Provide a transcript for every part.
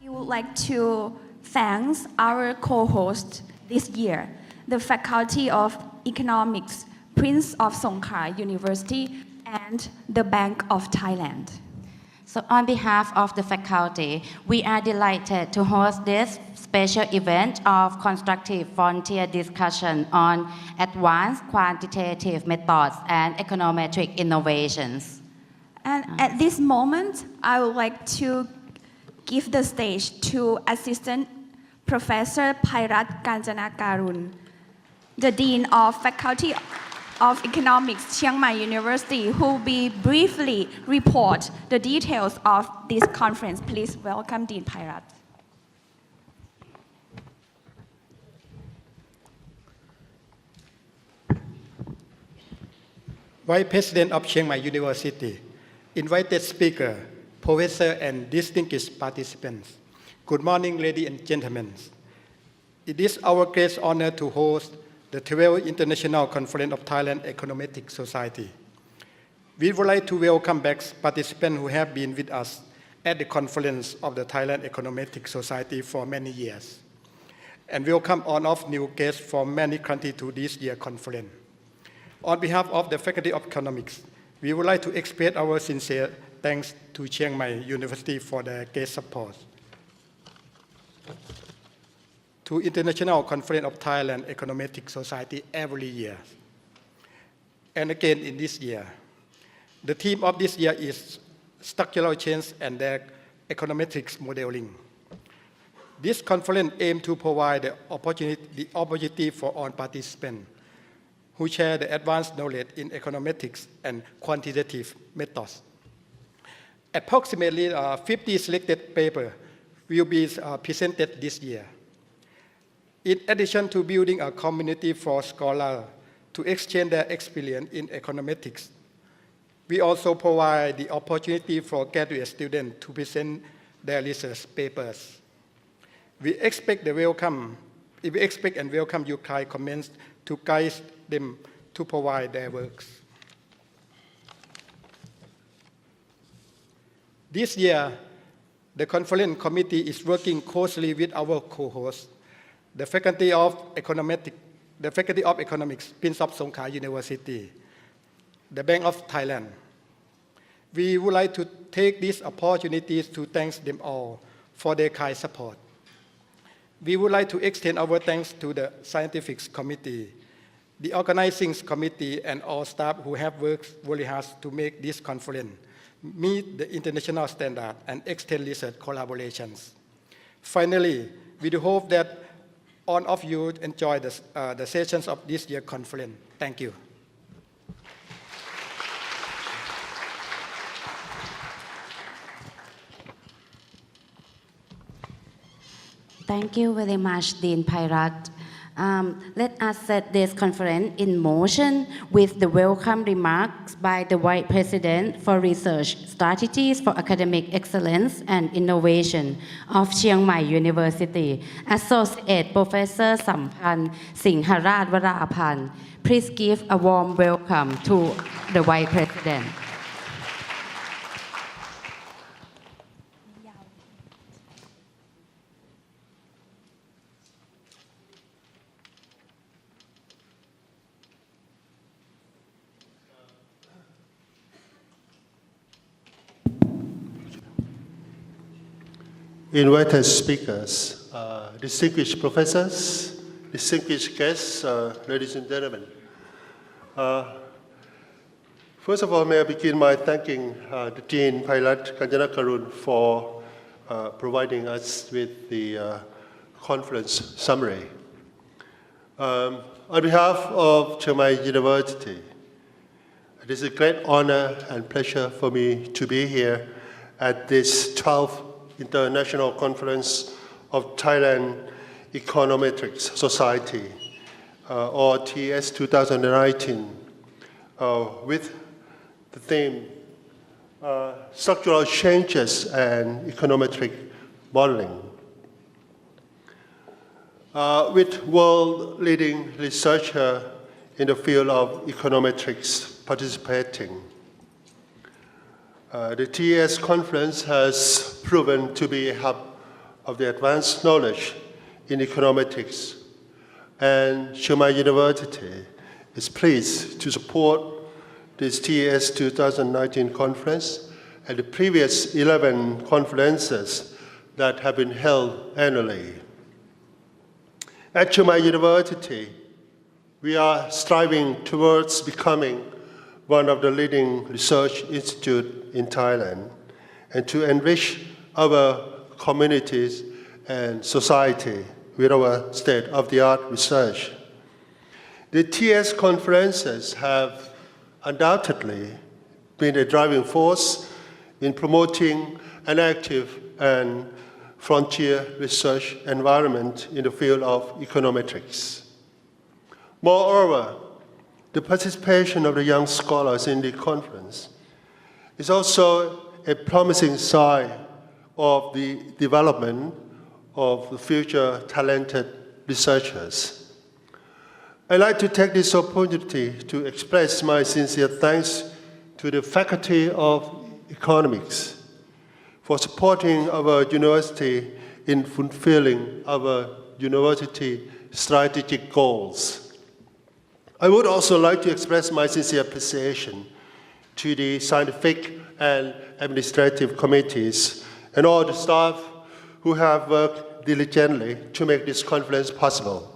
We would like to thank our co-host this year, the Faculty of Economics, Prince of Songkhla University, and the Bank of Thailand. So on behalf of the faculty, we are delighted to host this special event of constructive frontier discussion on advanced quantitative methods and econometric innovations. And at this moment, I would like to give the stage to Assistant Professor Phairat Kanchanakarun, the Dean of Faculty of Economics, Chiang Mai University, who will be briefly report the details of this conference. Please welcome Dean Phairat. Vice President of Chiang Mai University, invited speaker, professor and distinguished participants. Good morning, ladies and gentlemen. It is our great honor to host the 12th International Conference of Thailand Econometric Society. We would like to welcome back participants who have been with us at the conference of the Thailand Econometric Society for many years, and welcome all of new guests from many countries to this year's conference. On behalf of the Faculty of Economics, we would like to express our sincere thanks to Chiang Mai University for their guest support. To International Conference of Thailand Econometric Society every year. And again in this year. The theme of this year is structural change and their econometrics modeling. This conference aims to provide the opportunity for all participants who share the advanced knowledge in econometrics and quantitative methods. Approximately 50 selected papers will be presented this year. In addition to building a community for scholars to exchange their experience in econometrics, we also provide the opportunity for graduate students to present their research papers. We expect and welcome your kind comments to guide them to provide their works. This year, the conference committee is working closely with our co-hosts, the Faculty of Economics, Prince of Songkhla University, the Bank of Thailand. We would like to take these opportunities to thank them all for their kind support. We would like to extend our thanks to the Scientific Committee, the Organizing Committee, and all staff who have worked very hard to make this conference meet the international standard and extend research collaborations. Finally, we do hope that all of you enjoy the sessions of this year's conference. Thank you. Thank you very much, Dean Phairat. Let us set this conference in motion with the welcome remarks by the Vice President for Research Strategies for Academic Excellence and Innovation of Chiang Mai University, Associate Professor Samphan Singharaj Varapan. Please give a warm welcome to the Vice President. Invited speakers, distinguished professors, distinguished guests, ladies and gentlemen. First of all, may I begin by thanking the Dean Phairat Kanchanakarun for providing us with the conference summary. On behalf of Chiang Mai University, it is a great honor and pleasure for me to be here at this 12th International Conference of Thailand Econometric Society, or TES2019, with the theme Structural Changes and Econometric Modeling. With world-leading researcher in the field of econometrics participating. The TES conference has proven to be a hub of the advanced knowledge in econometrics, and Chiang Mai University is pleased to support this TES 2019 conference and the previous 11 conferences that have been held annually. At Chiang Mai University, we are striving towards becoming one of the leading research institutes in Thailand and to enrich our communities and society with our state-of-the-art research. The TS conferences have undoubtedly been a driving force in promoting an active and frontier research environment in the field of econometrics. Moreover, the participation of the young scholars in the conference is also a promising sign of the development of the future talented researchers. I'd like to take this opportunity to express my sincere thanks to the Faculty of Economics for supporting our university in fulfilling our university strategic goals. I would also like to express my sincere appreciation to the scientific and administrative committees and all the staff who have worked diligently to make this conference possible,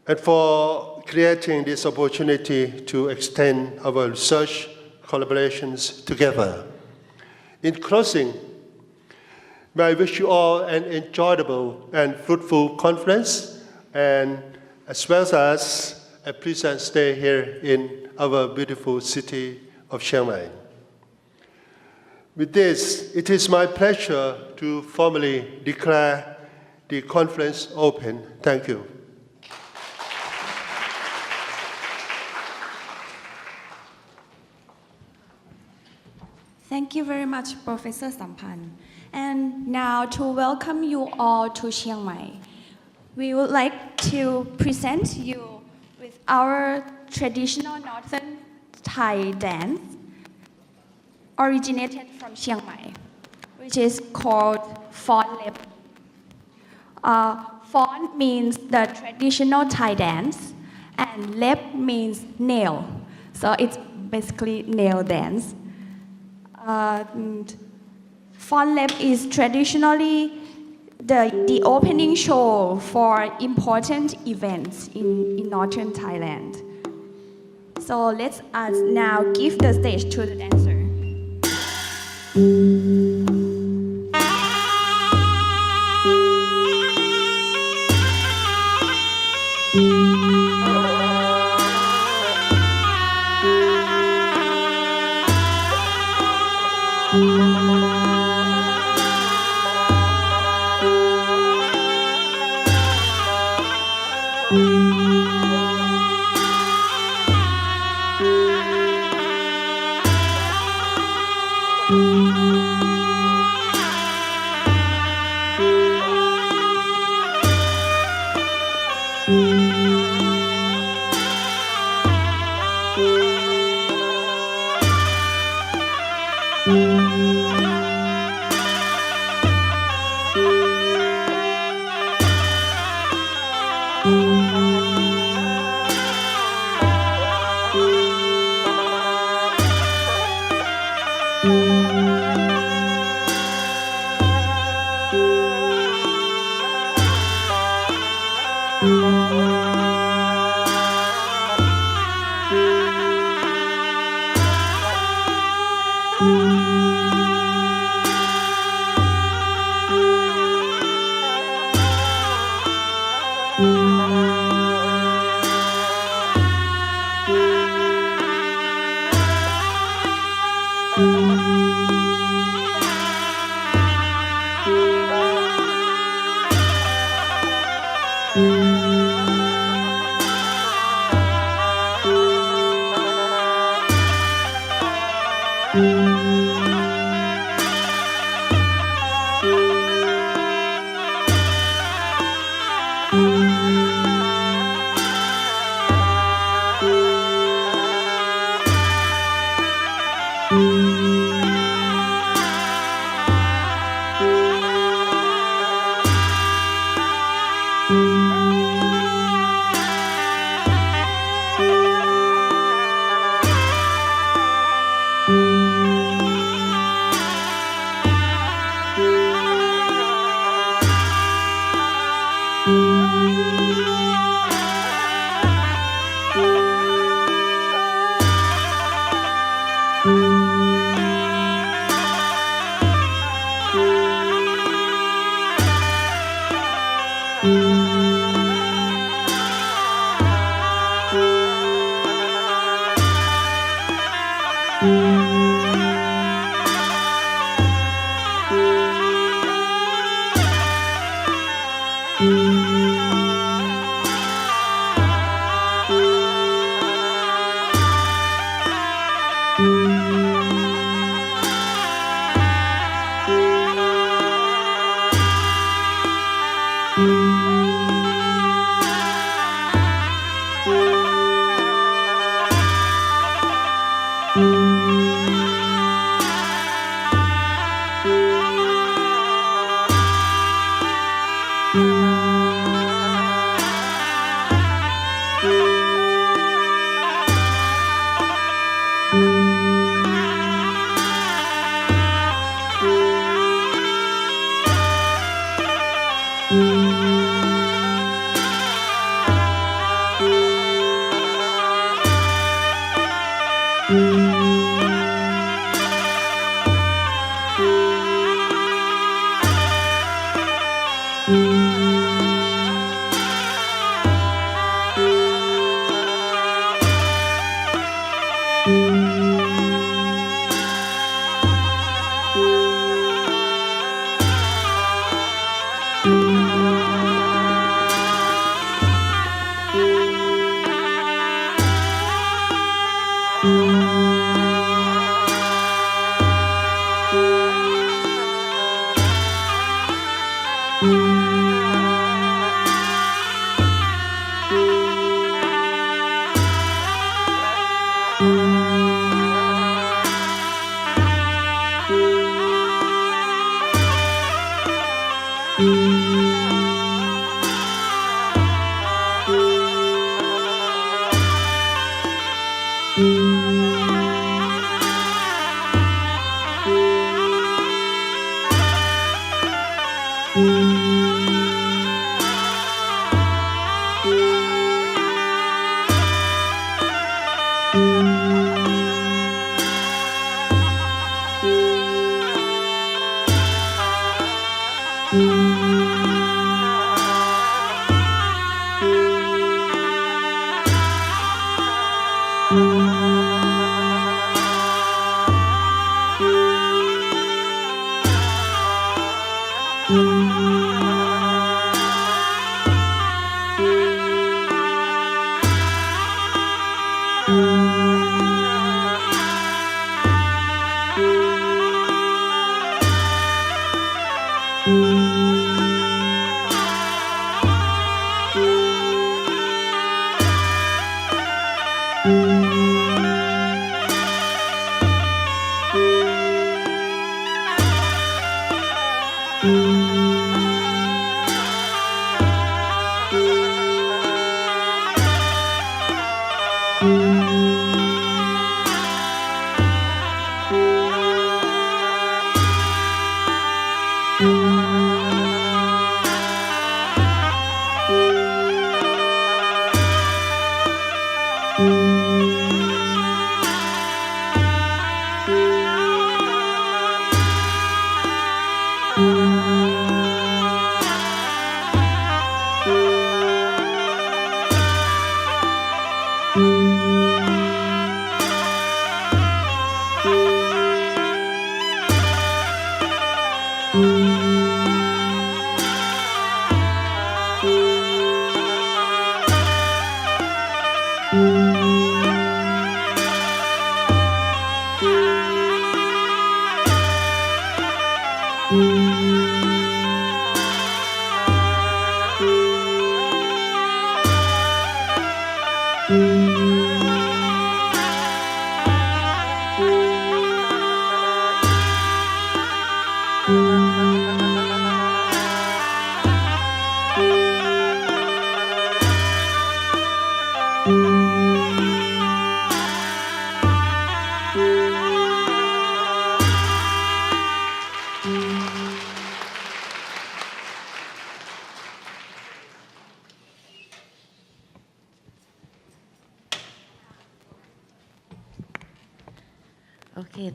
and for creating this opportunity to extend our research collaborations together. In closing, may I wish you all an enjoyable and fruitful conference, and as well as a pleasant stay here in our beautiful city of Chiang Mai. With this, it is my pleasure to formally declare the conference open. Thank you. Thank you very much, Professor Sampan. And now to welcome you all to Chiang Mai, we would like to present you with our traditional Northern Thai dance originated from Chiang Mai, which is called Phon Lep. Phon means the traditional Thai dance, and Lep means nail. So it's basically nail dance. Phon Lep is traditionally the opening show for important events in northern Thailand. So let's us now give the stage to the dancer. Okay,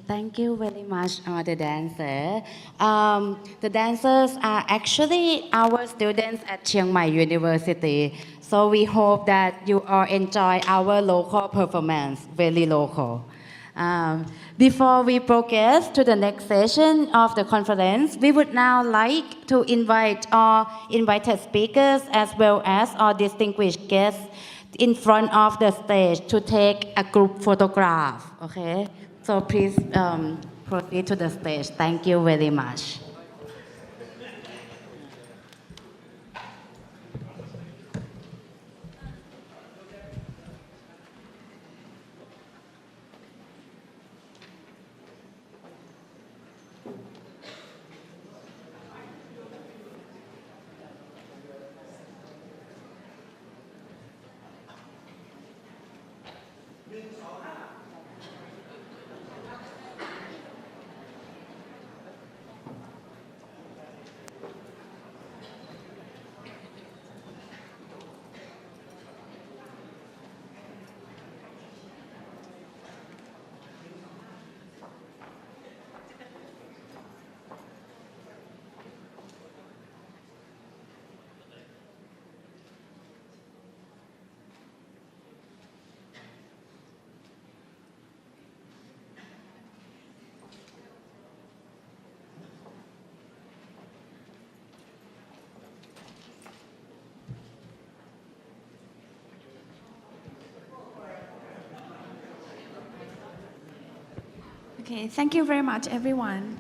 thank you very much, the dancer. The dancers are actually our students at Chiang Mai University. So we hope that you all enjoy our local performance, very local. Before we progress to the next session of the conference, we would now like to invite our invited speakers as well as our distinguished guests in front of the stage to take a group photograph. Okay, so please proceed to the stage. Thank you very much. Okay, thank you very much, everyone.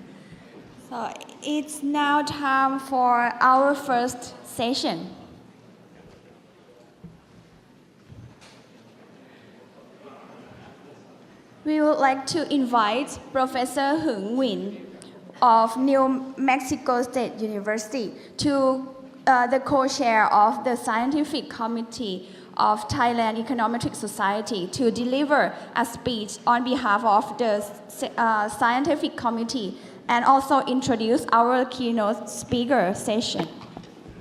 So it's now time for our first session. We would like to invite Professor Hung Nguyen of New Mexico State University to the co-chair of the Scientific Committee of Thailand Econometric Society to deliver a speech on behalf of the Scientific Committee and also introduce our keynote speaker session.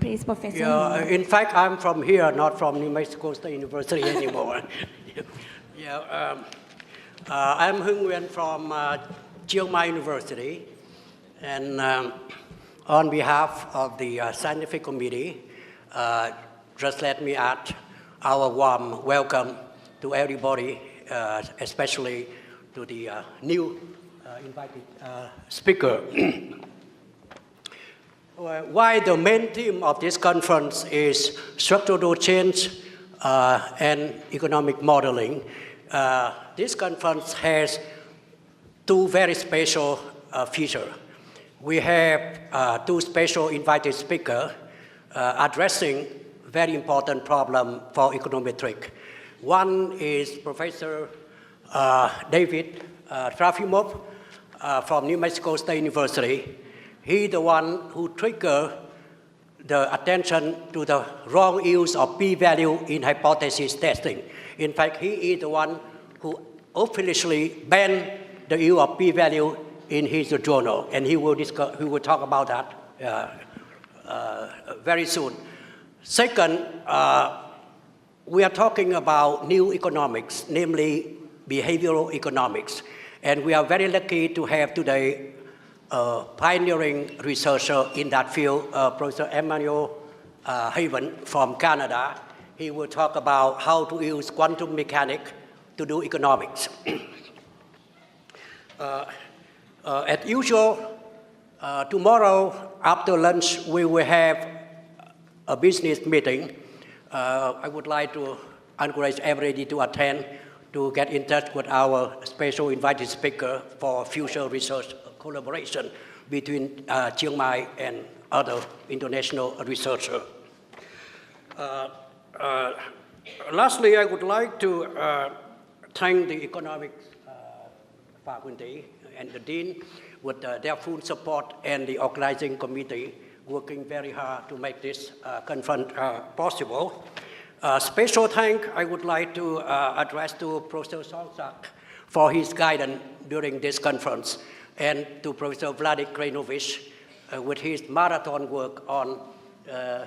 Please, Professor. Yeah, in fact, I'm from here, not from New Mexico State University anymore. I'm Hung Nguyen from Chiang Mai University, and on behalf of the Scientific Committee, just let me add our warm welcome to everybody, especially to the new invited speaker. Why the main theme of this conference is structural change and economic modeling, this conference has two very special features. we have two special invited speakers addressing very important problem for econometric. One is Professor David Trafimov from New Mexico State University. He's the one who triggered the attention to the wrong use of p-value in hypothesis testing. In fact, he is the one who officially banned the use of p-value in his journal, and he will talk about that very soon. Second, we are talking about new economics, namely behavioral economics, and we are very lucky to have today pioneering researcher in that field, Professor Emmanuel Haven from Canada. He will talk about how to use quantum mechanics to do economics. As usual, tomorrow after lunch we will have a business meeting. I would like to encourage everybody to attend, to get in touch with our special invited speaker for future research collaboration between Chiang Mai and other international researchers. Lastly, I would like to thank the economics faculty and the dean with their full support and the organizing committee working very hard to make this conference possible. Special thanks I would like to address to Professor Songsak for his guidance during this conference, and to Professor Vladimir Krajinovic with his marathon work on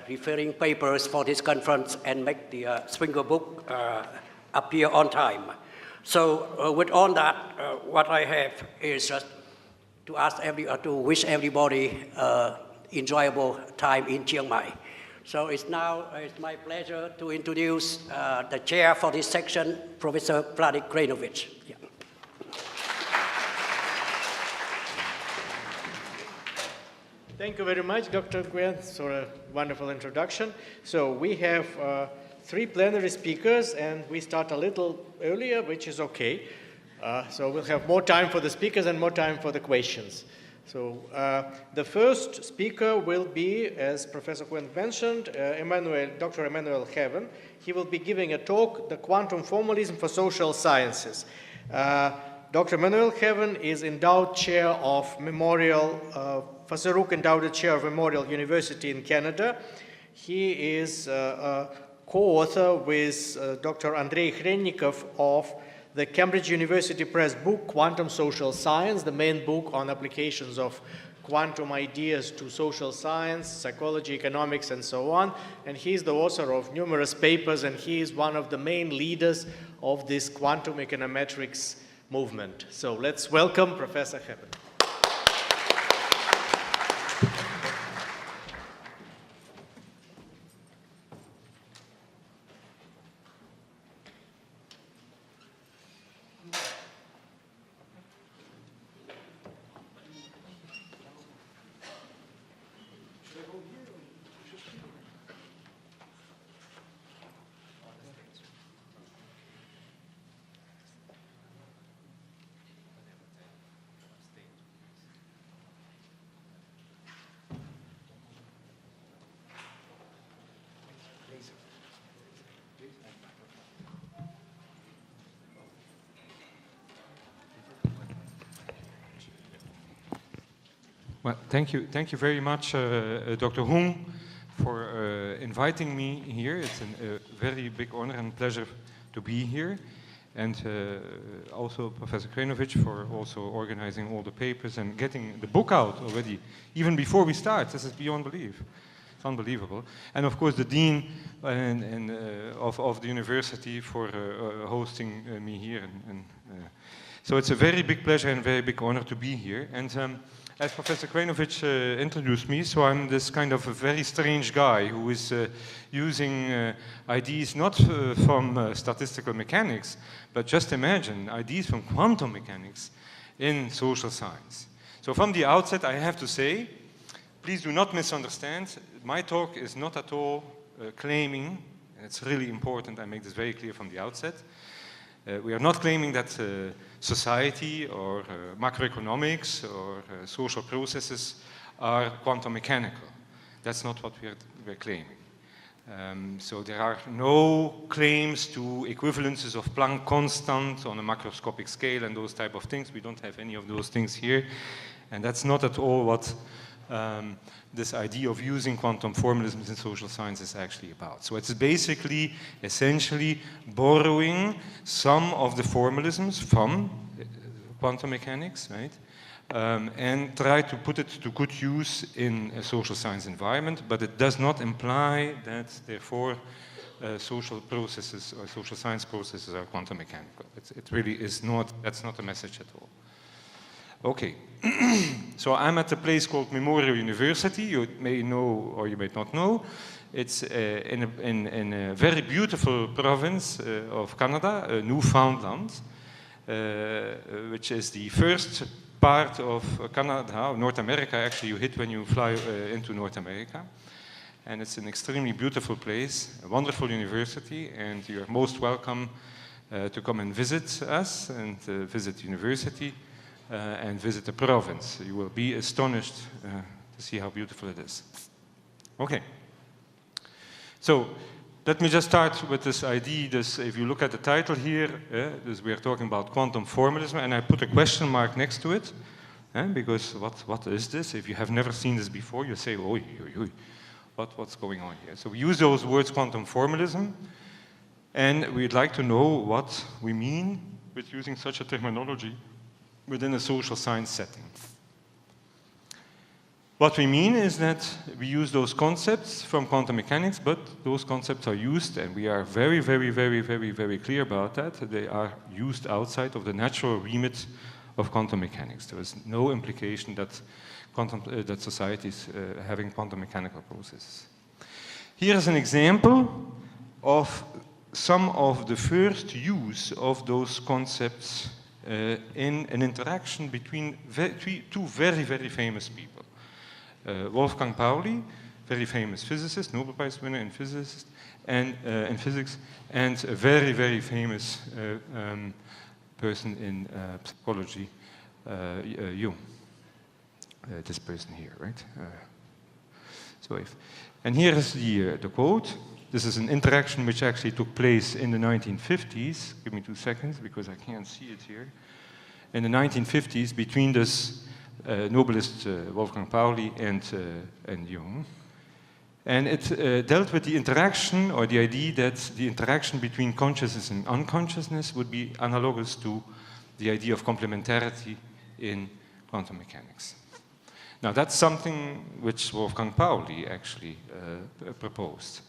referring papers for this conference and make the Springer book appear on time. So with all that, what I have is just to wish everybody enjoyable time in Chiang Mai. So it's my pleasure to introduce the chair for this section, Professor Vladimir Krajinovic. Yeah. Thank you very much, Dr. Nguyen, for a wonderful introduction. So we have three plenary speakers, and we start a little earlier, which is okay. So we'll have more time for the speakers and more time for the questions. So the first speaker will be, as Professor Nguyen mentioned, Dr. Emmanuel Haven. He will be giving a talk, The Quantum Formalism for Social Sciences. Dr. Emmanuel Haven is endowed chair of Memorial, Fasarouk Endowed Chair of Memorial University in Canada. He is a co-author with Dr. Andrei Khrennikov of the Cambridge University Press book, Quantum Social Science, the main book on applications of quantum ideas to social science, psychology, economics, and so on. And he's the author of numerous papers, and he is one of the main leaders of this quantum econometrics movement. So let's welcome Professor Haven. Well, thank you very much, Dr. Hung, for inviting me here. It's a very big honor and pleasure to be here, and also Professor Krajinovic for also organizing all the papers and getting the book out already, even before we start. This is beyond belief. It's unbelievable. And of course the dean of the university for hosting me here. So it's a very big pleasure and very big honor to be here. And as Professor Krajinovic introduced me, so I'm this kind of a very strange guy who is using ideas not from statistical mechanics, but just imagine ideas from quantum mechanics in social science. So from the outset, I have to say, please do not misunderstand. My talk is not at all claiming, and it's really important I make this very clear from the outset, We are not claiming that society or macroeconomics or social processes are quantum mechanical. That's not what we're claiming. So there are no claims to equivalences of Planck constant on a macroscopic scale and those type of things. We don't have any of those things here. And that's not at all what this idea of using quantum formalisms in social science is actually about. So it's basically, essentially, borrowing some of the formalisms from quantum mechanics, right? And try to put it to good use in a social science environment, but it does not imply that, therefore, social processes or social science processes are quantum mechanical. It really is not, that's not a message at all. Okay, so I'm at a place called Memorial University. You may know or you may not know. It's in a very beautiful province of Canada, Newfoundland, which is the first part of Canada, North America, actually you hit when you fly into North America. And it's an extremely beautiful place, a wonderful university, and you're most welcome to come and visit us and visit the university and visit the province. You will be astonished to see how beautiful it is. Okay. So let me just start with this idea. If you look at the title here, we are talking about quantum formalism, and I put a question mark next to it, because what is this? If you have never seen this before, you say, "Oi, oi, oi, what's going on here?" So we use those words, quantum formalism, and we'd like to know what we mean with using such a terminology within a social science setting. What we mean is that we use those concepts from quantum mechanics, but those concepts are used, and we are very, very, very, very, very clear about that. They are used outside of the natural remit of quantum mechanics. There is no implication that that society is having quantum mechanical processes. Here is an example of some of the first use of those concepts in an interaction between two very, very famous people. Wolfgang Pauli, very famous physicist, Nobel Prize winner in physics, and a very, very famous person in psychology, Jung. This person here, right? And here is the quote. This is an interaction which actually took place in the 1950s. Give me 2 seconds because I can't see it here. In the 1950s, between this Nobelist Wolfgang Pauli and Jung. And it dealt with the interaction, or the idea that the interaction between consciousness and unconsciousness would be analogous to the idea of complementarity in quantum mechanics. Now that's something which Wolfgang Pauli actually proposed.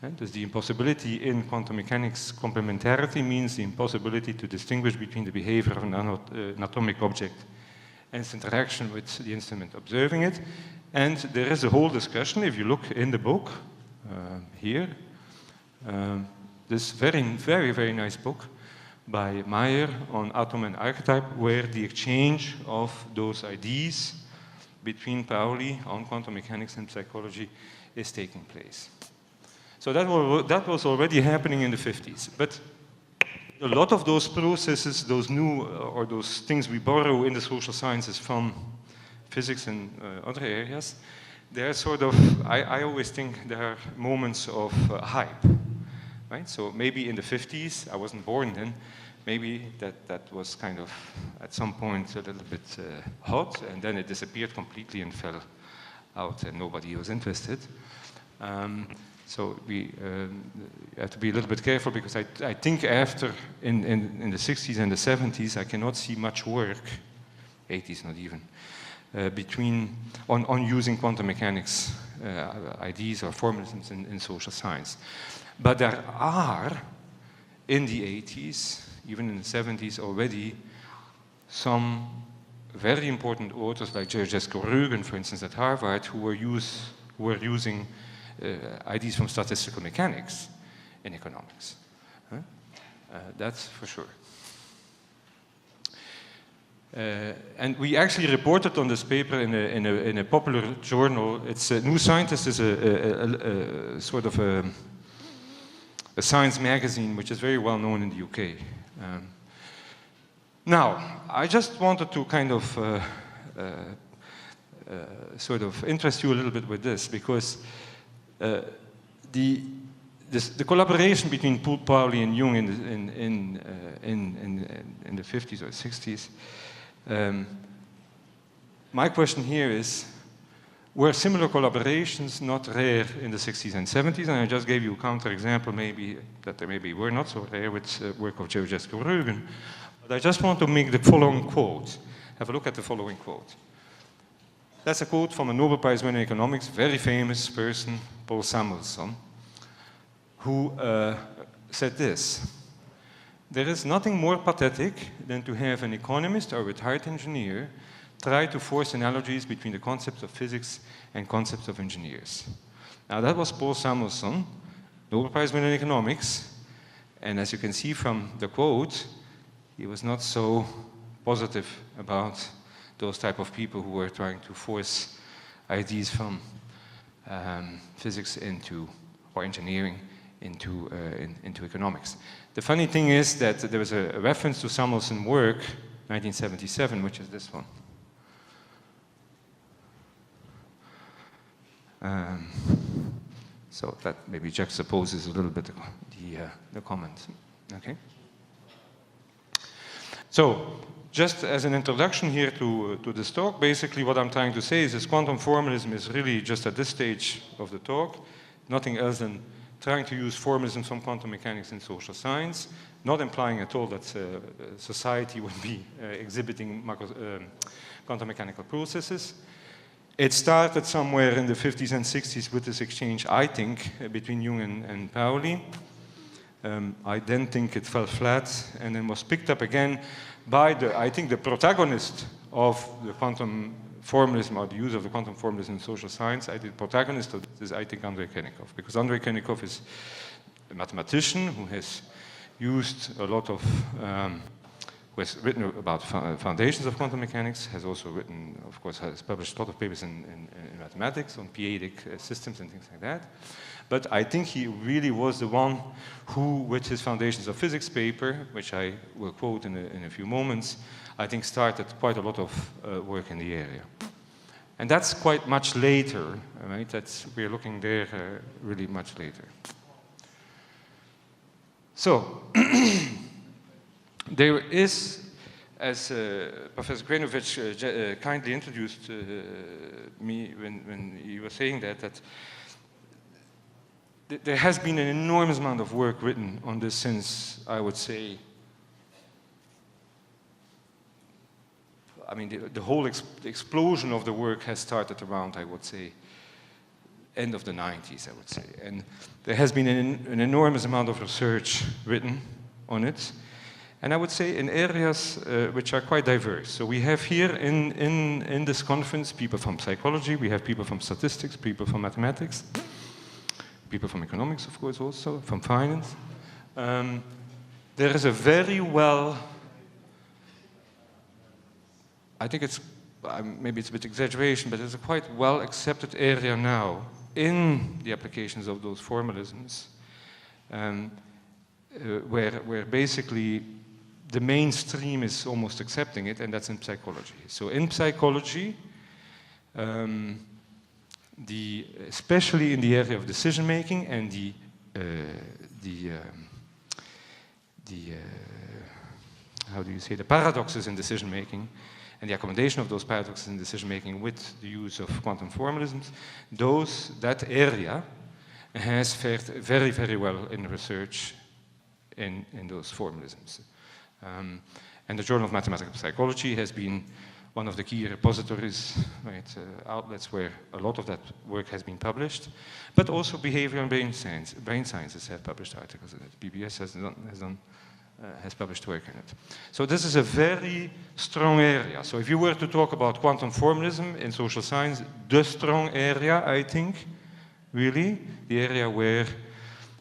And the impossibility in quantum mechanics, complementarity means the impossibility to distinguish between the behavior of an atomic object and its interaction with the instrument observing it. And there is a whole discussion, if you look in the book, here, this very, very, very nice book by Meyer on atom and archetype, where the exchange of those ideas between Pauli on quantum mechanics and psychology is taking place. So that was already happening in the 50s. But a lot of those processes, those new, or those things we borrow in the social sciences from physics and other areas, they're sort of, I always think there are moments of hype, right? So maybe in the 50s, I wasn't born then, maybe that was kind of, at some point, a little bit hot, and then it disappeared completely and fell out, and nobody was interested. So we have to be a little bit careful, because I think after, in the 60s and the 70s, I cannot see much work, 80s not even, on using quantum mechanics ideas or formalisms in social science. But there are, in the 80s, even in the 70s already, some very important authors like Jesko Rögen, for instance, at Harvard, who were using ideas from statistical mechanics in economics. That's for sure. And we actually reported on this paper in a popular journal. It's New Scientist is a sort of a a science magazine which is very well known in the UK. Now, I just wanted to kind of sort of interest you a little bit with this, because the collaboration between Pauli and Jung in the 50s or 60s, my question here is, were similar collaborations not rare in the 60s and 70s? And I just gave you a counterexample, maybe that they maybe were not so rare with work of Georgescu Rögen. But I just want to make the following quote. Have a look at the following quote. That's a quote from a Nobel Prize winner in economics, very famous person, Paul Samuelson, who said this: "There is nothing more pathetic than to have an economist or retired engineer try to force analogies between the concepts of physics and concepts of engineers." Now that was Paul Samuelson, Nobel Prize winner in economics, and as you can see from the quote, he was not so positive about those type of people who were trying to force ideas from physics into, or engineering into economics. The funny thing is that there was a reference to Samuelson's work, 1977, which is this one. So that maybe juxtaposes a little bit the comment. Okay. So, just as an introduction here to this talk, basically what I'm trying to say is this quantum formalism is really just at this stage of the talk, nothing else than trying to use formalism from quantum mechanics in social science, not implying at all that society would be exhibiting quantum mechanical processes. It started somewhere in the 50s and 60s with this exchange, I think, between Jung and Pauli. I then think it fell flat and then was picked up again by I think the protagonist of the quantum formalism, or the use of the quantum formalism in social science. The protagonist of this is, I think, Andrei Kennikov, because Andrei Kennikov is a mathematician who has used a lot of, who has written about foundations of quantum mechanics, has also written, of course, has published a lot of papers in mathematics on p-adic systems and things like that. But I think he really was the one who, with his Foundations of Physics paper, which I will quote in a few moments, I think started quite a lot of work in the area. And that's quite much later, right? We're looking there really much later. So, there is, as Professor Krajinovic kindly introduced me when he was saying that there has been an enormous amount of work written on this since, I would say, I mean, the whole explosion of the work has started around, I would say, end of the 90s, I would say. And there has been an enormous amount of research written on it. And I would say in areas which are quite diverse. So we have here in this conference people from psychology, we have people from statistics, people from mathematics, people from economics, of course, also, from finance. There is a very well, I think it's, maybe it's a bit exaggeration, but it's a quite well accepted area now in the applications of those formalisms, where basically the mainstream is almost accepting it, and that's in psychology. So in psychology, especially in the area of decision making and how do you say, the paradoxes in decision making and the accommodation of those paradoxes in decision making with the use of quantum formalisms, that area has fared very, very well in research in those formalisms. And the Journal of Mathematical Psychology has been one of the key repositories, right, outlets where a lot of that work has been published, but also behavior and brain sciences have published articles in it. PBS has published work in it. So this is a very strong area. So if you were to talk about quantum formalism in social science, the strong area, I think, really, the area where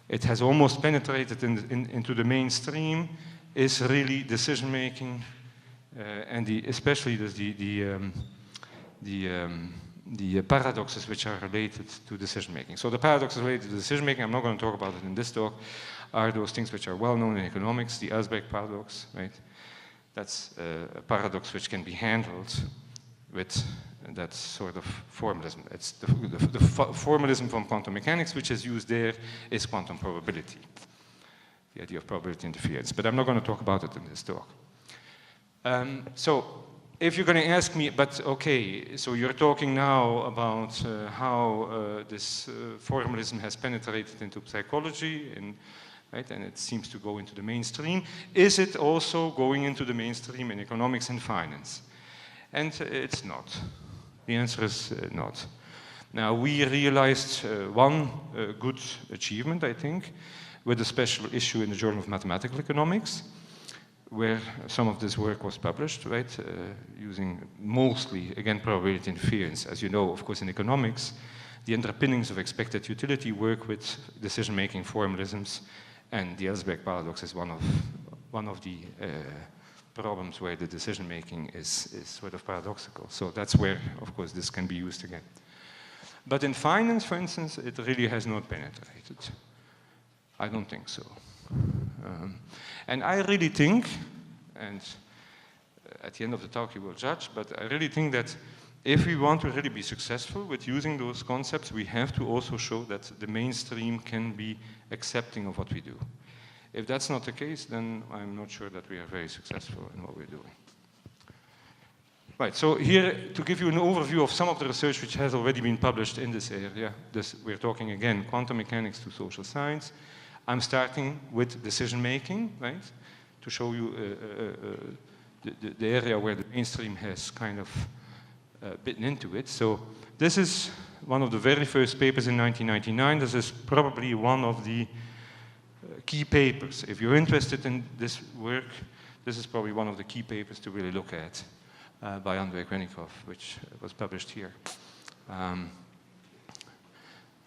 it has almost penetrated into the mainstream, is really decision making, and especially the paradoxes which are related to decision making. So the paradoxes related to decision making, I'm not going to talk about it in this talk. are those things which are well known in economics, the Ellsberg paradox, right? That's a paradox which can be handled with that sort of formalism. It's the formalism from quantum mechanics, which is used there, is quantum probability, the idea of probability interference. But I'm not going to talk about it in this talk. So if you're going to ask me, but okay, so you're talking now about how this formalism has penetrated into psychology, right, and it seems to go into the mainstream. Is it also going into the mainstream in economics and finance? And it's not. The answer is not. Now, we realized one good achievement, I think, with a special issue in the Journal of Mathematical Economics, where some of this work was published, right, using mostly, again, probability interference. As you know, of course, in economics, the underpinnings of expected utility work with decision-making formalisms, and the Ellsberg paradox is one of the problems where the decision-making is sort of paradoxical. So that's where, of course, this can be used again. But in finance, for instance, it really has not penetrated. I don't think so. And I really think, and at the end of the talk you will judge, but I really think that if we want to really be successful with using those concepts, we have to also show that the mainstream can be accepting of what we do. If that's not the case, then I'm not sure that we are very successful in what we're doing. Right, so here to give you an overview of some of the research which has already been published in this area. We're talking again, quantum mechanics to social science. I'm starting with decision making, right? To show you the area where the mainstream has kind of bitten into it. So this is one of the very first papers in 1999. This is probably one of the key papers. If you're interested in this work, this is probably one of the key papers to really look at by Andrei Krennikov, which was published here.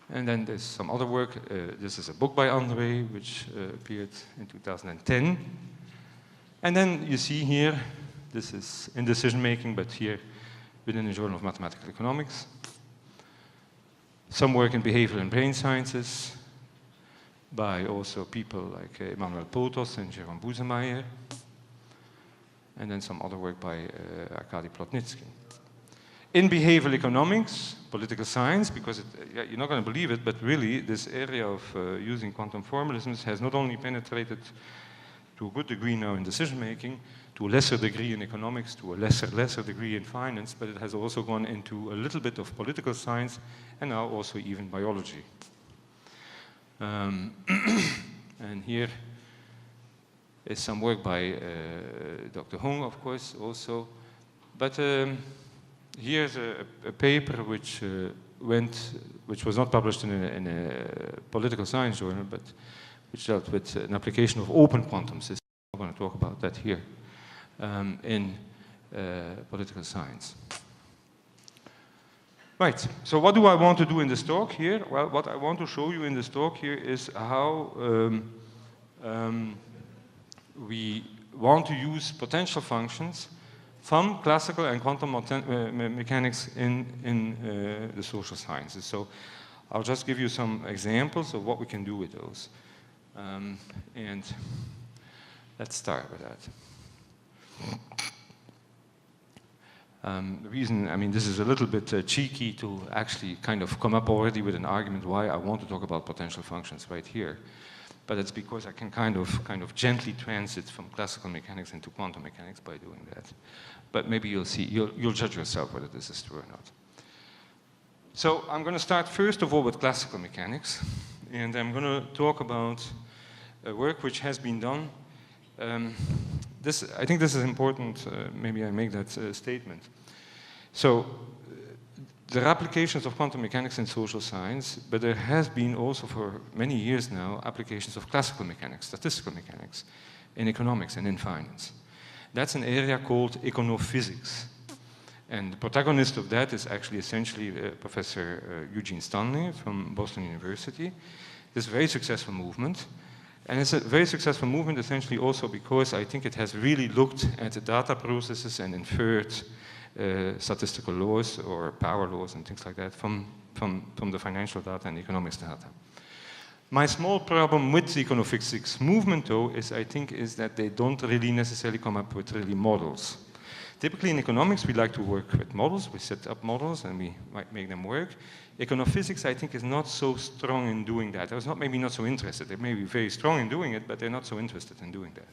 And then there's some other work. This is a book by Andrei, which appeared in 2010. And then you see here, this is in decision making, but here within the Journal of Mathematical Economics. Some work in behavioral and brain sciences by also people like Emanuel Potos and Jerome Busemeyer. And then some other work by Arkady Plotnitsky. In behavioral economics, political science, because you're not going to believe it, but really this area of using quantum formalisms has not only penetrated to a good degree now in decision making, to a lesser degree in economics, to a lesser degree in finance, but it has also gone into a little bit of political science and now also even biology. And here is some work by Dr. Hung, of course, also. But here's a paper which was not published in a political science journal, but which dealt with an application of open quantum systems. I'm going to talk about that here in political science. Right, so what do I want to do in this talk here? Well, what I want to show you in this talk here is how we want to use potential functions from classical and quantum mechanics in the social sciences. So I'll just give you some examples of what we can do with those. And let's start with that. The reason, I mean, this is a little bit cheeky to actually kind of come up already with an argument why I want to talk about potential functions right here. But it's because I can kind of gently transit from classical mechanics into quantum mechanics by doing that. But maybe you'll see, you'll judge yourself whether this is true or not. So I'm going to start first of all with classical mechanics, and I'm going to talk about a work which has been done. I think this is important, maybe I make that statement. So there are applications of quantum mechanics in social science, but there has been also for many years now applications of classical mechanics, statistical mechanics, in economics and in finance. That's an area called econophysics. And the protagonist of that is actually essentially Professor Eugene Stanley from Boston University. This very successful movement. And it's a very successful movement essentially also because I think it has really looked at the data processes and inferred statistical laws or power laws and things like that from the financial data and economics data. My small problem with the econophysics movement, though, I think, is that they don't really necessarily come up with really models. Typically in economics, we like to work with models. We set up models and we might make them work. Econophysics, I think, is not so strong in doing that. Or maybe not so interested. They may be very strong in doing it, but they're not so interested in doing that.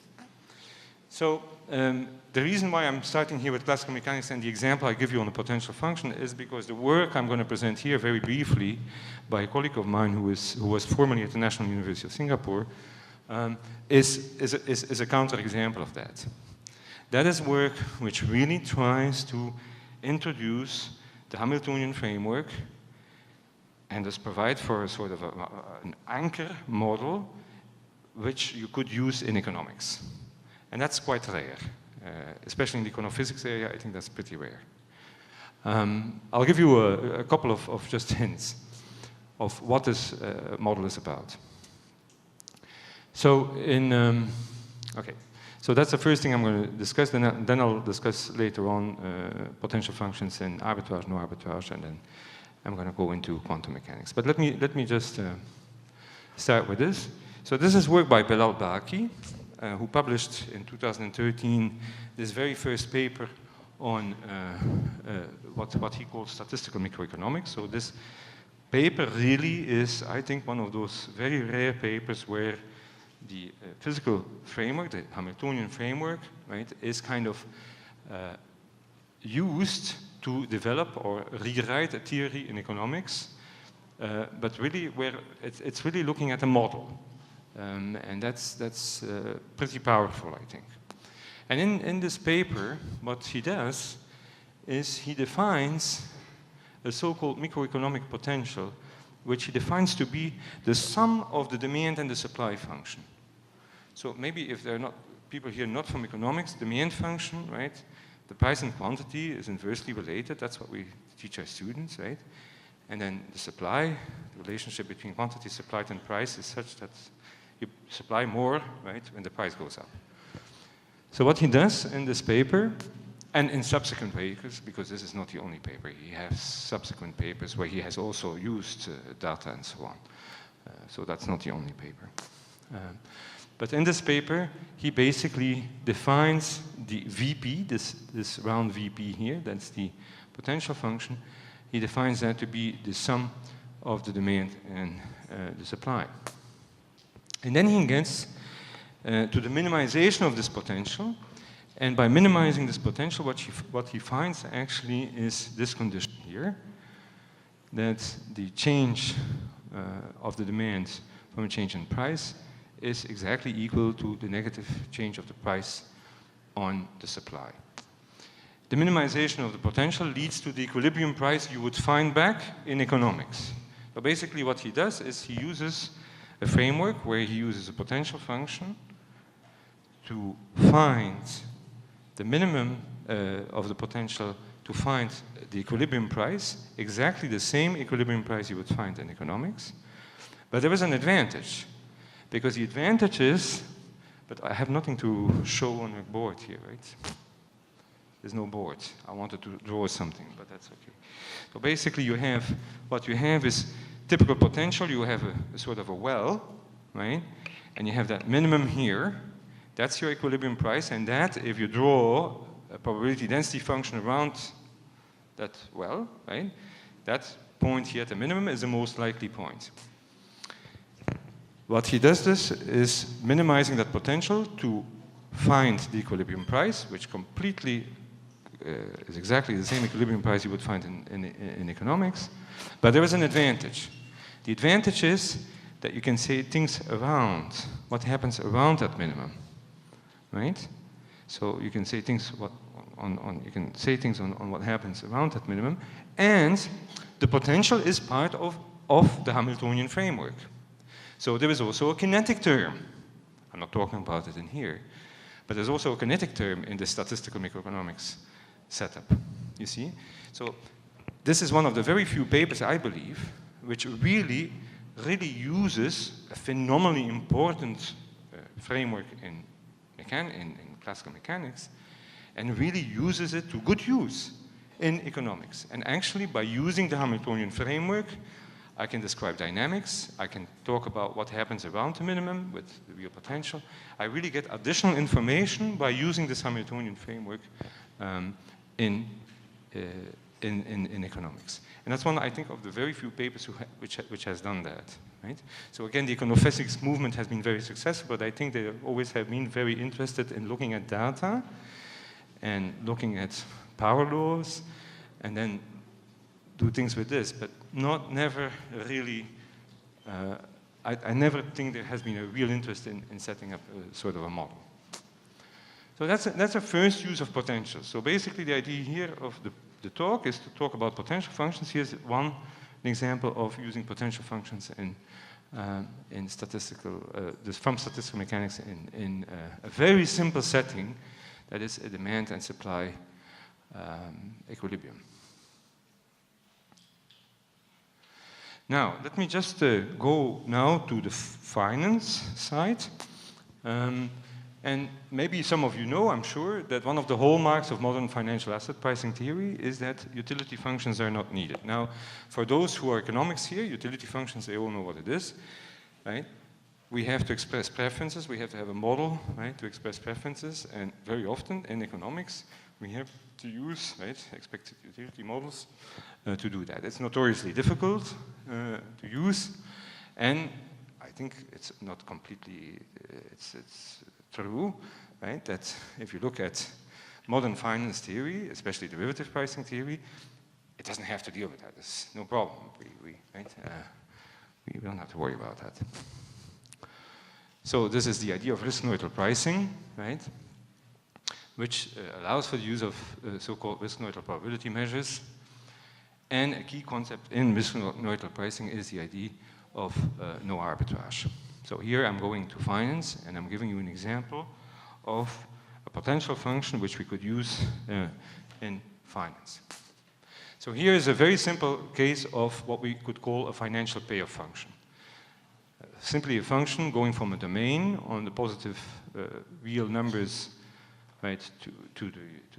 So the reason why I'm starting here with classical mechanics and the example I give you on the potential function is because the work I'm going to present here very briefly by a colleague of mine who was formerly at the National University of Singapore is a counterexample of that. That is work which really tries to introduce the Hamiltonian framework and thus provide for a sort of an anchor model which you could use in economics. And that's quite rare, especially in the econophysics area. I think that's pretty rare. I'll give you a couple of just hints of what this model is about. So so that's the first thing I'm going to discuss. Then I'll discuss later on potential functions in arbitrage, no arbitrage, and then I'm going to go into quantum mechanics. But let me just start with this. So this is work by Belal Baki, who published in 2013 this very first paper on what he calls statistical microeconomics. So this paper really is, I think, one of those very rare papers where the physical framework, the Hamiltonian framework, right, is kind of used to develop or rewrite a theory in economics, but really where it's really looking at a model. And that's pretty powerful, I think. And in this paper, what he does is he defines a so-called microeconomic potential, which he defines to be the sum of the demand and the supply function. So maybe if there are not people here not from economics, demand function, right? The price and quantity is inversely related. That's what we teach our students, right? And then the supply, the relationship between quantity supplied and price is such that you supply more, right, when the price goes up. So what he does in this paper, and in subsequent papers, because this is not the only paper, he has subsequent papers where he has also used data and so on. So that's not the only paper. But in this paper, he basically defines the VP, this round VP here, that's the potential function. He defines that to be the sum of the demand and the supply. And then he gets to the minimization of this potential. And by minimizing this potential, what he finds actually is this condition here, that the change of the demand from a change in price is exactly equal to the negative change of the price on the supply. The minimization of the potential leads to the equilibrium price you would find back in economics. So basically what he does is he uses a framework where he uses a potential function to find the minimum of the potential to find the equilibrium price, exactly the same equilibrium price you would find in economics. But there is an advantage, because the advantage is, but I have nothing to show on a board here, right? There's no board. I wanted to draw something, but that's okay. So basically what you have is typical potential. You have a sort of a well, right? And you have that minimum here. That's your equilibrium price, and that, if you draw a probability density function around that well, right? That point here at the minimum is the most likely point. What he does this is minimizing that potential to find the equilibrium price, which completely is exactly the same equilibrium price you would find in economics. But there is an advantage. The advantage is that you can say things around what happens around that minimum, right? So you can say things on what happens around that minimum, and the potential is part of the Hamiltonian framework. So there is also a kinetic term. I'm not talking about it in here, but there's also a kinetic term in the statistical microeconomics setup, you see? So this is one of the very few papers, I believe, which really uses a phenomenally important framework in classical mechanics, and really uses it to good use in economics. And actually, by using the Hamiltonian framework, I can describe dynamics. I can talk about what happens around the minimum with the real potential. I really get additional information by using this Hamiltonian framework in economics. And that's one, I think, of the very few papers which has done that. Right? So again, the econometrics movement has been very successful, but I think they always have been very interested in looking at data and looking at power laws, and then do things with this, but never really, I never think there has been a real interest in setting up a sort of a model. So that's a first use of potential. So basically the idea here of the talk is to talk about potential functions. Here's an example of using potential functions in statistical, from statistical mechanics in a very simple setting, that is a demand and supply equilibrium. Now, let me just go now to the finance side. And maybe some of you know, I'm sure, that one of the hallmarks of modern financial asset pricing theory is that utility functions are not needed. Now, for those who are economics here, utility functions, they all know what it is, right? We have to express preferences. We have to have a model, right, to express preferences. And very often in economics, we have to use, right, expected utility models to do that. It's notoriously difficult to use. And I think it's not completely, it's true, right, that if you look at modern finance theory, especially derivative pricing theory, it doesn't have to deal with that. There's no problem. We don't have to worry about that. So this is the idea of risk-neutral pricing, right, which allows for the use of so-called risk-neutral probability measures. And a key concept in risk-neutral pricing is the idea of no arbitrage. So here I'm going to finance, and I'm giving you an example of a potential function which we could use in finance. So here is a very simple case of what we could call a financial payoff function. Simply a function going from a domain on the positive real numbers, right, to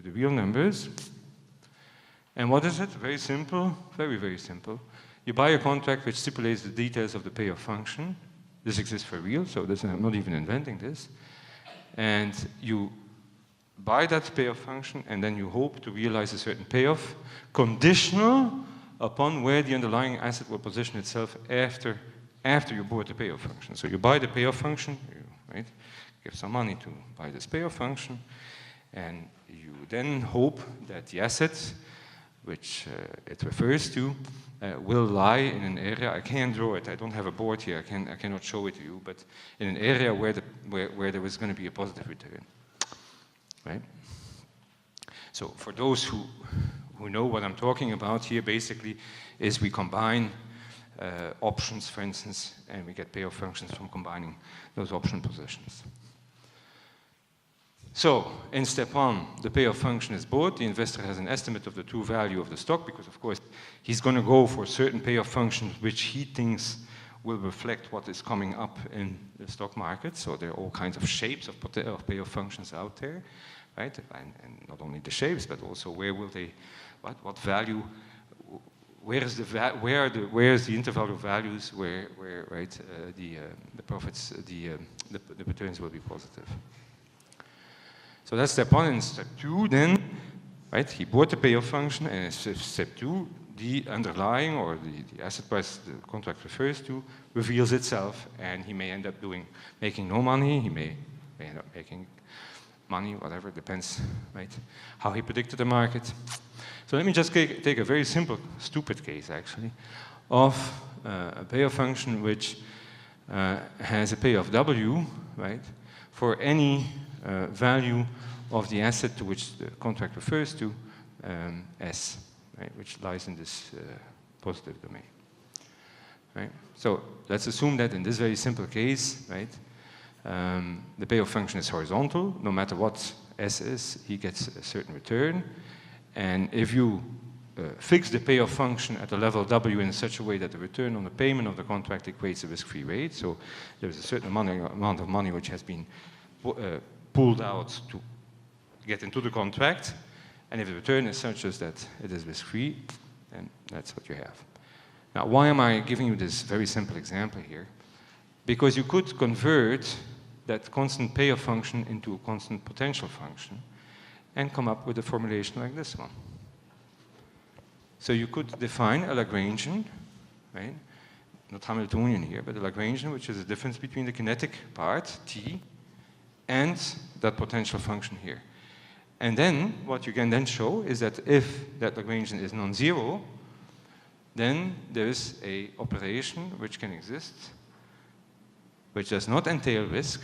the real numbers. And what is it? Very simple, very, very simple. You buy a contract which stipulates the details of the payoff function. This exists for real, so I'm not even inventing this. And you buy that payoff function, and then you hope to realize a certain payoff, conditional upon where the underlying asset will position itself after you bought the payoff function. So you buy the payoff function, right, give some money to buy this payoff function, and you then hope that the asset which it refers to will lie in an area. I can't draw it. I don't have a board here. I cannot show it to you. But in an area where there was going to be a positive return, right? So for those who know what I'm talking about here, basically, is we combine options, for instance, and we get payoff functions from combining those option positions. So, in step one, the payoff function is bought. The investor has an estimate of the true value of the stock because, of course, he's going to go for certain payoff functions which he thinks will reflect what is coming up in the stock market. So there are all kinds of shapes of payoff functions out there, right? And not only the shapes, but also where will they, what value, where is the interval of values where right, the profits, the returns will be positive. So that's step one. And step two, then, right, he bought the payoff function, and in step two, the underlying or the asset price the contract refers to reveals itself, and he may end up making no money. He may end up making money, whatever, it depends, right, how he predicted the market. So let me just take a very simple, stupid case, actually, of a payoff function which has a payoff W, right, for any value of the asset to which the contract refers to, S, right, which lies in this positive domain. Right? So let's assume that in this very simple case, right, the payoff function is horizontal. No matter what S is, he gets a certain return. And if you fix the payoff function at the level W in such a way that the return on the payment of the contract equates a risk-free rate, so there's a certain amount of money which has been pulled out to get into the contract, and if the return is such as that it is risk-free, then that's what you have. Now, why am I giving you this very simple example here? Because you could convert that constant payoff function into a constant potential function and come up with a formulation like this one. So you could define a Lagrangian, right? Not Hamiltonian here, but a Lagrangian, which is the difference between the kinetic part, T, and that potential function here. And then, what you can then show is that if that Lagrangian is non-zero, then there is an operation which can exist, which does not entail risk,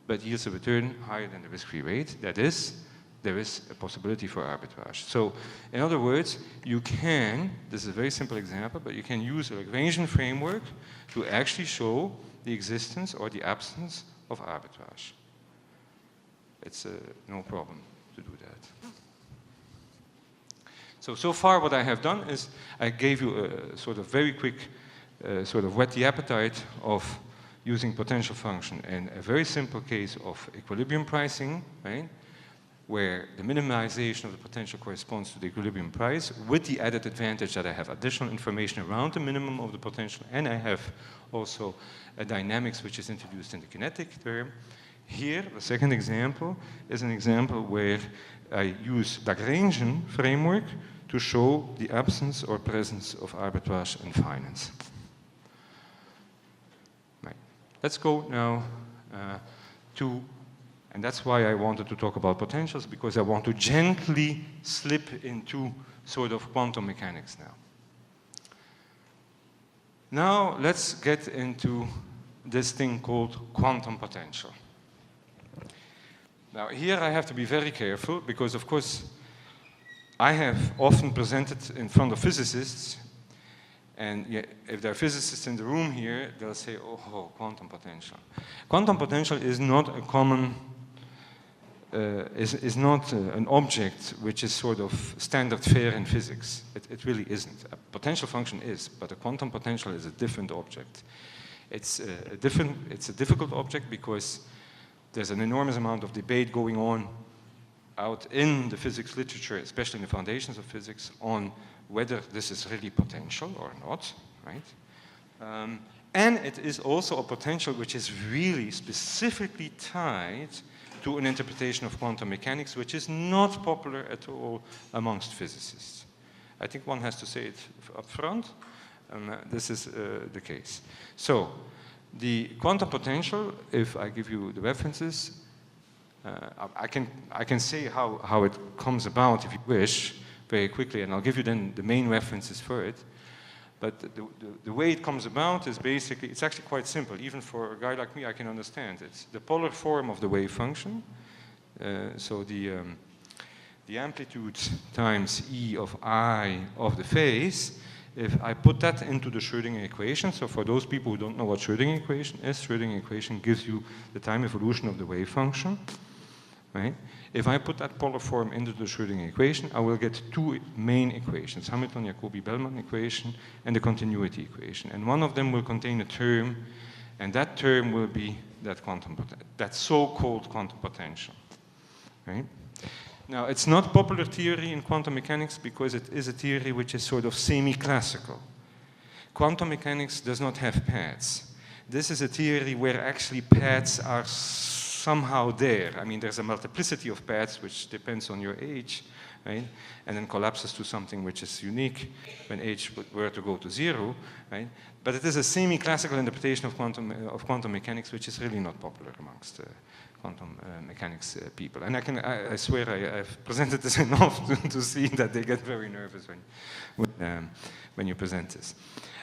but yields a return higher than the risk-free rate. That is, there is a possibility for arbitrage. So, in other words, you can, this is a very simple example, but you can use a Lagrangian framework to actually show the existence or the absence of arbitrage. It's no problem to do that. So far what I have done is I gave you a sort of very quick sort of whet the appetite of using potential function in a very simple case of equilibrium pricing, right? Where the minimization of the potential corresponds to the equilibrium price with the added advantage that I have additional information around the minimum of the potential, and I have also a dynamics which is introduced in the kinetic term. Here, the second example is an example where I use Lagrangian framework to show the absence or presence of arbitrage in finance. Right. Let's go now to, and that's why I wanted to talk about potentials, because I want to gently slip into sort of quantum mechanics now. Now let's get into this thing called quantum potential. Now here I have to be very careful because of course I have often presented in front of physicists, and if there are physicists in the room here, they'll say, oh, quantum potential. Quantum potential is not a common, is not an object which is sort of standard fare in physics. It really isn't. A potential function is, but a quantum potential is a different object. It's a difficult object because there's an enormous amount of debate going on out in the physics literature, especially in the foundations of physics, on whether this is really potential or not, right? And it is also a potential which is really specifically tied to an interpretation of quantum mechanics, which is not popular at all amongst physicists. I think one has to say it up front, and this is the case. So, the quantum potential, if I give you the references, I can say how it comes about, if you wish, very quickly, and I'll give you then the main references for it. But the way it comes about is basically, it's actually quite simple. Even for a guy like me, I can understand. It's the polar form of the wave function. So the amplitude times E of I of the phase, if I put that into the Schrödinger equation, so for those people who don't know what Schrödinger equation is, Schrödinger equation gives you the time evolution of the wave function, right? If I put that polar form into the Schrödinger equation, I will get two main equations, Hamilton-Jacobi-Bellman equation and the continuity equation. And one of them will contain a term, and that term will be that so-called quantum potential, right? Now, it's not popular theory in quantum mechanics because it is a theory which is sort of semi-classical. Quantum mechanics does not have paths. This is a theory where actually paths are somehow there. I mean, there's a multiplicity of paths which depends on your age, right? And then collapses to something which is unique when age were to go to zero, right? But it is a semi-classical interpretation of quantum mechanics which is really not popular amongst quantum mechanics people. And I swear I've presented this enough to see that they get very nervous when you present this.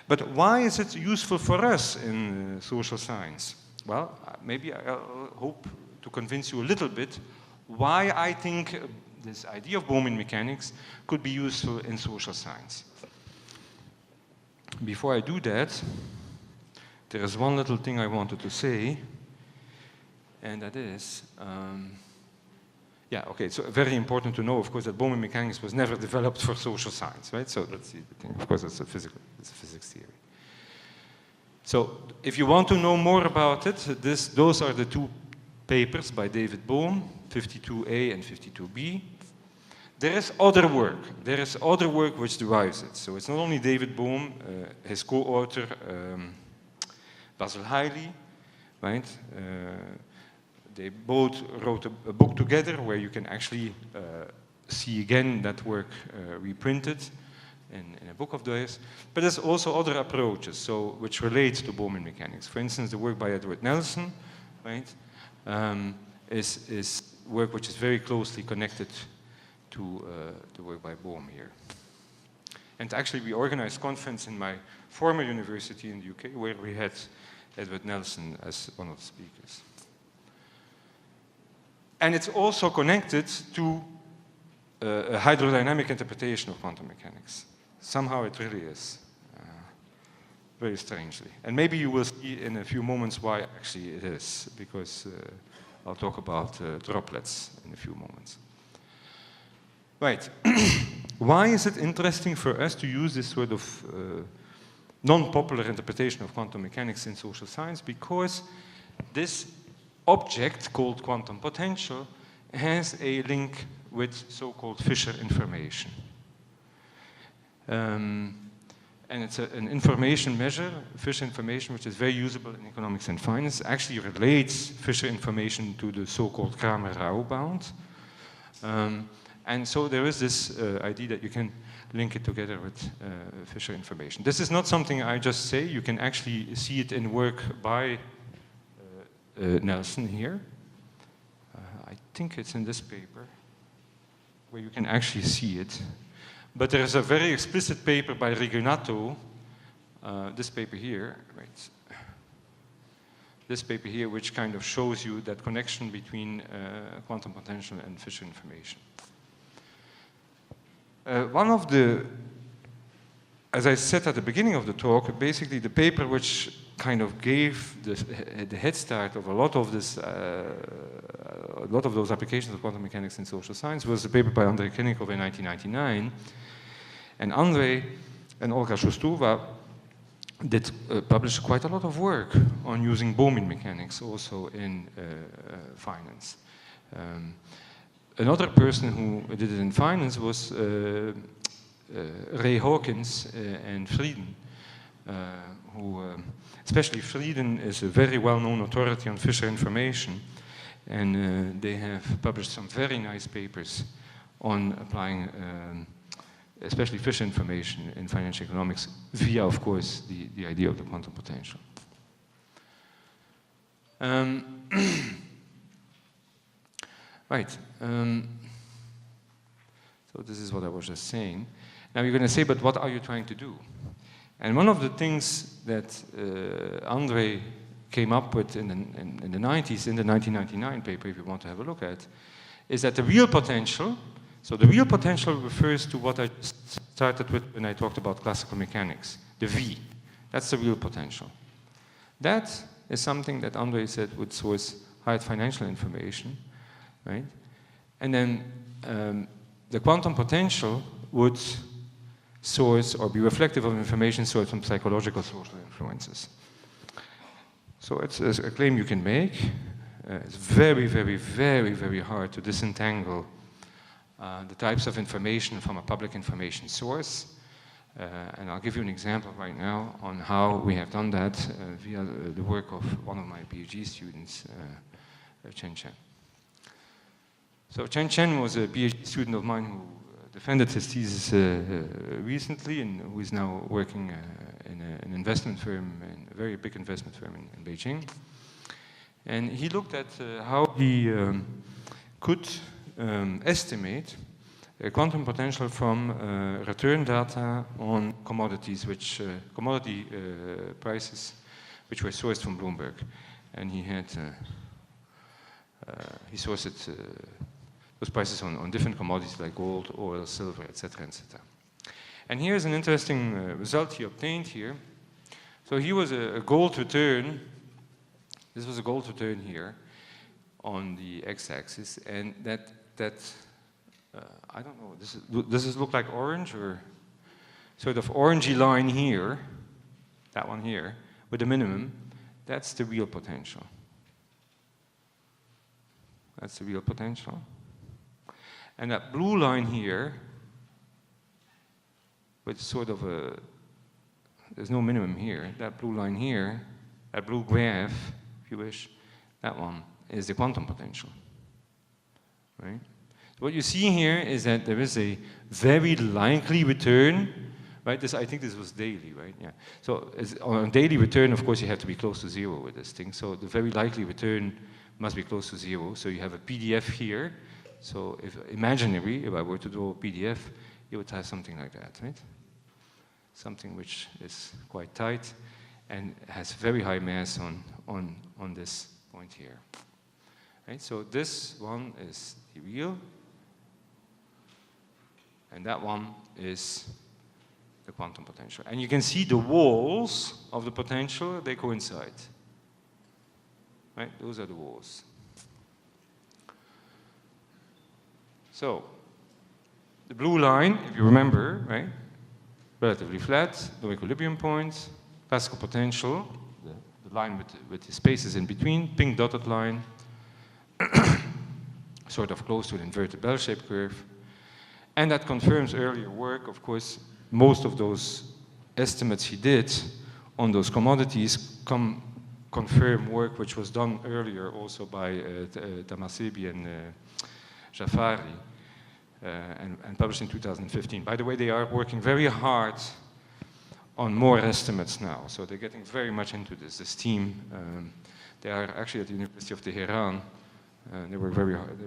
But why is it useful for us in social science? Well, maybe I'll hope to convince you a little bit why I think this idea of Bowman mechanics could be useful in social science. Before I do that, there is one little thing I wanted to say, and that is, so very important to know, of course, that Bowman mechanics was never developed for social science, right? So that's the thing. Of course, it's a physics theory. So if you want to know more about it, those are the two papers by David Bohm, 52A and 52B. there is other work. There is other work which derives it. So it's not only David Bohm, his co-author, Basil Hiley, right? They both wrote a book together where you can actually see again that work reprinted in a book of theirs. But there's also other approaches, so which relate to Bohm mechanics. For instance, the work by Edward Nelson, right, is work which is very closely connected to the work by Bohm here. And actually, we organized a conference in my former university in the UK where we had Edward Nelson as one of the speakers. And it's also connected to a hydrodynamic interpretation of quantum mechanics. Somehow it really is, very strangely. And maybe you will see in a few moments why actually it is, because I'll talk about droplets in a few moments. Right. Why is it interesting for us to use this sort of non-popular interpretation of quantum mechanics in social science? Because this object called quantum potential has a link with so-called Fisher information. And it's an information measure, Fisher information, which is very usable in economics and finance. Actually relates Fisher information to the so-called Kramer-Rao bound. And so there is this idea that you can link it together with Fisher information. This is not something I just say. You can actually see it in work by Nelson here. I think it's in this paper, where you can actually see it. But there is a very explicit paper by Rigonato, this paper here, right? This paper here, which kind of shows you that connection between quantum potential and Fisher information. One of the, as I said at the beginning of the talk, basically the paper which kind of gave the head start of a lot of this, a lot of those applications of quantum mechanics in social science was a paper by Andrei Kennikov in 1999. And Andrei and Olga Shustova did publish quite a lot of work on using Bohm mechanics also in finance. Another person who did it in finance was Ray Hawkins and Frieden, who, especially Frieden is a very well-known authority on Fisher information, and they have published some very nice papers on applying especially Fisher information in financial economics via, of course, the idea of the quantum potential. Right. So this is what I was just saying. Now you're going to say, but what are you trying to do? And one of the things that Andrei came up with in the 90s, in the 1999 paper, if you want to have a look at, is that the real potential, so the real potential refers to what I started with when I talked about classical mechanics, the V. That's the real potential. That is something that Andrei said would source high financial information, right? And then the quantum potential would source or be reflective of information sourced from psychological social influences. So it's a claim you can make. It's very, very, very, very hard to disentangle the types of information from a public information source. And I'll give you an example right now on how we have done that via the work of one of my PhD students, Chen Chen. So Chen Chen was a PhD student of mine who defended his thesis recently and who is now working in an investment firm, a very big investment firm in Beijing. And he looked at how he could estimate quantum potential from return data on commodities, which commodity prices, which were sourced from Bloomberg. And he had he sourced those prices on different commodities like gold, oil, silver, etc., etc. And here's an interesting result he obtained here. So here was a gold return. This was a gold return here on the x-axis, and that I don't know. Does this look like orange or sort of orangey line here? That one here with the minimum. That's the real potential. That's the real potential. And that blue line here, with sort of a, there's no minimum here, that blue line here, that blue graph, if you wish, that one is the quantum potential, right? So what you see here is that there is a very likely return, right? I think this was daily, right? Yeah. So on daily return, of course, you have to be close to 0 with this thing. So the very likely return must be close to 0. So you have a PDF here. So if imaginary, if I were to draw a PDF, you would have something like that, right? Something which is quite tight and has very high mass on this point here. Right? So this one is the real, and that one is the quantum potential. And you can see the walls of the potential, they coincide. Right? Those are the walls. So, the blue line, if you remember, right? Relatively flat, no equilibrium point, classical potential, the line with the spaces in between, pink dotted line, sort of close to an inverted bell-shaped curve. And that confirms earlier work. Of course, most of those estimates he did on those commodities confirm work which was done earlier also by Tamasebi and Jafari and published in 2015. By the way, they are working very hard on more estimates now. So they're getting very much into this team. They are actually at the University of Tehran. They work very hard.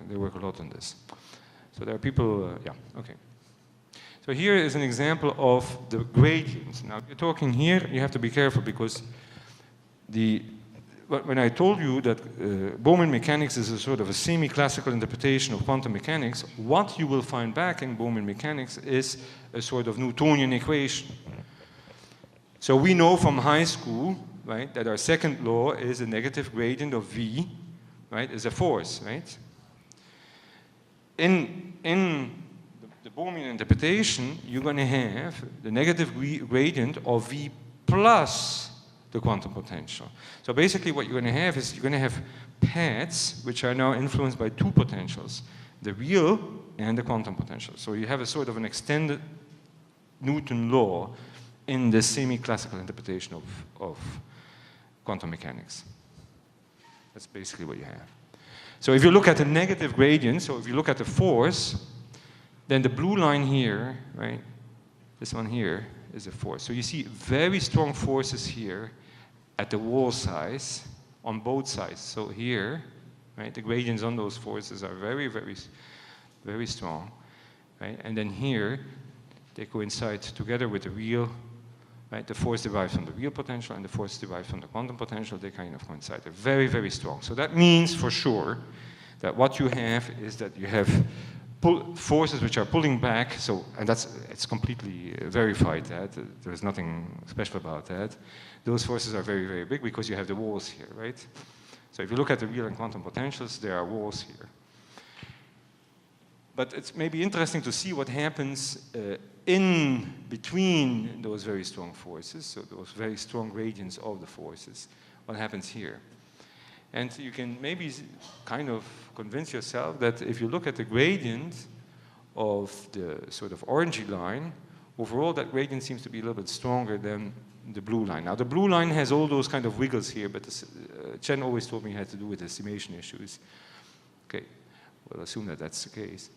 They work a lot on this. So there are people, yeah, okay. So here is an example of the gradients. Now, you're talking here, you have to be careful because when I told you that Bowman mechanics is a sort of a semi-classical interpretation of quantum mechanics, what you will find back in Bowman mechanics is a sort of Newtonian equation. So we know from high school, right, that our second law is a negative gradient of V, right, is a force, right? In the Bowman interpretation, you're going to have the negative gradient of V plus the quantum potential. So basically what you're going to have is you're going to have paths which are now influenced by two potentials, the real and the quantum potential. So you have a sort of an extended Newton law in the semi-classical interpretation of quantum mechanics. That's basically what you have. So if you look at the negative gradient, so if you look at the force, then the blue line here, right, this one here is a force. So you see very strong forces here at the wall size on both sides. So here, right, the gradients on those forces are very, very, very strong, right? And then here, they coincide together with the real, right? The force derived from the real potential and the force derived from the quantum potential, they kind of coincide. They're very, very strong. So that means for sure that what you have is that you have forces which are pulling back, so, and it's completely verified that, there's nothing special about that. Those forces are very, very big because you have the walls here, right? So if you look at the real and quantum potentials, there are walls here. But it's maybe interesting to see what happens in between those very strong forces, so those very strong gradients of the forces, what happens here. And you can maybe kind of convince yourself that if you look at the gradient of the sort of orangey line, overall that gradient seems to be a little bit stronger than the blue line. Now the blue line has all those kind of wiggles here, but Chen always told me it had to do with estimation issues. Okay, we'll assume that that's the case.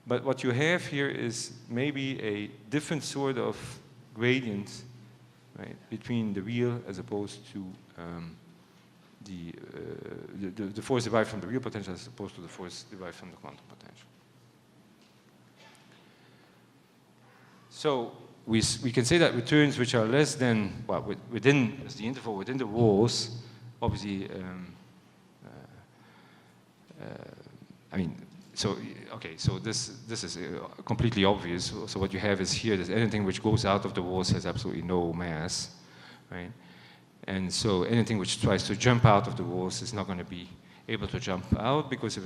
But what you have here is maybe a different sort of gradient, right, between the real as opposed to the force derived from the real potential as opposed to the force derived from the quantum potential. So we can say that returns which are less than, well, within as the interval within the walls, obviously, I mean, so okay, so this is completely obvious. So what you have is here that anything which goes out of the walls has absolutely no mass, right? And so anything which tries to jump out of the walls is not going to be able to jump out because there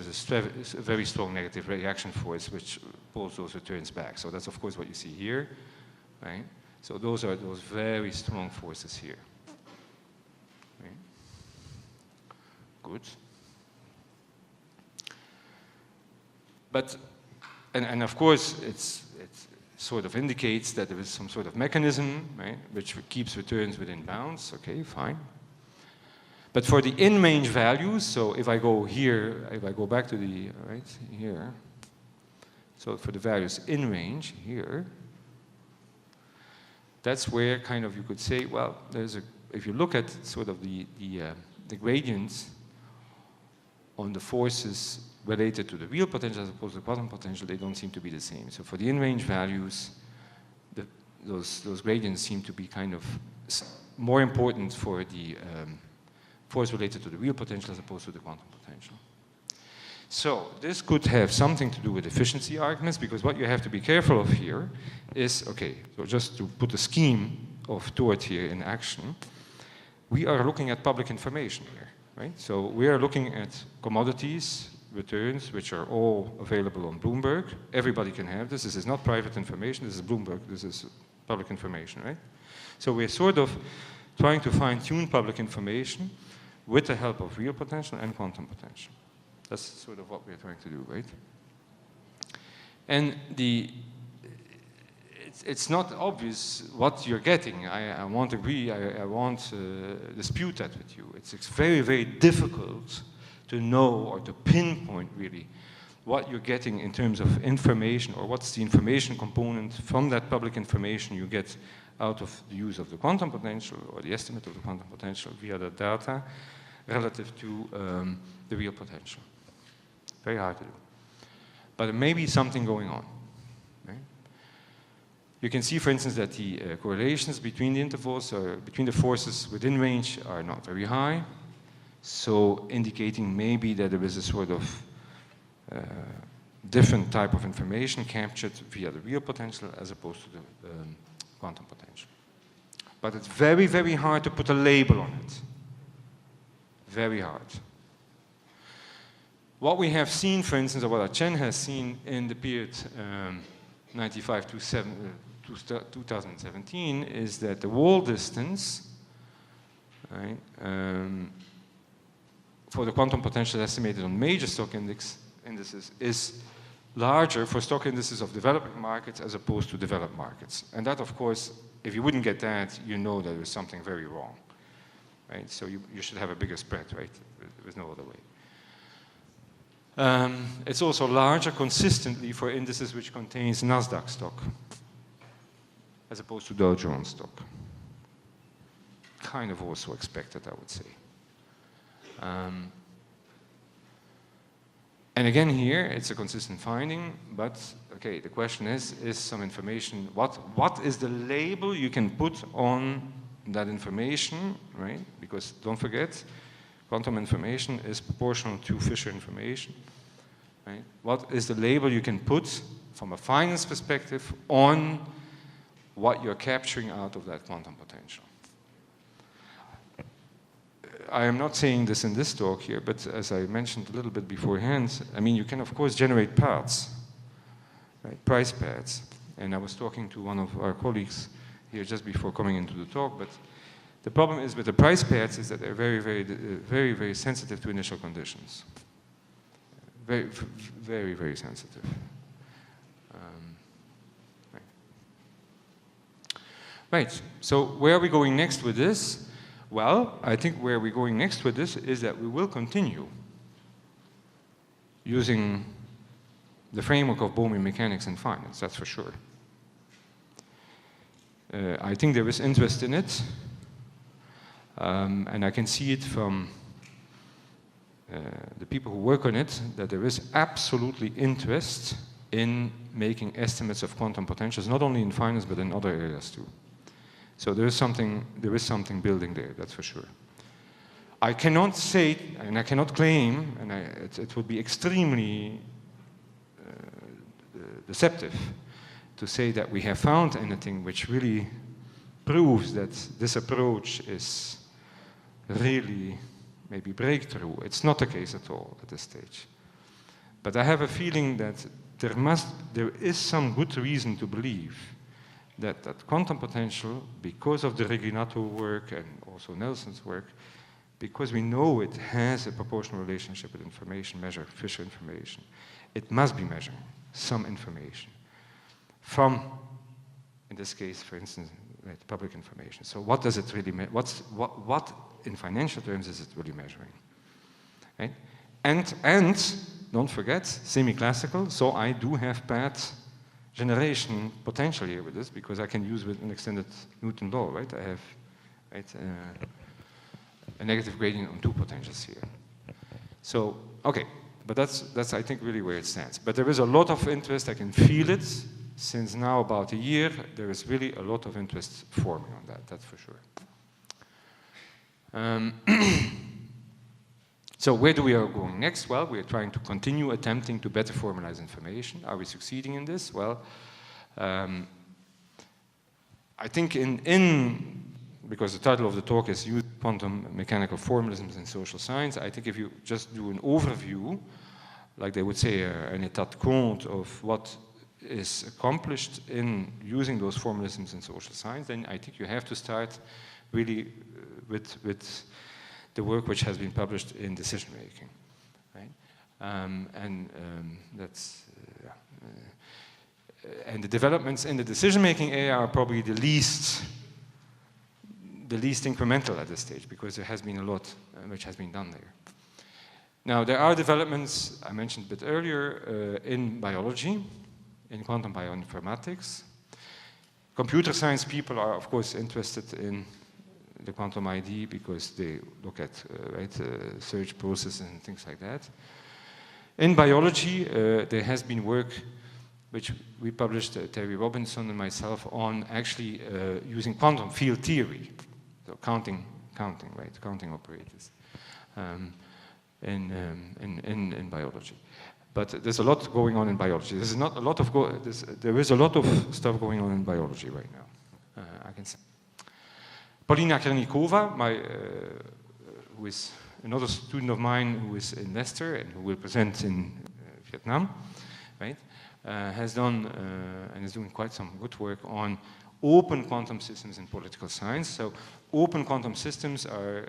is a very strong negative reaction force which pulls those returns back. So that's of course what you see here, right? So those are those very strong forces here. Right? Good. But, and of course, it sort of indicates that there is some sort of mechanism, right, which keeps returns within bounds. Okay, fine. But for the in-range values, so if I go here, if I go back to the, right, here, so for the values in range here, that's where kind of you could say, well, there's a, if you look at sort of the gradients on the forces related to the real potential as opposed to the quantum potential, they don't seem to be the same. So for the in-range values, those gradients seem to be kind of more important for the force related to the real potential as opposed to the quantum potential. So this could have something to do with efficiency arguments, because what you have to be careful of here is, okay, so just to put a scheme of thought here in action, we are looking at public information here, right? So we are looking at commodities, returns, which are all available on Bloomberg. Everybody can have this. This is not private information. This is Bloomberg. This is public information, right? So we're sort of trying to fine-tune public information with the help of real potential and quantum potential. That's sort of what we're trying to do, right? And it's not obvious what you're getting. I won't agree, I won't dispute that with you. It's very, very difficult to know or to pinpoint really what you're getting in terms of information, or what's the information component from that public information you get out of the use of the quantum potential or the estimate of the quantum potential via the data relative to the real potential. Very hard to do. But there may be something going on. Right? You can see, for instance, that the correlations between the intervals or between the forces within range are not very high, so indicating maybe that there is a sort of different type of information captured via the real potential as opposed to the quantum potential. But it's very, very hard to put a label on it. Very hard. What we have seen, for instance, or what Chen has seen in the period 95 to 2017 is that the wall distance, right, for the quantum potential estimated on major stock indices is larger for stock indices of developing markets as opposed to developed markets. And that, of course, if you wouldn't get that, you know that there's something very wrong. Right? So you should have a bigger spread, right? There's no other way. It's also larger consistently for indices which contains Nasdaq stock as opposed to Dow Jones stock. Kind of also expected, I would say. And again here, it's a consistent finding, but okay, the question is some information, what is the label you can put on that information, right? Because don't forget, quantum information is proportional to Fisher information, right? What is the label you can put from a finance perspective on what you're capturing out of that quantum potential? I am not saying this in this talk here, but as I mentioned a little bit beforehand, I mean, you can of course generate paths, right? Price paths. And I was talking to one of our colleagues here just before coming into the talk, but the problem is with the price paths is that they're very, very sensitive to initial conditions. Very, very sensitive. Right, so where are we going next with this? Well, I think where we're going next with this is that we will continue using the framework of Bohmian mechanics in finance, that's for sure. I think there is interest in it, and I can see it from the people who work on it, that there is absolutely interest in making estimates of quantum potentials, not only in finance, but in other areas too. So there is something building there, that's for sure. I cannot say, and I cannot claim, and it would be extremely deceptive to say that we have found anything which really proves that this approach is really maybe breakthrough. It's not the case at all at this stage. But I have a feeling that there is some good reason to believe that quantum potential, because of the Reginato work and also Nelson's work, because we know it has a proportional relationship with information, measure Fisher information, it must be measuring some information from, in this case, for instance, public information. So what does it really mean? What in financial terms is it really measuring? Right? And don't forget, semi-classical, so I do have path generation potential here with this, because I can use with an extended Newton law, right? I have a negative gradient on two potentials here. So, okay, but that's I think really where it stands. But there is a lot of interest, I can feel it, since now about a year, there is really a lot of interest forming on that, that's for sure. So where do we are going next? Well, we are trying to continue attempting to better formalize information. Are we succeeding in this? Well, I think because the title of the talk is Use Quantum Mechanical Formalisms in Social Science, I think if you just do an overview, like they would say, an état de compte of what is accomplished in using those formalisms in social science, then I think you have to start really with the work which has been published in decision making, right? And the developments in the decision making area are probably the least incremental at this stage, because there has been a lot which has been done there. Now there are developments I mentioned a bit earlier in biology, in quantum bioinformatics. Computer science people are of course interested in the quantum ID because they look at search processes and things like that. In biology, there has been work which we published, Terry Robinson and myself, on actually using quantum field theory, so counting operators in biology. But there's a lot going on in biology. There is a lot of stuff going on in biology right now, I can say. Polina Kernikova, who is another student of mine who is in Leicester and who will present in Vietnam, right, has done and is doing quite some good work on open quantum systems in political science. So open quantum systems are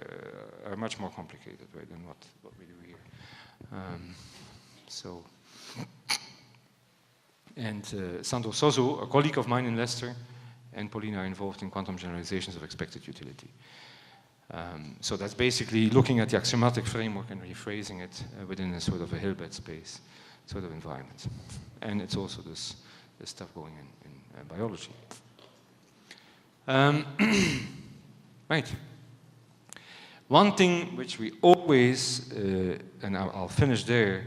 much more complicated, right, than what we do here. Sandro Soso, a colleague of mine in Leicester, and Paulina are involved in quantum generalizations of expected utility. So that's basically looking at the axiomatic framework and rephrasing it within a sort of a Hilbert space sort of environment. And it's also this stuff going in biology. Right. One thing which we always, and I'll finish there,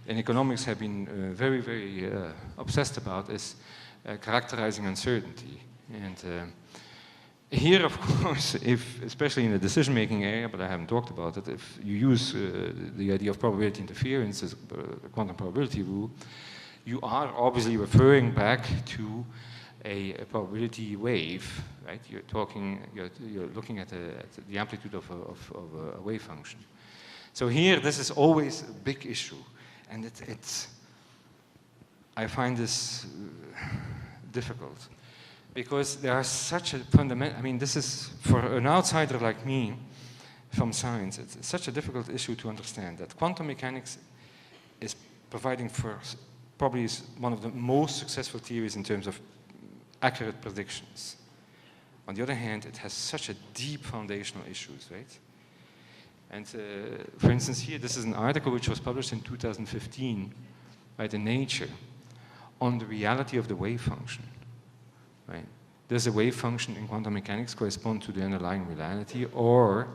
in economics have been very, very obsessed about is characterizing uncertainty. And here, of course, especially in the decision-making area, but I haven't talked about it, if you use the idea of probability interference, the quantum probability rule, you are obviously referring back to a probability wave, right? You're looking at the amplitude of a wave function. So here, this is always a big issue, and I find this difficult. Because there are such a fundamental, I mean, this is, for an outsider like me from science, it's such a difficult issue to understand that quantum mechanics is providing for probably one of the most successful theories in terms of accurate predictions. On the other hand, it has such a deep foundational issues, right? And for instance, here, this is an article which was published in 2015 by the Nature on the reality of the wave function. Right. Does a wave function in quantum mechanics correspond to the underlying reality, or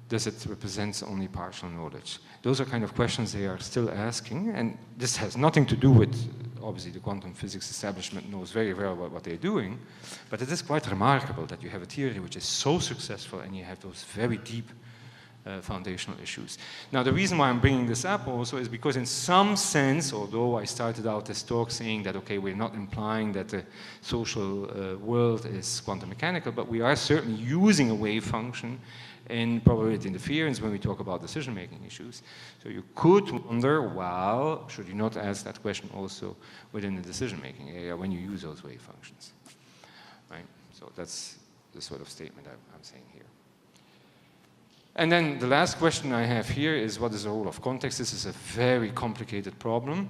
does it represent only partial knowledge? Those are kind of questions they are still asking, and this has nothing to do with, obviously, the quantum physics establishment knows very well what they're doing, but it is quite remarkable that you have a theory which is so successful and you have those very deep foundational issues. Now, the reason why I'm bringing this up also is because in some sense, although I started out this talk saying that, okay, we're not implying that the social world is quantum mechanical, but we are certainly using a wave function in probability interference when we talk about decision-making issues. So you could wonder, well, should you not ask that question also within the decision-making area when you use those wave functions, right? So that's the sort of statement I'm saying here. And then the last question I have here is, what is the role of context? This is a very complicated problem.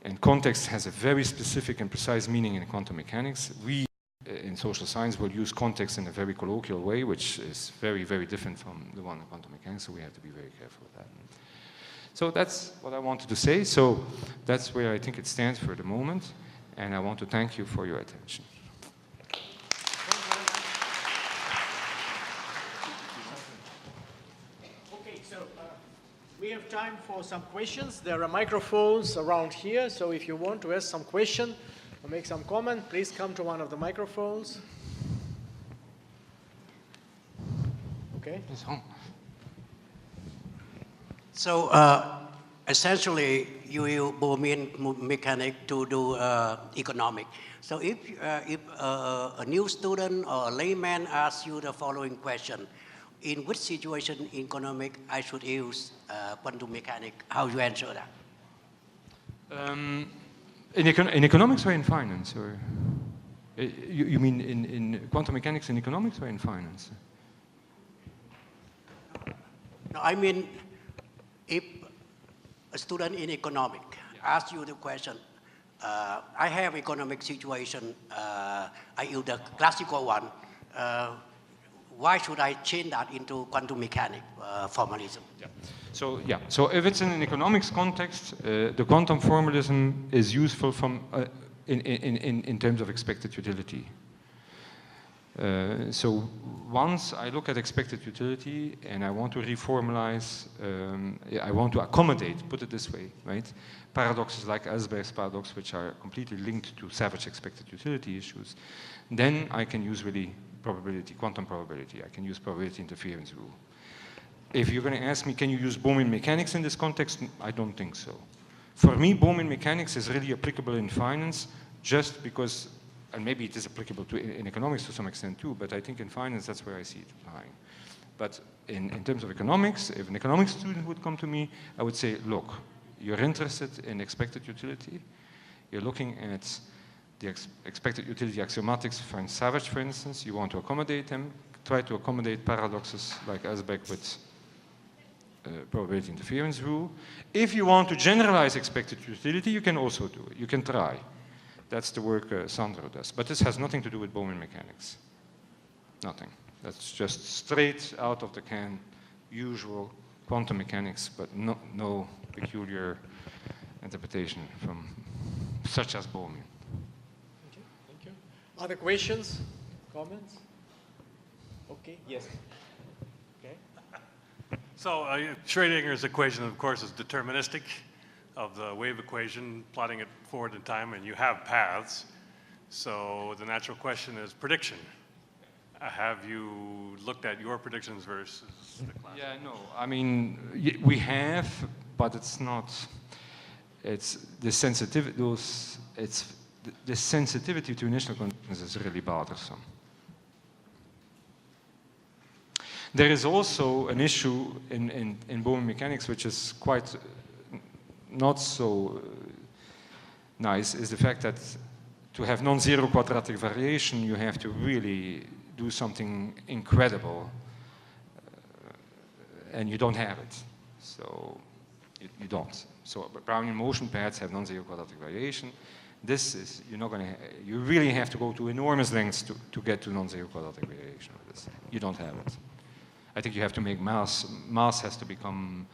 And context has a very specific and precise meaning in quantum mechanics. We, in social science, will use context in a very colloquial way, which is very, very different from the one in quantum mechanics, so we have to be very careful with that. So that's what I wanted to say. So that's where I think it stands for the moment, and I want to thank you for your attention. Okay, so we have time for some questions. There are microphones around here, so if you want to ask some question or make some comment, please come to one of the microphones. Okay. So essentially, you use Boolean mechanic to do economic. So if a new student or a layman asks you the following question, in which situation in economic I should use quantum mechanics, how you answer that? In economics or in finance? Or, you mean in quantum mechanics in economics or in finance? No, I mean, if a student in economic asks you the question, I have economic situation, I use the classical one, why should I change that into quantum mechanics formalism? Yeah. So if it's in an economics context, the quantum formalism is useful from, in terms of expected utility. So once I look at expected utility and I want to reformalize, I want to accommodate, put it this way, right? Paradoxes like Ellsberg's paradox, which are completely linked to Savage expected utility issues, then I can use really probability, quantum probability. I can use probability interference rule. If you're going to ask me, can you use Boolean mechanics in this context? I don't think so. For me, Boolean mechanics is really applicable in finance just because, and maybe it is applicable to in economics to some extent too, but I think in finance that's where I see it applying. But in terms of economics, if an economics student would come to me, I would say, look, you're interested in expected utility, you're looking at the expected utility axiomatics for Savage, for instance, you want to accommodate them, try to accommodate paradoxes like Ellsberg with probability interference rule. If you want to generalize expected utility, you can also do it, you can try. That's the work Sandro does. But this has nothing to do with Boolean mechanics. Nothing. That's just straight out of the can, usual quantum mechanics, but no peculiar interpretation from such as Boolean. Okay, thank you. Other questions, comments? Okay, yes. Okay. So Schrödinger's equation, of course, is deterministic of the wave equation, plotting it forward in time, and you have paths. So the natural question is prediction. Have you looked at your predictions versus the class? Yeah, no. I mean, we have, but it's not. It's the sensitivity. The sensitivity to initial conditions is really bothersome. There is also an issue in Boolean mechanics, which is quite not so nice, is the fact that to have non-zero quadratic variation, you have to really do something incredible, and you don't have it. So you don't. So Brownian motion paths have non-zero quadratic variation. This is, you're not going to, you really have to go to enormous lengths to get to non-zero quadratic variation with this. You don't have it. I think you have to make mass has to become,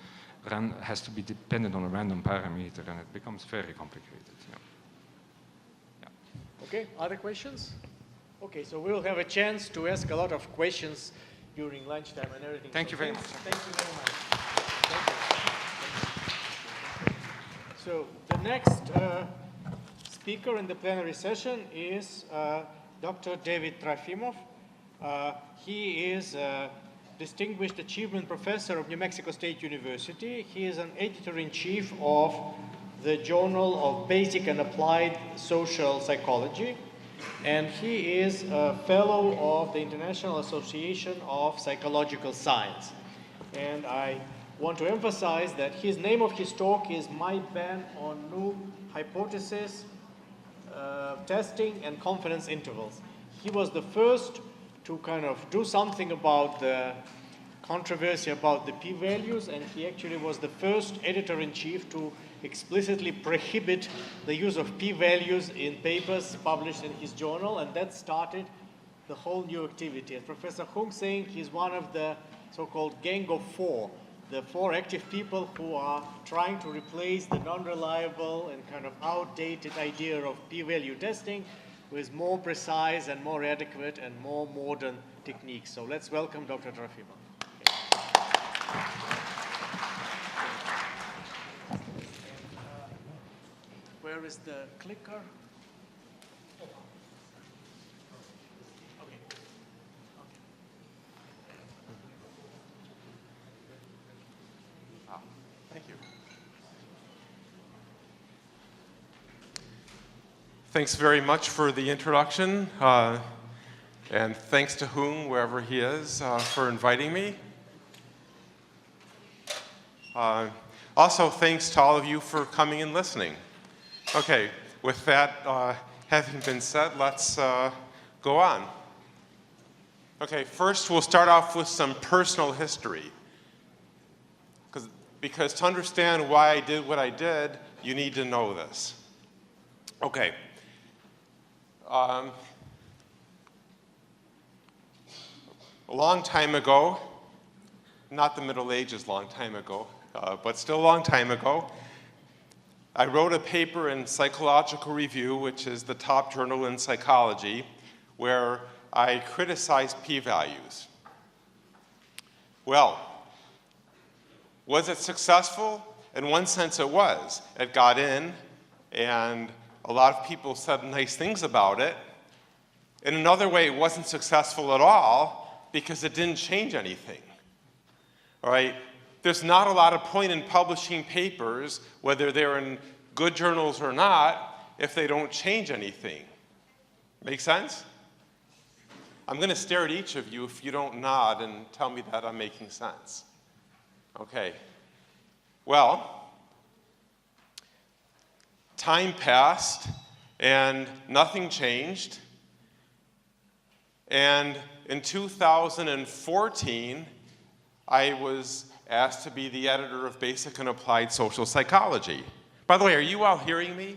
has to be dependent on a random parameter, and it becomes very complicated. Yeah. Okay, other questions? Okay, so we'll have a chance to ask a lot of questions during lunchtime and everything. Thank you very much. Thank you very much. Thank you. So the next speaker in the plenary session is Dr. David Trofimov. He is a Distinguished Achievement Professor of New Mexico State University. He is an editor-in-chief of the Journal of Basic and Applied Social Psychology, and he is a fellow of the International Association of Psychological Science. And I want to emphasize that his name of his talk is My Ban on New Hypothesis, Testing and Confidence Intervals. He was the first to kind of do something about the controversy about the p-values, and he actually was the first editor-in-chief to explicitly prohibit the use of p-values in papers published in his journal, and that started the whole new activity. As Professor Hung saying, he's one of the so-called gang of four, the four active people who are trying to replace the non-reliable and kind of outdated idea of p-value testing with more precise and more adequate and more modern techniques. So let's welcome Dr. Trofimov. Where is the clicker? Thank you. Thanks very much for the introduction, and thanks to Hung, wherever he is, for inviting me. Also, thanks to all of you for coming and listening. Okay, with that having been said, let's go on. Okay, first we'll start off with some personal history. Because to understand why I did what I did, you need to know this. Okay. A long time ago, not the Middle Ages long time ago, but still a long time ago, I wrote a paper in Psychological Review, which is the top journal in psychology, where I criticized p-values. Well, was it successful? In one sense it was. It got in, and a lot of people said nice things about it. In another way, it wasn't successful at all because it didn't change anything. All right? There's not a lot of point in publishing papers, whether they're in good journals or not, if they don't change anything. Make sense? I'm going to stare at each of you if you don't nod and tell me that I'm making sense. Okay. Well, time passed and nothing changed. And in 2014, I was asked to be the editor of Basic and Applied Social Psychology. By the way, are you all hearing me?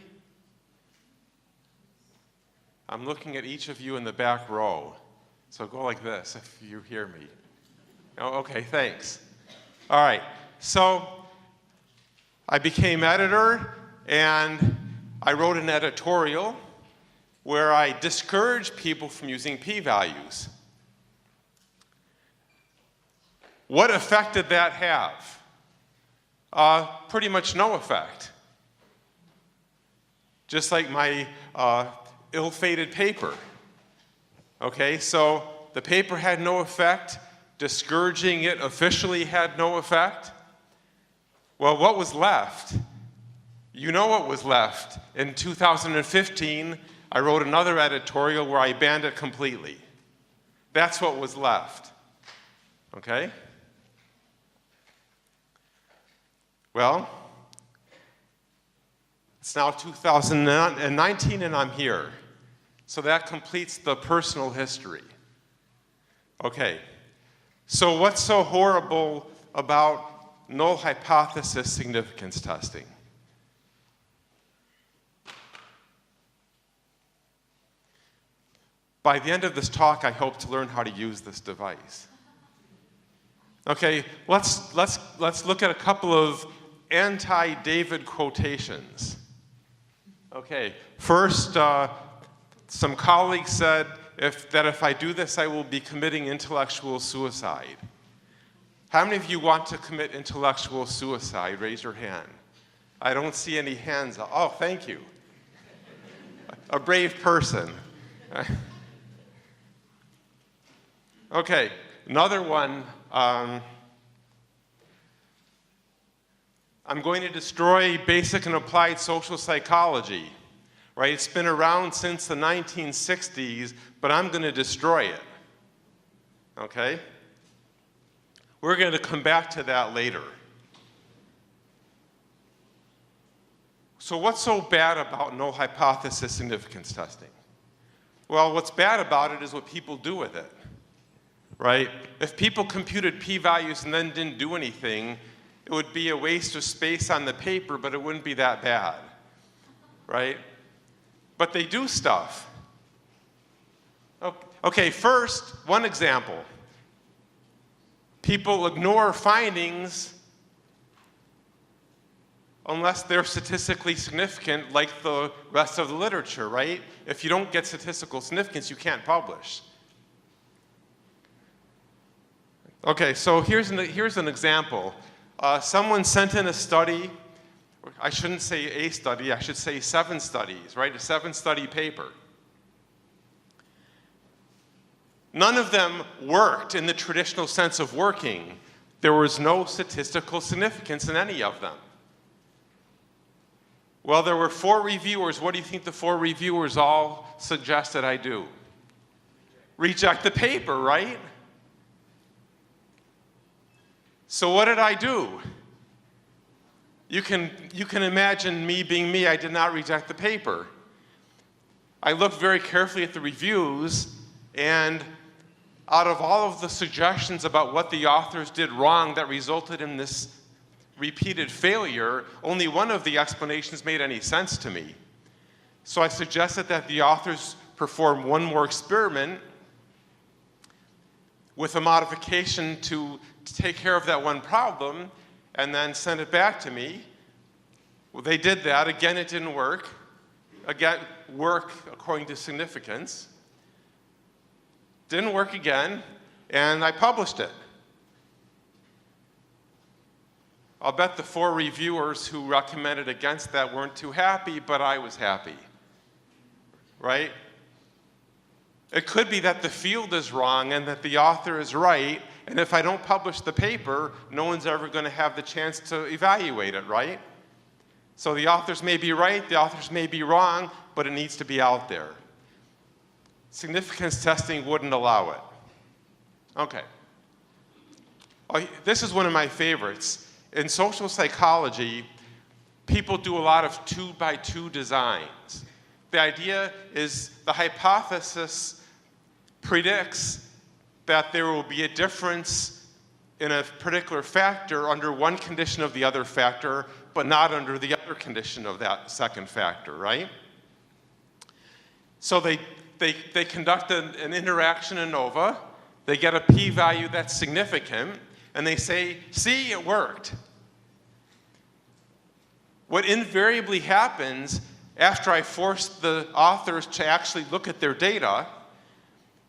I'm looking at each of you in the back row. So go like this if you hear me. Oh, okay, thanks. All right, so I became editor, and I wrote an editorial where I discouraged people from using p-values. What effect did that have? Pretty much no effect. Just like my ill-fated paper. Okay, so the paper had no effect. Discouraging it officially had no effect. Well, what was left? You know what was left. In 2015, I wrote another editorial where I banned it completely. That's what was left. Okay? Well, it's now 2019 and I'm here. So that completes the personal history. Okay. So what's so horrible about null hypothesis significance testing? By the end of this talk, I hope to learn how to use this device. Okay, let's look at a couple of anti-David quotations. Okay, first, some colleagues said that if I do this, I will be committing intellectual suicide. How many of you want to commit intellectual suicide? Raise your hand. I don't see any hands up. Oh, thank you. A brave person. Okay, another one. I'm going to destroy basic and applied social psychology. Right? It's been around since the 1960s, but I'm going to destroy it. Okay? We're going to come back to that later. So what's so bad about null hypothesis significance testing? Well, what's bad about it is what people do with it. Right? If people computed p-values and then didn't do anything, it would be a waste of space on the paper, but it wouldn't be that bad, right? But they do stuff. Okay, first, one example. People ignore findings unless they're statistically significant, like the rest of the literature, right? If you don't get statistical significance, you can't publish. Okay, so here's an example. Someone sent in a study. I shouldn't say a study, I should say 7 studies, right? A 7-study paper. None of them worked in the traditional sense of working. There was no statistical significance in any of them. Well, there were 4 reviewers. What do you think the 4 reviewers all suggested I do? Reject the paper, right? So what did I do? You can imagine me being me. I did not reject the paper. I looked very carefully at the reviews, and out of all of the suggestions about what the authors did wrong that resulted in this repeated failure, only one of the explanations made any sense to me. So I suggested that the authors perform one more experiment with a modification to take care of that one problem, and then send it back to me. Well, they did that. Again, it didn't work. Again, work according to significance. Didn't work again, and I published it. I'll bet the 4 reviewers who recommended against that weren't too happy, but I was happy, right? It could be that the field is wrong and that the author is right, and if I don't publish the paper, no one's ever going to have the chance to evaluate it, right? So the authors may be right, the authors may be wrong, but it needs to be out there. Significance testing wouldn't allow it. Okay. Oh, this is one of my favorites. In social psychology, people do a lot of 2-by-2 designs. The idea is the hypothesis predicts that there will be a difference in a particular factor under one condition of the other factor, but not under the other condition of that second factor, right? So they conduct an interaction ANOVA, they get a p-value that's significant, and they say, see, it worked. What invariably happens after I force the authors to actually look at their data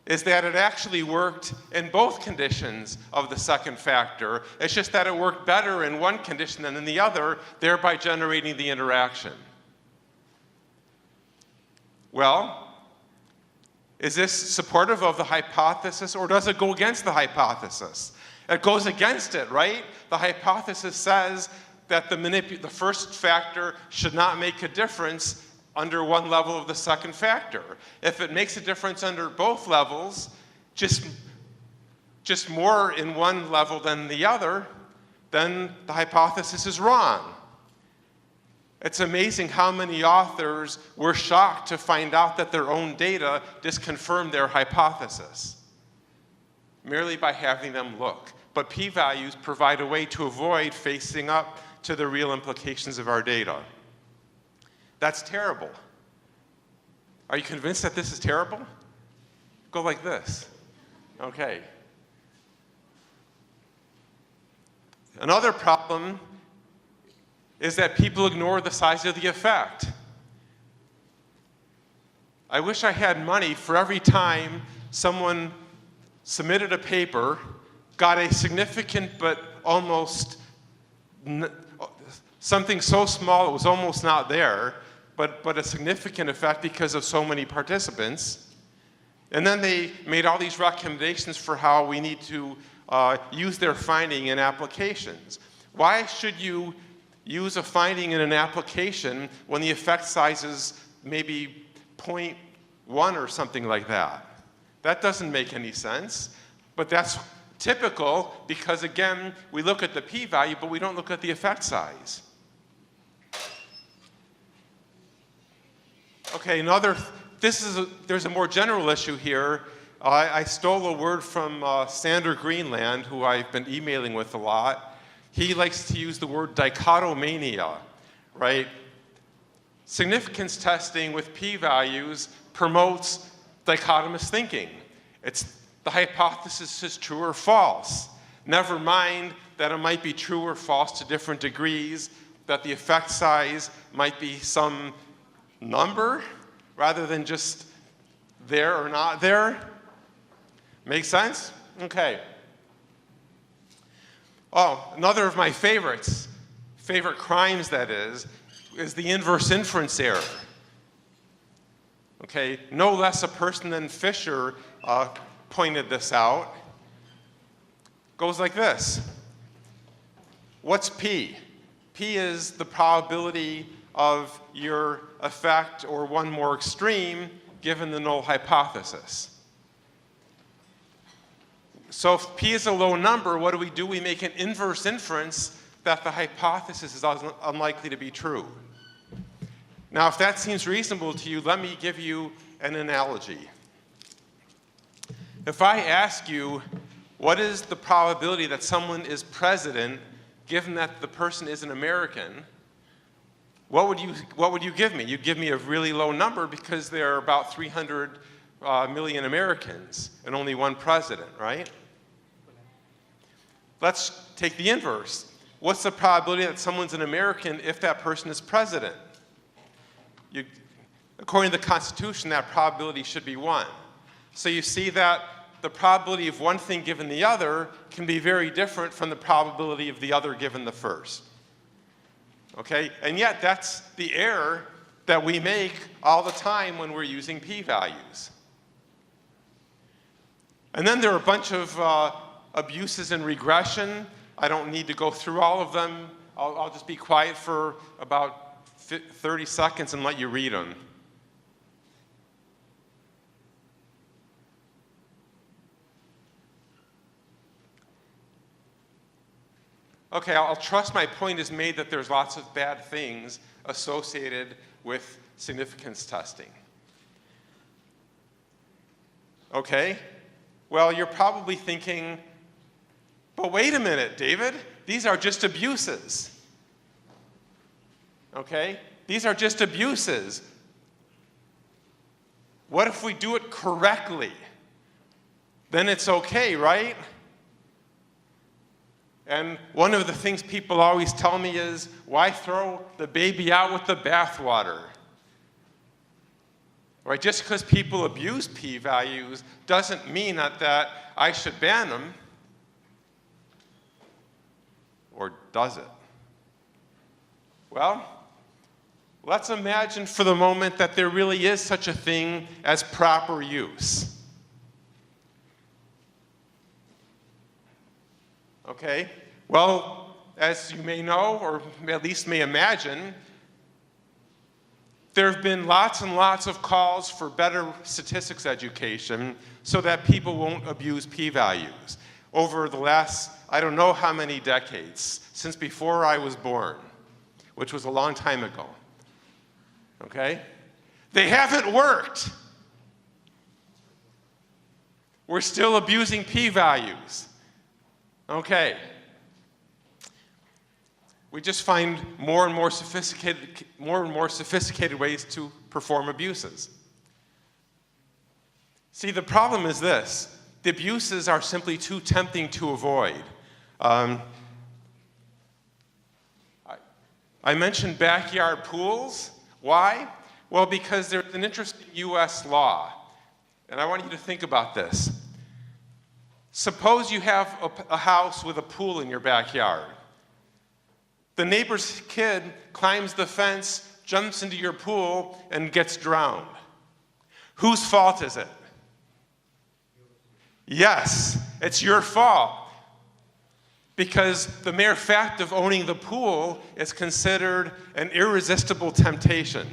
is that it actually worked in both conditions of the second factor. It's just that it worked better in one condition than in the other, thereby generating the interaction. Well, is this supportive of the hypothesis, or does it go against the hypothesis? It goes against it, right? The hypothesis says that the first factor should not make a difference under one level of the second factor. If it makes a difference under both levels, just more in one level than the other, then the hypothesis is wrong. It's amazing how many authors were shocked to find out that their own data disconfirmed their hypothesis, merely by having them look. But p-values provide a way to avoid facing up to the real implications of our data. That's terrible. Are you convinced that this is terrible? Go like this. Okay. Another problem is that people ignore the size of the effect. I wish I had money for every time someone submitted a paper, got a significant but almost something so small it was almost not there, but a significant effect because of so many participants. And then they made all these recommendations for how we need to use their finding in applications. Why should you use a finding in an application when the effect size is maybe 0.1 or something like that? That doesn't make any sense, but that's typical because, again, we look at the p-value, but we don't look at the effect size. Okay, there's a more general issue here. I stole a word from Sander Greenland, who I've been emailing with a lot. he likes to use the word dichotomania, right? Significance testing with p-values promotes dichotomous thinking. It's the hypothesis is true or false. Never mind that it might be true or false to different degrees, that the effect size might be some number rather than just there or not there. Make sense? Okay. Oh, another of my favorite crimes, that is the inverse inference error. Okay, no less a person than Fisher pointed this out. Goes like this. What's P? P is the probability of your effect or one more extreme given the null hypothesis. So if P is a low number, what do? We make an inverse inference that the hypothesis is unlikely to be true. Now, if that seems reasonable to you, let me give you an analogy. If I ask you, what is the probability that someone is president given that the person is an American, what would you give me? You'd give me a really low number because there are about 300 million Americans and only one president, right? Let's take the inverse. What's the probability that someone's an American if that person is president? According to the Constitution, that probability should be 1. So you see that the probability of one thing given the other can be very different from the probability of the other given the first. Okay? And yet that's the error that we make all the time when we're using p-values. And then there are a bunch of abuses in regression. I don't need to go through all of them. I'll just be quiet for about 30 seconds and let you read them. Okay, I'll trust my point is made that there's lots of bad things associated with significance testing. Okay? Well, you're probably thinking, but wait a minute, David, these are just abuses. Okay? These are just abuses. What if we do it correctly? Then it's okay, right? And one of the things people always tell me is, why throw the baby out with the bathwater? Right? Just because people abuse p-values doesn't mean that I should ban them. Or does it? Well, let's imagine for the moment that there really is such a thing as proper use. Okay? Well, as you may know, or at least may imagine, there have been lots and lots of calls for better statistics education so that people won't abuse p-values over the last, I don't know how many decades, since before I was born, which was a long time ago. Okay? They haven't worked. We're still abusing p-values. Okay. We just find more and more sophisticated ways to perform abuses. See, the problem is this. The abuses are simply too tempting to avoid. I mentioned backyard pools. Why? Well, because there's an interesting US law. And I want you to think about this. Suppose you have a house with a pool in your backyard. The neighbor's kid climbs the fence, jumps into your pool, and gets drowned. Whose fault is it? Yes, it's your fault. Because the mere fact of owning the pool is considered an irresistible temptation.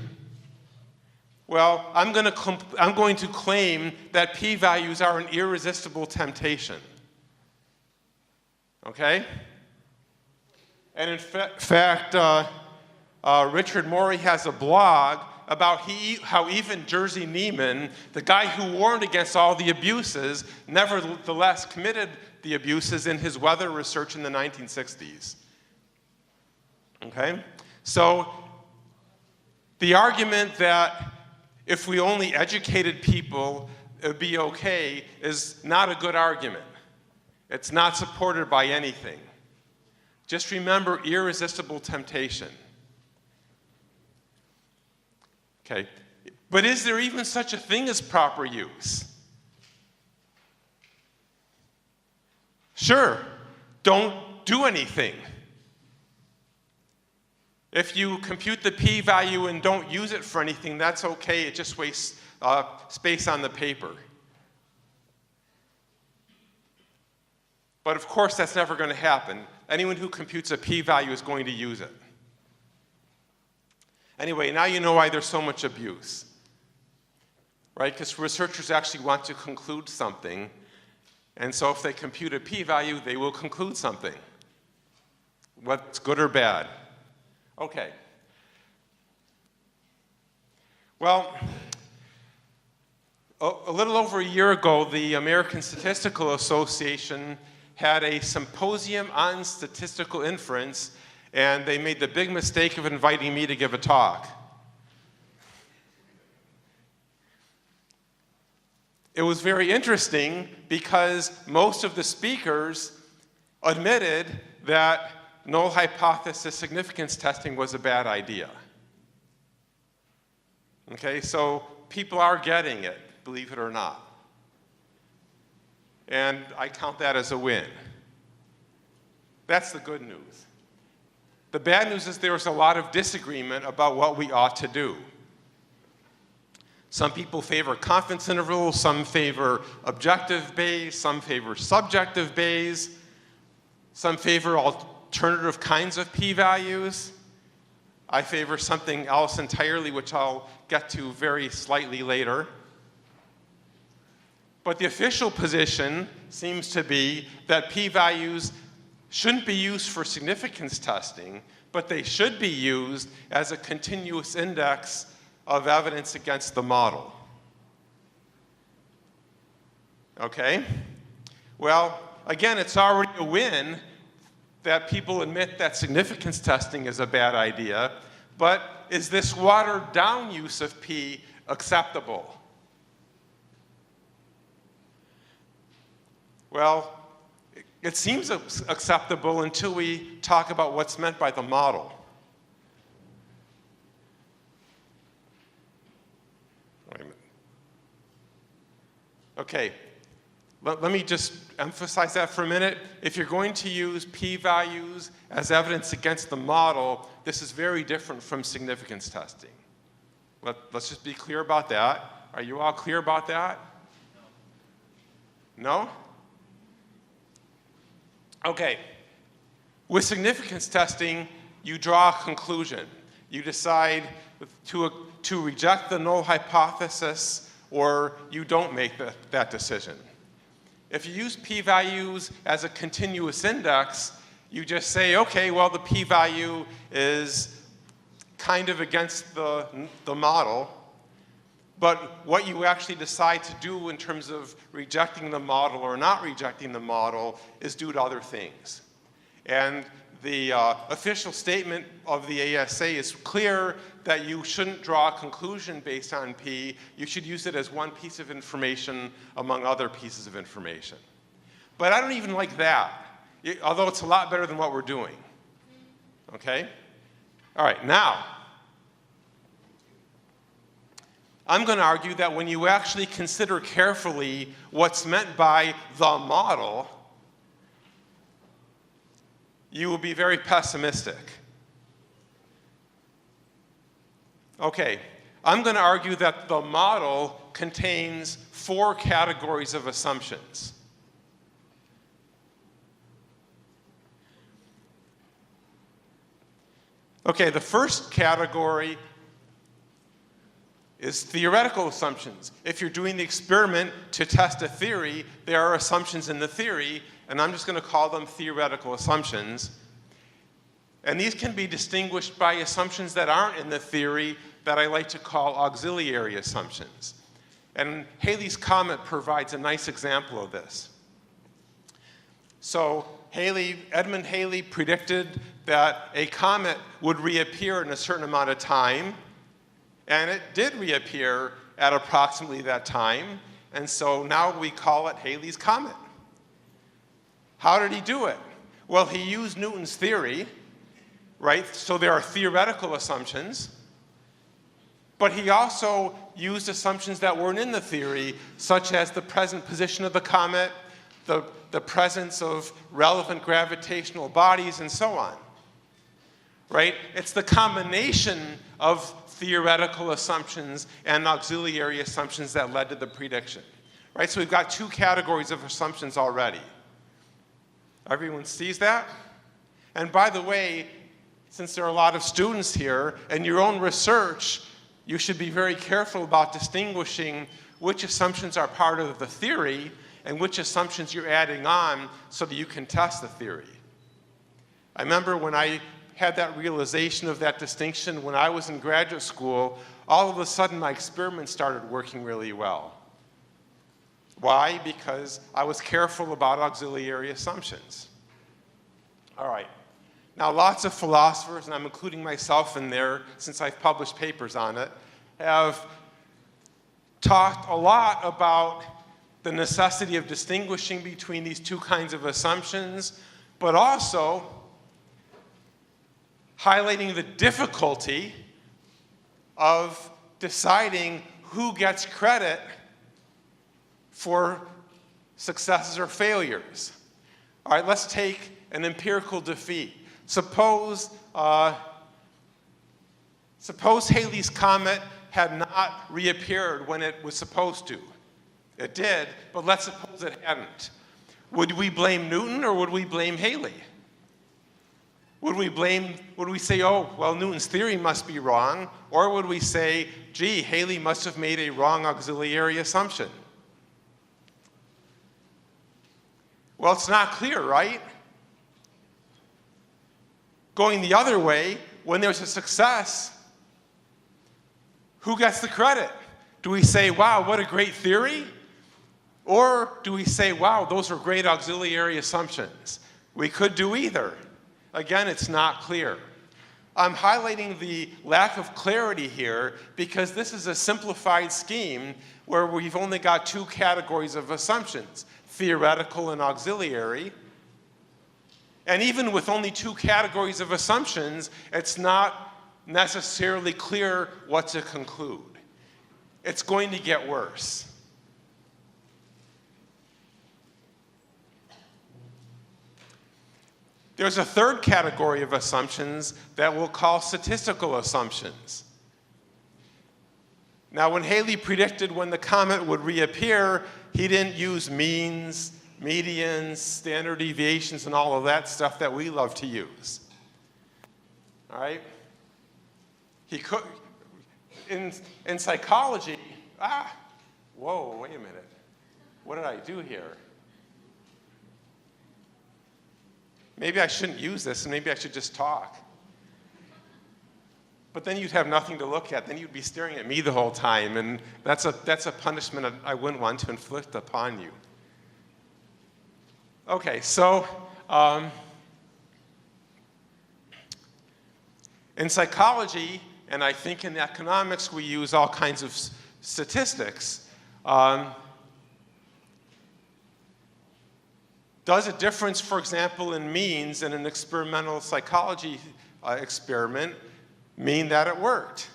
Well, I'm going to claim that p-values are an irresistible temptation. Okay? And in fact, Richard Morey has a blog about how even Jerzy Neiman, the guy who warned against all the abuses, nevertheless committed the abuses in his weather research in the 1960s. Okay? So the argument that if we only educated people, it would be okay is not a good argument. It's not supported by anything. Just remember irresistible temptation. Okay, but is there even such a thing as proper use? Sure, don't do anything. If you compute the p-value and don't use it for anything, that's okay. It just wastes space on the paper. But of course, that's never going to happen. Anyone who computes a p-value is going to use it. Anyway, now you know why there's so much abuse, right? Because researchers actually want to conclude something, and so if they compute a p-value, they will conclude something. What's good or bad? Okay. Well, a little over a year ago, the American Statistical Association had a symposium on statistical inference, and they made the big mistake of inviting me to give a talk. It was very interesting because most of the speakers admitted that null hypothesis significance testing was a bad idea. Okay, so people are getting it, believe it or not. And I count that as a win. That's the good news. The bad news is there was a lot of disagreement about what we ought to do. Some people favor confidence intervals, some favor objective Bayes, some favor subjective Bayes, some favor alternative kinds of p-values. I favor something else entirely, which I'll get to very slightly later. But the official position seems to be that p-values shouldn't be used for significance testing, but they should be used as a continuous index of evidence against the model. Okay? Well, again, it's already a win that people admit that significance testing is a bad idea, but is this watered down use of p acceptable? Well, it seems acceptable until we talk about what's meant by the model. Wait a minute. Okay, let me just emphasize that for a minute. If you're going to use p-values as evidence against the model, this is very different from significance testing. Let's just be clear about that. Are you all clear about that? No? Okay, with significance testing, you draw a conclusion. You decide to reject the null hypothesis, or you don't make that decision. If you use p-values as a continuous index, you just say, okay, well, the p-value is kind of against the model, but what you actually decide to do in terms of rejecting the model or not rejecting the model is due to other things. And the official statement of the ASA is clear that you shouldn't draw a conclusion based on P. You should use it as one piece of information among other pieces of information. But I don't even like that, although it's a lot better than what we're doing. Okay? All right, now, I'm going to argue that when you actually consider carefully what's meant by the model, you will be very pessimistic. Okay, I'm going to argue that the model contains 4 categories of assumptions. Okay, the first category is theoretical assumptions. If you're doing the experiment to test a theory, there are assumptions in the theory, and I'm just going to call them theoretical assumptions. And these can be distinguished by assumptions that aren't in the theory that I like to call auxiliary assumptions. And Haley's comet provides a nice example of this. So Edmund Halley predicted that a comet would reappear in a certain amount of time, and it did reappear at approximately that time, and so now we call it Halley's Comet. How did he do it? Well, he used Newton's theory, right? So there are theoretical assumptions, but he also used assumptions that weren't in the theory, such as the present position of the comet, the presence of relevant gravitational bodies, and so on, right? It's the combination of theoretical assumptions and auxiliary assumptions that led to the prediction, right? So we've got two categories of assumptions already. Everyone sees that? And by the way, since there are a lot of students here, in your own research, you should be very careful about distinguishing which assumptions are part of the theory and which assumptions you're adding on so that you can test the theory. I remember when I had that realization of that distinction when I was in graduate school, all of a sudden my experiments started working really well. Why? Because I was careful about auxiliary assumptions. All right. Now, lots of philosophers, and I'm including myself in there since I've published papers on it, have talked a lot about the necessity of distinguishing between these two kinds of assumptions, but also highlighting the difficulty of deciding who gets credit for successes or failures. All right, let's take an empirical defeat. Suppose Halley's Comet had not reappeared when it was supposed to. It did, but let's suppose it hadn't. Would we blame Newton or would we blame Halley? Would we say, oh, well, Newton's theory must be wrong, or would we say, gee, Halley must have made a wrong auxiliary assumption? Well, it's not clear, right? Going the other way, when there's a success, who gets the credit? Do we say, wow, what a great theory? Or do we say, wow, those are great auxiliary assumptions? We could do either. Again, it's not clear. I'm highlighting the lack of clarity here because this is a simplified scheme where we've only got two categories of assumptions, theoretical and auxiliary. And even with only two categories of assumptions, it's not necessarily clear what to conclude. It's going to get worse. There's a third category of assumptions that we'll call statistical assumptions. Now, when Halley predicted when the comet would reappear, he didn't use means, medians, standard deviations, and all of that stuff that we love to use. All right? He could, in psychology, whoa, wait a minute. What did I do here? Maybe I shouldn't use this, and maybe I should just talk. But then you'd have nothing to look at. Then you'd be staring at me the whole time, and that's a punishment I wouldn't want to inflict upon you. Okay, so in psychology, and I think in economics, we use all kinds of statistics. Does a difference, for example, in means in an experimental psychology experiment mean that it worked?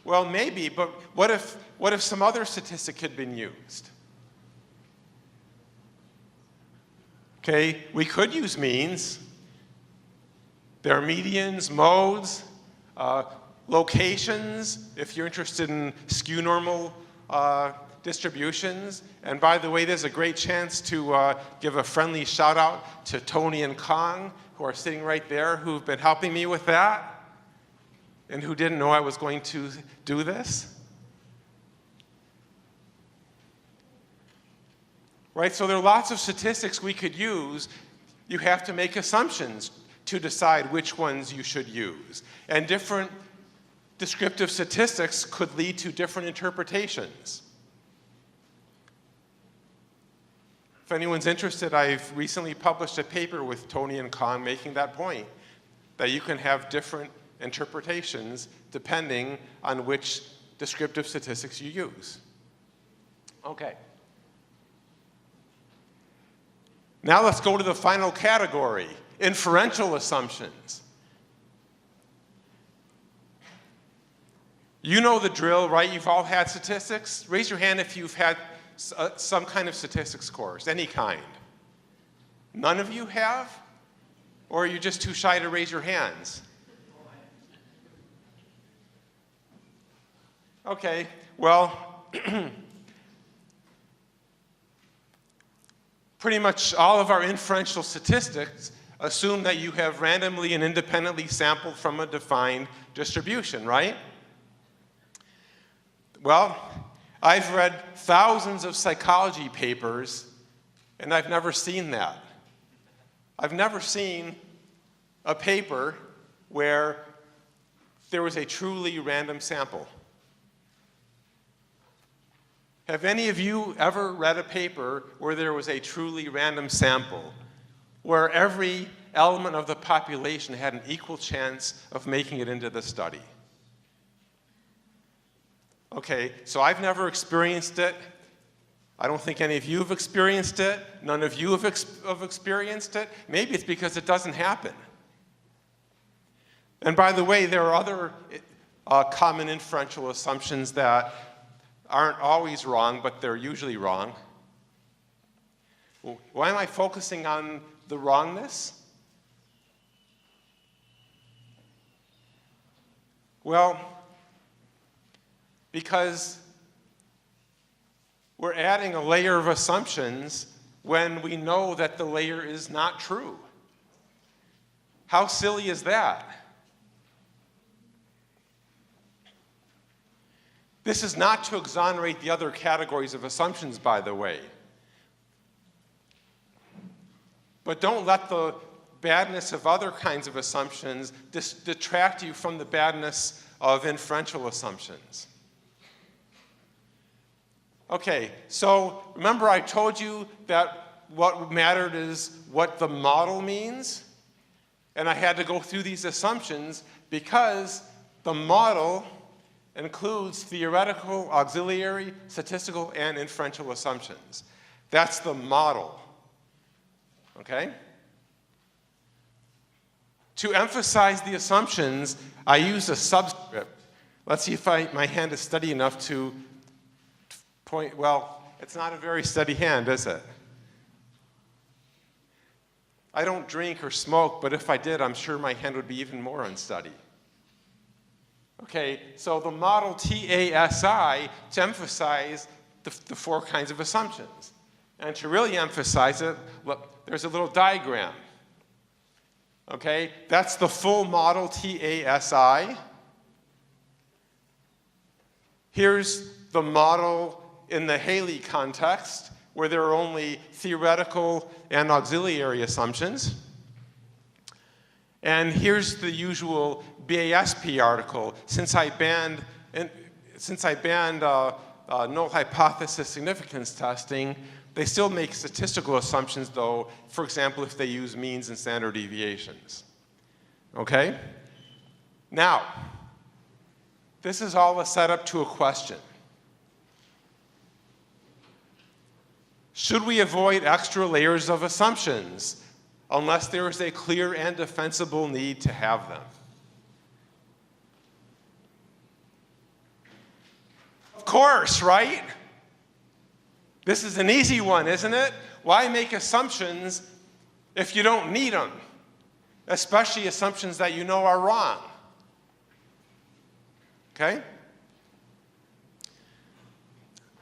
Well, maybe, but what if some other statistic had been used? Okay, we could use means. There are medians, modes, locations, if you're interested in skew normal distributions. And by the way, there's a great chance to give a friendly shout out to Tony and Kong, who are sitting right there, who've been helping me with that, and who didn't know I was going to do this. Right, so there are lots of statistics we could use. You have to make assumptions to decide which ones you should use. And different descriptive statistics could lead to different interpretations. If anyone's interested, I've recently published a paper with Tony and Kong making that point, that you can have different interpretations depending on which descriptive statistics you use. Okay. Now let's go to the final category, inferential assumptions. You know the drill, right? You've all had statistics. Raise your hand if you've had some kind of statistics course, any kind. None of you have? Or are you just too shy to raise your hands? Okay, well, pretty much all of our inferential statistics assume that you have randomly and independently sampled from a defined distribution, right? Well, I've read thousands of psychology papers, and I've never seen that. I've never seen a paper where there was a truly random sample. Have any of you ever read a paper where there was a truly random sample, where every element of the population had an equal chance of making it into the study? Okay, so I've never experienced it. I don't think any of you have experienced it. None of you have experienced it. Maybe it's because it doesn't happen. And by the way, there are other common inferential assumptions that aren't always wrong, but they're usually wrong. Why am I focusing on the wrongness? Well, because we're adding a layer of assumptions when we know that the layer is not true. How silly is that? This is not to exonerate the other categories of assumptions, by the way. But don't let the badness of other kinds of assumptions detract you from the badness of inferential assumptions. Okay, so remember I told you that what mattered is what the model means? And I had to go through these assumptions because the model includes theoretical, auxiliary, statistical, and inferential assumptions. That's the model, okay? To emphasize the assumptions, I use a subscript. Let's see if my hand is steady enough to point. Well, it's not a very steady hand, is it? I don't drink or smoke, but if I did, I'm sure my hand would be even more unsteady. Okay, so the model TASI to emphasize the four kinds of assumptions. And to really emphasize it, look, there's a little diagram. Okay, that's the full model TASI. Here's the model in the Haley context, where there are only theoretical and auxiliary assumptions. And here's the usual BASP article. Since I banned null hypothesis significance testing, they still make statistical assumptions, though, for example, if they use means and standard deviations. Okay? Now, this is all a setup to a question. Should we avoid extra layers of assumptions unless there is a clear and defensible need to have them? Of course, right? This is an easy one, isn't it? Why make assumptions if you don't need them? Especially assumptions that you know are wrong. Okay?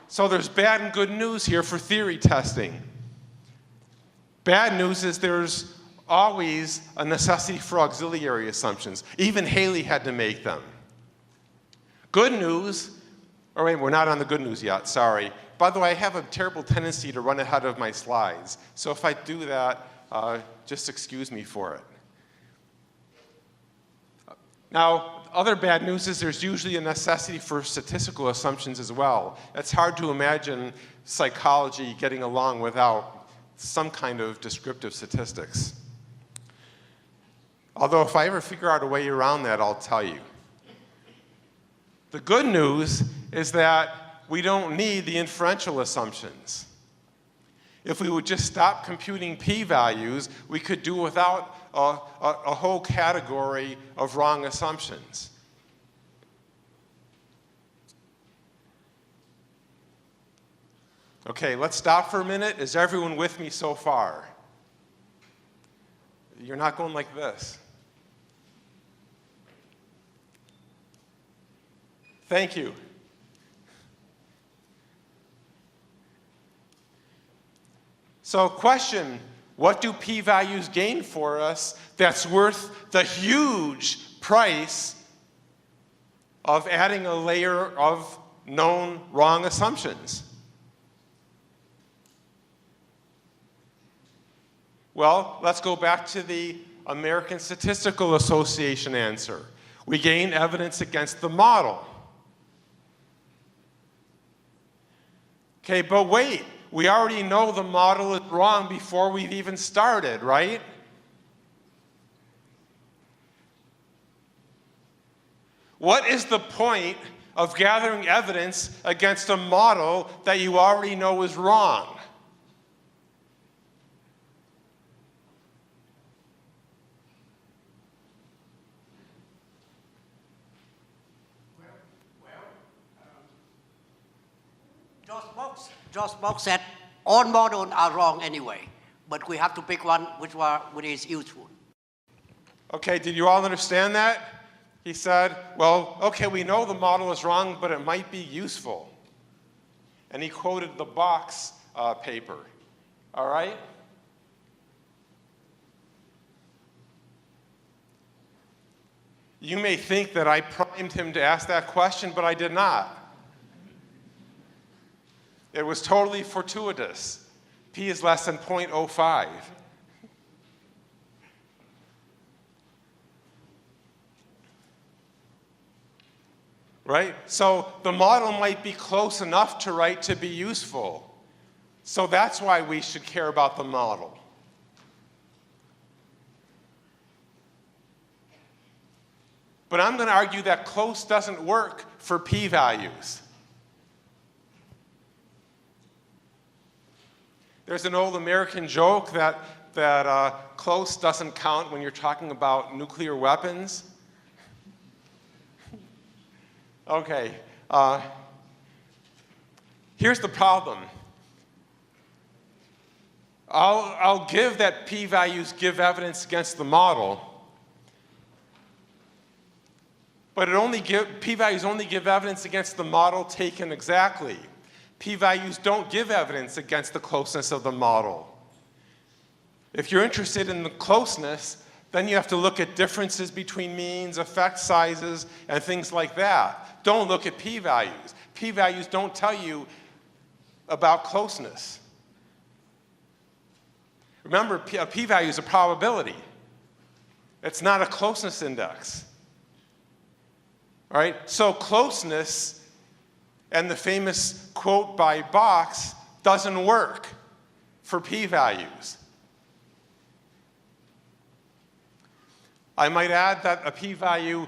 So there's bad and good news here for theory testing. Bad news is there's always a necessity for auxiliary assumptions. Even Haley had to make them. Good news, or wait, we're not on the good news yet, sorry. By the way, I have a terrible tendency to run ahead of my slides. So if I do that, just excuse me for it. Now, other bad news is there's usually a necessity for statistical assumptions as well. It's hard to imagine psychology getting along without some kind of descriptive statistics. Although if I ever figure out a way around that, I'll tell you. The good news is that we don't need the inferential assumptions. If we would just stop computing p-values, we could do without a whole category of wrong assumptions. Okay, let's stop for a minute. Is everyone with me so far? You're not going like this. Thank you. So question, what do p-values gain for us that's worth the huge price of adding a layer of known wrong assumptions? Well, let's go back to the American Statistical Association answer. We gain evidence against the model. Okay, but wait, we already know the model is wrong before we've even started, right? What is the point of gathering evidence against a model that you already know is wrong? Josh Box said all models are wrong anyway, but we have to pick one which is useful. Okay, did you all understand that? He said, well, okay, we know the model is wrong, but it might be useful. And he quoted the Box paper, all right? You may think that I primed him to ask that question, but I did not. It was totally fortuitous. P is less than 0.05. Right? So the model might be close enough to right to be useful. So that's why we should care about the model. But I'm going to argue that close doesn't work for p-values. There's an old American joke that close doesn't count when you're talking about nuclear weapons. Okay, here's the problem. I'll give that p-values give evidence against the model, but p-values only give evidence against the model taken exactly. P-values don't give evidence against the closeness of the model. If you're interested in the closeness, then you have to look at differences between means, effect sizes, and things like that. Don't look at p-values. P-values don't tell you about closeness. Remember, a p-value is a probability. It's not a closeness index. All right? So closeness and the famous quote by Box doesn't work for p-values. I might add that a p-value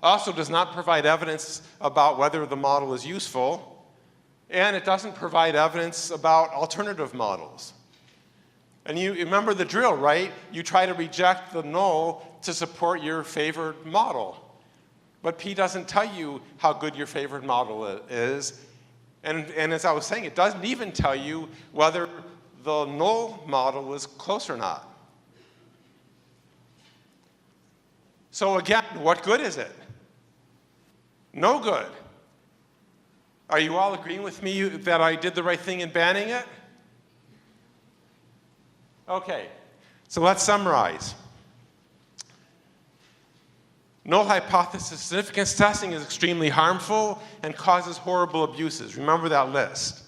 also does not provide evidence about whether the model is useful, and it doesn't provide evidence about alternative models. And you remember the drill, right? You try to reject the null to support your favored model. But P doesn't tell you how good your favorite model is. And as I was saying, it doesn't even tell you whether the null model is close or not. So again, what good is it? No good. Are you all agreeing with me that I did the right thing in banning it? Okay, so let's summarize. Null hypothesis significance testing is extremely harmful and causes horrible abuses. Remember that list.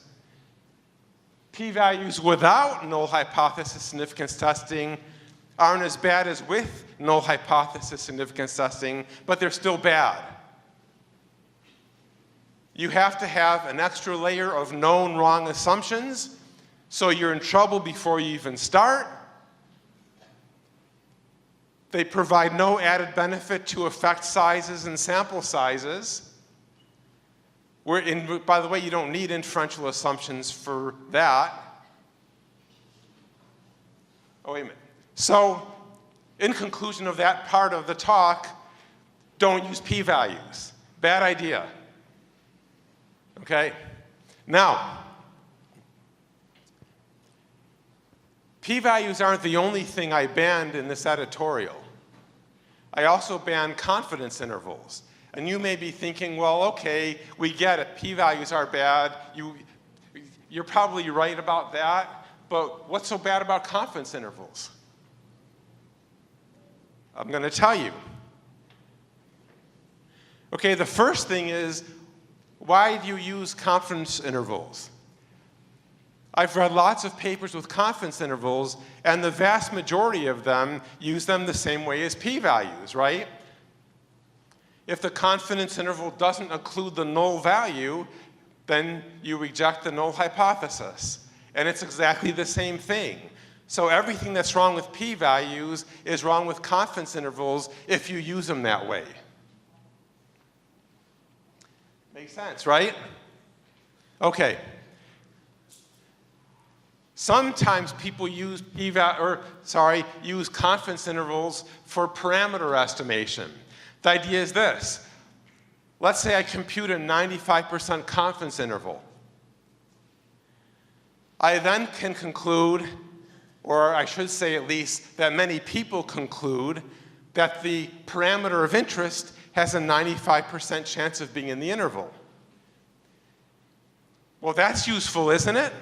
P-values without null hypothesis significance testing aren't as bad as with null hypothesis significance testing, but they're still bad. You have to have an extra layer of known wrong assumptions So you're in trouble before you even start. They provide no added benefit to effect sizes and sample sizes. By the way, you don't need inferential assumptions for that. Oh, wait a minute. So, in conclusion of that part of the talk, don't use p-values. Bad idea. Okay? Now, p-values aren't the only thing I banned in this editorial. I also banned confidence intervals. And you may be thinking, well, okay, we get it. P-values are bad. You're probably right about that. But what's so bad about confidence intervals? I'm going to tell you. Okay, the first thing is, why do you use confidence intervals? I've read lots of papers with confidence intervals, and the vast majority of them use them the same way as p-values, right? If the confidence interval doesn't include the null value, then you reject the null hypothesis. And it's exactly the same thing. So everything that's wrong with p-values is wrong with confidence intervals if you use them that way. Makes sense, right? Okay. Sometimes people use use confidence intervals for parameter estimation. The idea is this. Let's say I compute a 95% confidence interval. I then can conclude, or I should say at least that many people conclude, that the parameter of interest has a 95% chance of being in the interval. Well, that's useful, isn't it?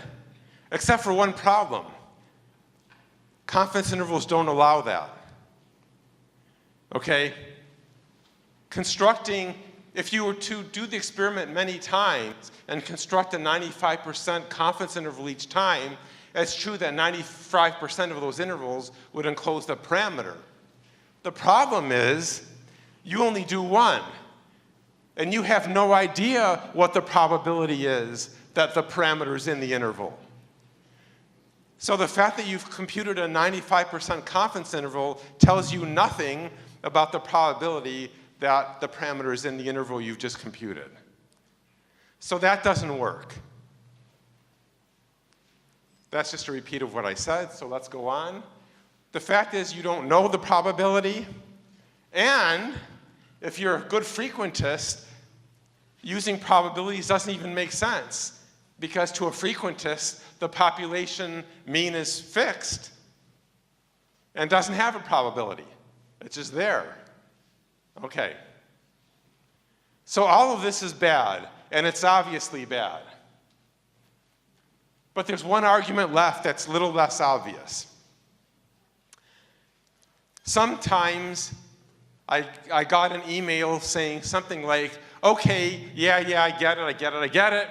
Except for one problem. Confidence intervals don't allow that. Okay? If you were to do the experiment many times and construct a 95% confidence interval each time, it's true that 95% of those intervals would enclose the parameter. The problem is, you only do one, and you have no idea what the probability is that the parameter is in the interval. So the fact that you've computed a 95% confidence interval tells you nothing about the probability that the parameter is in the interval you've just computed. So that doesn't work. That's just a repeat of what I said, so let's go on. The fact is you don't know the probability, and if you're a good frequentist, using probabilities doesn't even make sense, because to a frequentist, the population mean is fixed and doesn't have a probability. It's just there. Okay. So all of this is bad, and it's obviously bad. But there's one argument left that's a little less obvious. Sometimes I got an email saying something like, okay, yeah, I get it.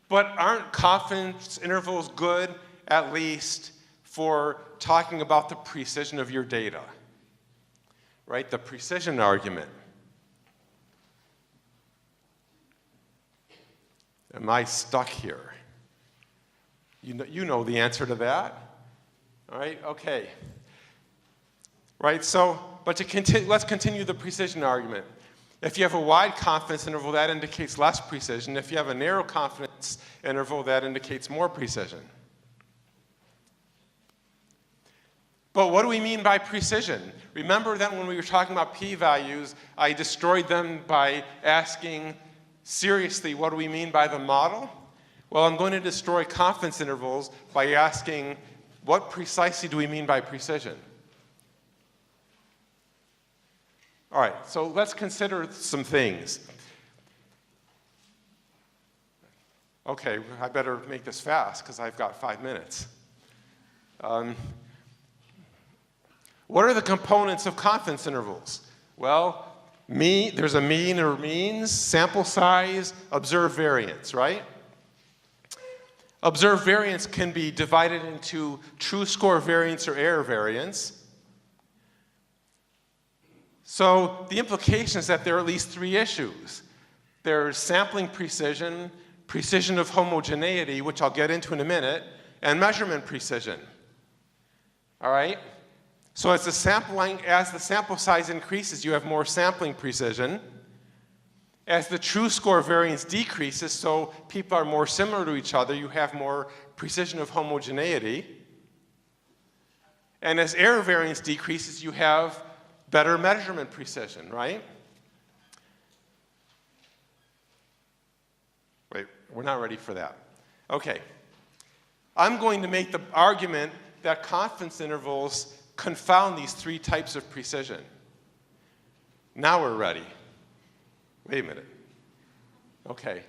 But aren't confidence intervals good, at least, for talking about the precision of your data? Right, the precision argument. Am I stuck here? You know the answer to that. All right, okay. Right, so, but let's continue the precision argument. If you have a wide confidence interval, that indicates less precision. If you have a narrow confidence interval, that indicates more precision. But what do we mean by precision? Remember that when we were talking about p-values, I destroyed them by asking seriously, what do we mean by the model? Well, I'm going to destroy confidence intervals by asking, what precisely do we mean by precision? All right, so let's consider some things. Okay, I better make this fast because I've got 5 minutes. What are the components of confidence intervals? Well, there's a mean or means, sample size, observed variance, right? Observed variance can be divided into true score variance or error variance. So the implication is that there are at least 3 issues. There's sampling precision, precision of homogeneity, which I'll get into in a minute, and measurement precision. All right? So as the sample size increases, you have more sampling precision. As the true score variance decreases, so people are more similar to each other, you have more precision of homogeneity. And as error variance decreases, you have better measurement precision, right? Wait, we're not ready for that. Okay. I'm going to make the argument that confidence intervals confound these three types of precision. Now we're ready. Wait a minute. Okay.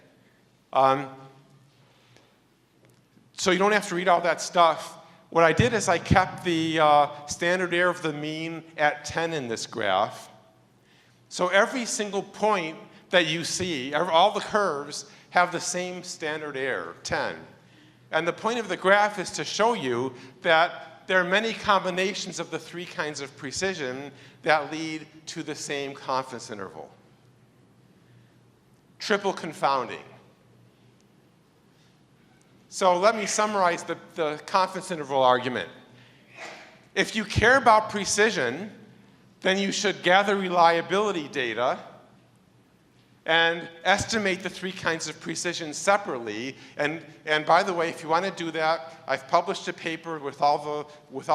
So you don't have to read all that stuff. What I did is I kept the standard error of the mean at 10 in this graph. So every single point that you see, all the curves have the same standard error, 10. And the point of the graph is to show you that there are many combinations of the three kinds of precision that lead to the same confidence interval. Triple confounding. So let me summarize the confidence interval argument. If you care about precision, then you should gather reliability data and estimate the three kinds of precision separately. And by the way, if you want to do that, I've published a paper with all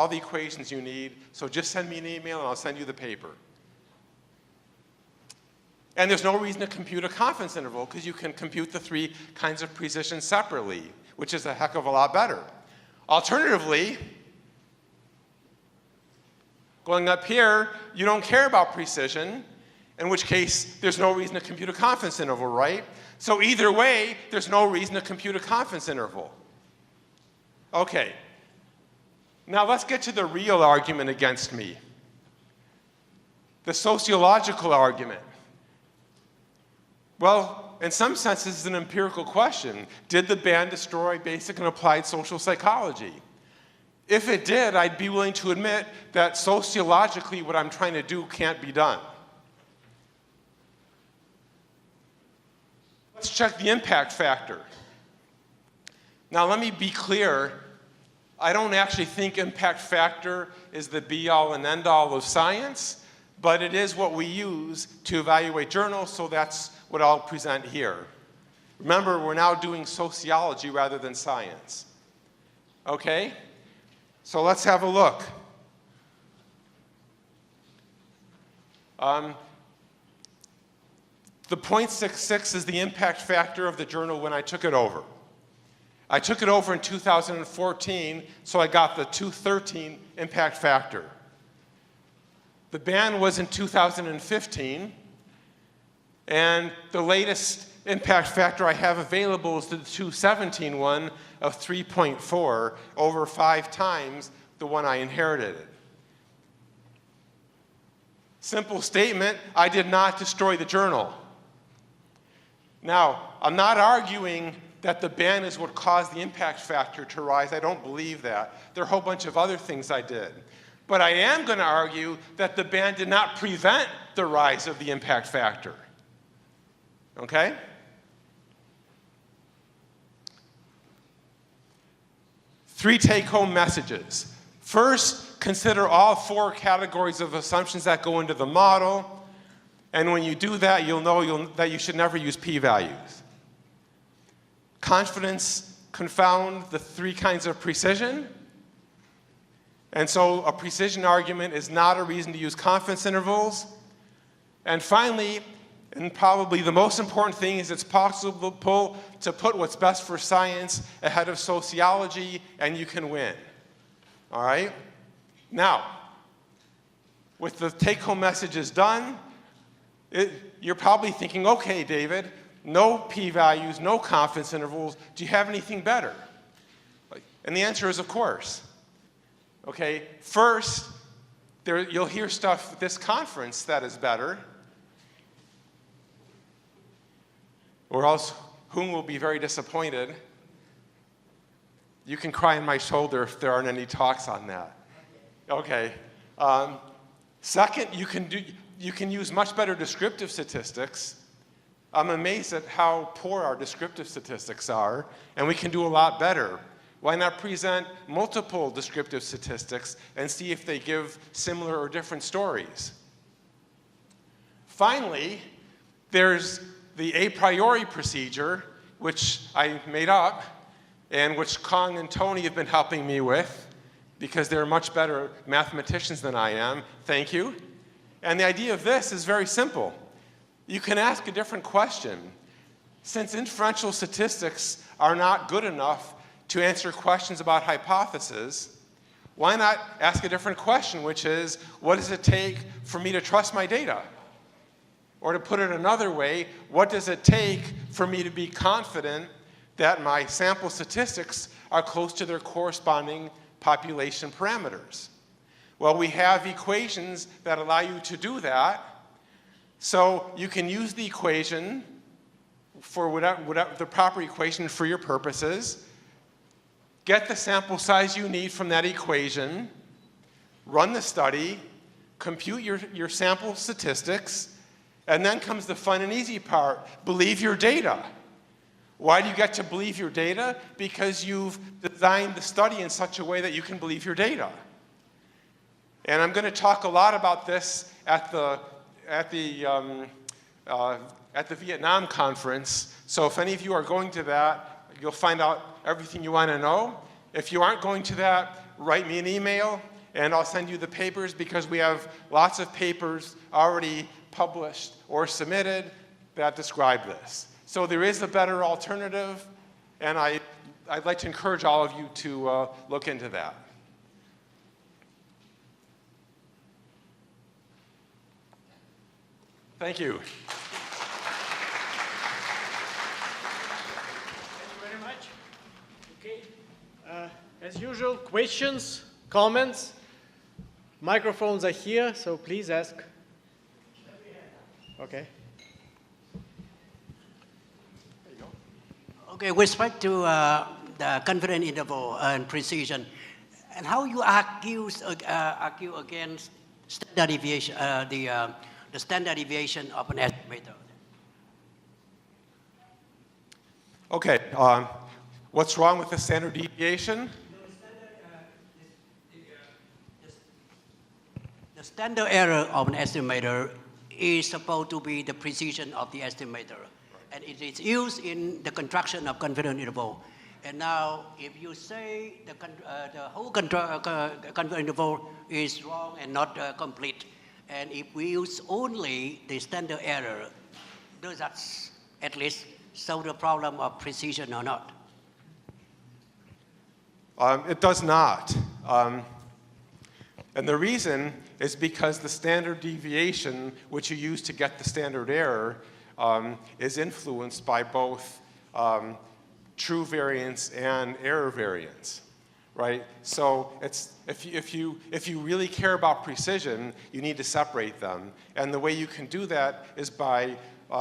the equations you need. So just send me an email and I'll send you the paper. And there's no reason to compute a confidence interval because you can compute the three kinds of precision separately, which is a heck of a lot better. Alternatively, going up here, you don't care about precision, in which case there's no reason to compute a confidence interval, right? So either way, there's no reason to compute a confidence interval. Okay. Now let's get to the real argument against me. The sociological argument. Well, in some sense, this is an empirical question. Did the ban destroy basic and applied social psychology? If it did, I'd be willing to admit that sociologically what I'm trying to do can't be done. Let's check the impact factor. Now let me be clear. I don't actually think impact factor is the be-all and end-all of science, but it is what we use to evaluate journals, so that's what I'll present here. Remember, we're now doing sociology rather than science. Okay? So let's have a look. The 0.66 is the impact factor of the journal when I took it over. I took it over in 2014, so I got the 213 impact factor. The ban was in 2015, and the latest impact factor I have available is the 217 one of 3.4, over 5 times the one I inherited. Simple statement, I did not destroy the journal. Now, I'm not arguing that the ban is what caused the impact factor to rise. I don't believe that. There are a whole bunch of other things I did. But I am going to argue that the ban did not prevent the rise of the impact factor. Okay? Three take-home messages. First, consider all 4 categories of assumptions that go into the model. And when you do that, you'll know that you should never use p-values. Confidence confound the 3 kinds of precision. And so a precision argument is not a reason to use confidence intervals. And finally, and probably the most important thing, is it's possible to put what's best for science ahead of sociology, and you can win. All right? Now, with the take-home messages done, you're probably thinking, okay, David, no p-values, no confidence intervals. Do you have anything better? And the answer is, of course. Okay, first, you'll hear stuff at this conference that is better, or else whom will be very disappointed. You can cry on my shoulder if there aren't any talks on that. Okay. Second, you can use much better descriptive statistics. I'm amazed at how poor our descriptive statistics are, and we can do a lot better. Why not present multiple descriptive statistics and see if they give similar or different stories? Finally, there's the a priori procedure, which I made up, and which Kong and Tony have been helping me with, because they're much better mathematicians than I am. Thank you. And the idea of this is very simple. You can ask a different question. Since inferential statistics are not good enough to answer questions about hypotheses, why not ask a different question, which is, what does it take for me to trust my data? Or to put it another way, what does it take for me to be confident that my sample statistics are close to their corresponding population parameters? Well, we have equations that allow you to do that. So you can use the equation for whatever the proper equation for your purposes, get the sample size you need from that equation, run the study, compute your sample statistics, and then comes the fun and easy part, believe your data. Why do you get to believe your data? Because you've designed the study in such a way that you can believe your data. And I'm going to talk a lot about this at the Vietnam conference. So if any of you are going to that, you'll find out everything you want to know. If you aren't going to that, write me an email and I'll send you the papers, because we have lots of papers already published or submitted that describe this. So there is a better alternative, and I'd like to encourage all of you to look into that. Thank you. Thank you very much. Okay. As usual, questions, comments. Microphones are here, so please ask. Okay. Okay, with respect to the confidence interval and precision, and how you argue against standard deviation, the standard deviation of an estimator. Okay, what's wrong with the standard deviation? The standard error of an estimator is supposed to be the precision of the estimator. And it is used in the construction of confidence interval. And now, if you say the whole confidence interval is wrong and not complete, and if we use only the standard error, does that at least solve the problem of precision or not? It does not. And the reason is because the standard deviation, which you use to get the standard error, is influenced by both true variance and error variance, right? So if you really care about precision, you need to separate them. And the way you can do that is by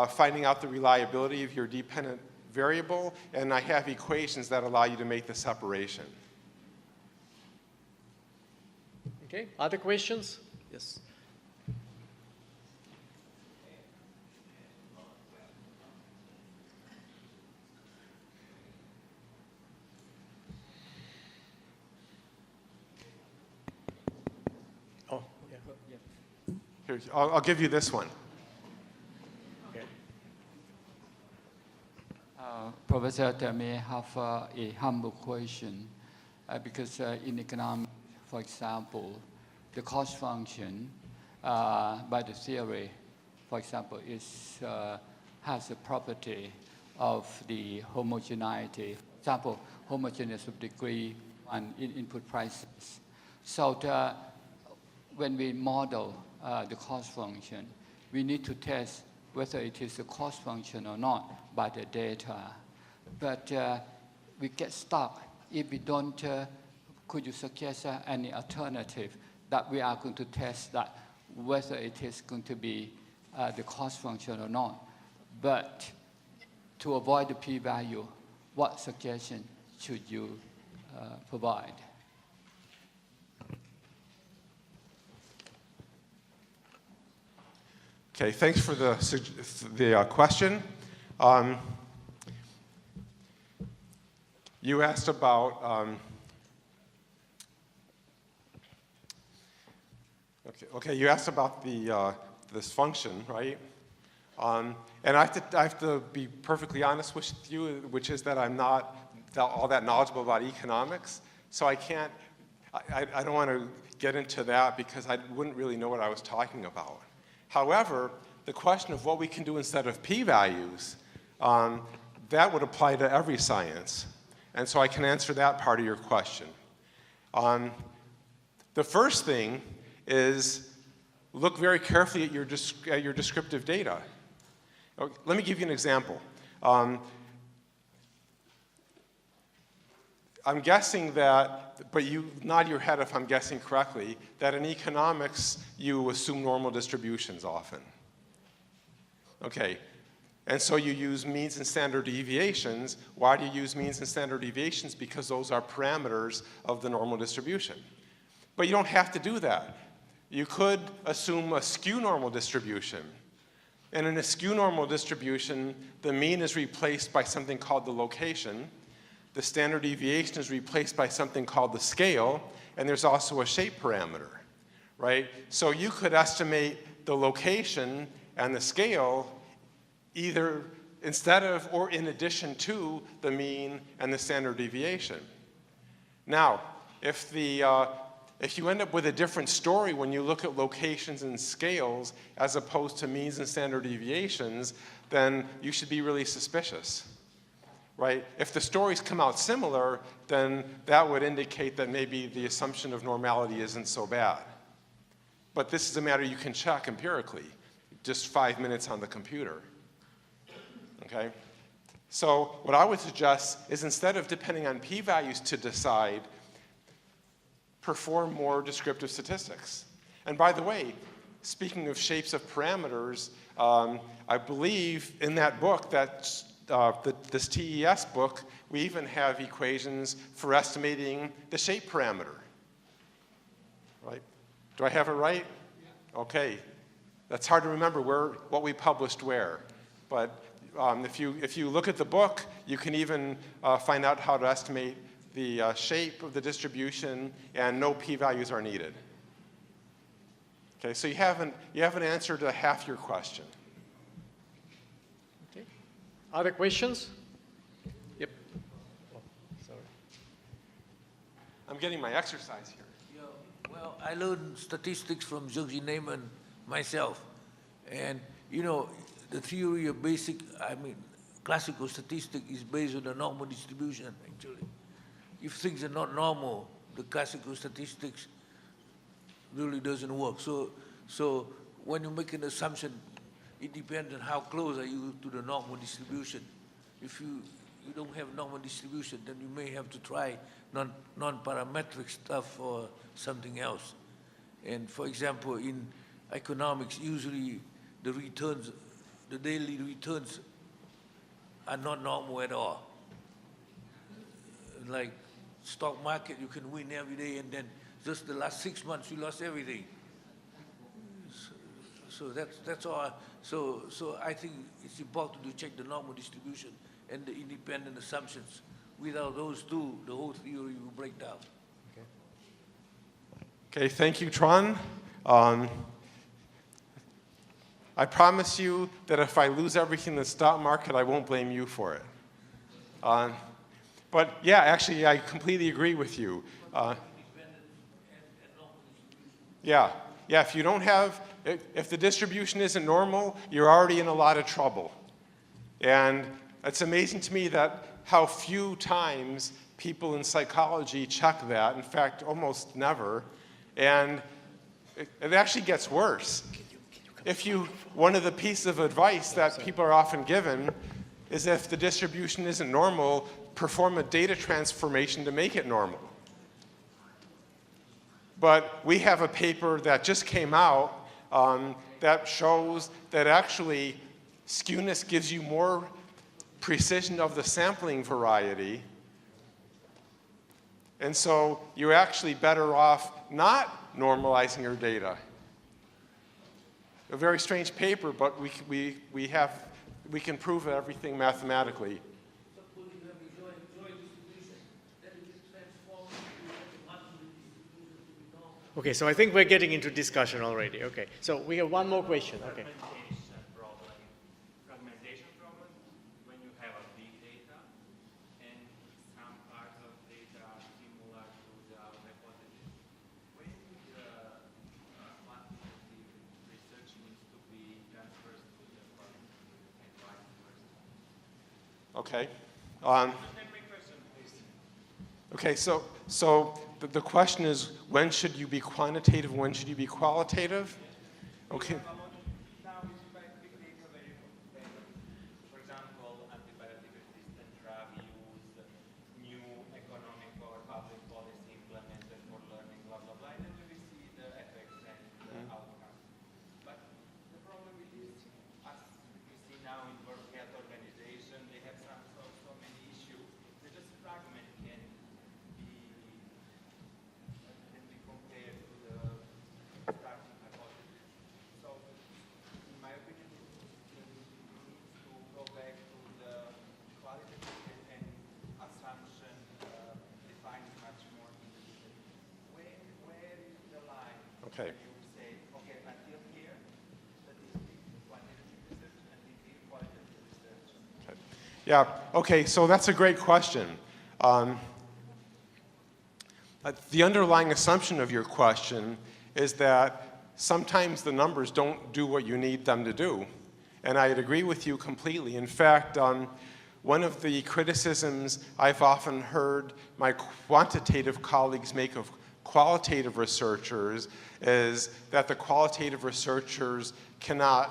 finding out the reliability of your dependent variable, and I have equations that allow you to make the separation. Okay, other questions? Yes. Oh, yeah. Here, I'll give you this one. Okay. Professor, I may have a humble question, because in economics, for example, the cost function by the theory, for example, has a property of the homogeneity. For example, homogeneous of degree and input prices. So when we model the cost function, we need to test whether it is a cost function or not by the data. But we get stuck if we don't. Could you suggest any alternative that we are going to test that whether it is going to be the cost function or not? But to avoid the p-value, what suggestion should you provide? Okay, thanks for the question. you asked about, you asked about this function, right? And I have to be perfectly honest with you, which is that I'm not all that knowledgeable about economics, so I don't want to get into that because I wouldn't really know what I was talking about. However, the question of what we can do instead of p-values, that would apply to every science. And so I can answer that part of your question. The first thing is look very carefully at your descriptive data. Let me give you an example. I'm guessing that, but you nod your head if I'm guessing correctly, that in economics you assume normal distributions often. Okay, and so you use means and standard deviations. Why do you use means and standard deviations? Because those are parameters of the normal distribution. But you don't have to do that. You could assume a skew normal distribution. And in a skew normal distribution, the mean is replaced by something called the location. The standard deviation is replaced by something called the scale, and there's also a shape parameter, right? So you could estimate the location and the scale either instead of or in addition to the mean and the standard deviation. Now, if you end up with a different story when you look at locations and scales as opposed to means and standard deviations, then you should be really suspicious, right? If the stories come out similar, then that would indicate that maybe the assumption of normality isn't so bad. But this is a matter you can check empirically, just 5 minutes on the computer, okay? So what I would suggest is instead of depending on p-values to decide, perform more descriptive statistics. And by the way, speaking of shapes of parameters, I believe in that book, this TES book, we even have equations for estimating the shape parameter, right? Do I have it right? Okay. That's hard to remember what we published where. But if you look at the book, you can even find out how to estimate the shape of the distribution, and no p-values are needed. Okay, so you haven't answered half your question. Okay. Other questions? Yep. Oh, sorry. I'm getting my exercise here. Yeah, well, I learned statistics from Georgi Neyman myself, and the theory of classical statistics is based on the normal distribution actually. If things are not normal, the classical statistics really doesn't work. So when you make an assumption, it depends on how close are you to the normal distribution. If you don't have normal distribution, then you may have to try non-parametric stuff or something else. And for example, in economics, usually the daily returns are not normal at all. Like stock market, you can win every day, and then just the last 6 months you lost everything. So that's all. So I think it's important to check the normal distribution and the independent assumptions. Without those two, the whole theory will break down. Okay, thank you, Tron. I promise you that if I lose everything in the stock market, I won't blame you for it. But yeah, actually, I completely agree with you. Yeah, if you don't have, if the distribution isn't normal, you're already in a lot of trouble. And it's amazing to me that how few times people in psychology check that. In fact, almost never. And it actually gets worse. One of the pieces of advice that people are often given is if the distribution isn't normal, perform a data transformation to make it normal. But we have a paper that just came out that shows that actually skewness gives you more precision of the sampling variety. And so you're actually better off not normalizing your data. A very strange paper, but we can prove everything mathematically. Okay, so I think we're getting into discussion already. Okay, so we have one more question. Okay. Fragmentation problem when you have a big data and some parts of data are similar to the hypothesis. When the quantitative research needs to be transferred to the qualitative and vice versa. Okay. Understand my question, please. Okay, so the question is, when should you be quantitative, when should you be qualitative? Okay. Now it's by big data very important. For example, antibiotic resistant drug use, new economic or public policy implemented for learning, blah, blah, blah, and then we see the effects and the outcomes. But the problem with this, as we see now in World Health Organization, they have so many issues. They just fragment can be compared to the starting hypothesis. So, in my opinion, it needs to go back to the qualitative and assumption defined much more individually. Where is the line? Okay. Where you say, okay, until here, statistics, quantitative research, until here, qualitative research. Okay. Yeah, okay, so that's a great question. The underlying assumption of your question is that sometimes the numbers don't do what you need them to do. And I'd agree with you completely. In fact, one of the criticisms I've often heard my quantitative colleagues make of qualitative researchers is that the qualitative researchers cannot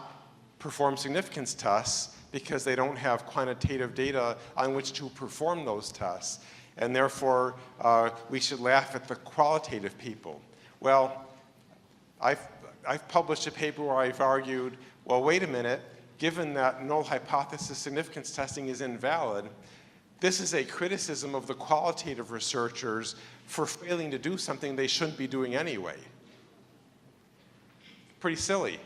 perform significance tests because they don't have quantitative data on which to perform those tests. And therefore, we should laugh at the qualitative people. Well, I've published a paper where I've argued, well, wait a minute, given that null hypothesis significance testing is invalid, this is a criticism of the qualitative researchers for failing to do something they shouldn't be doing anyway. Pretty silly.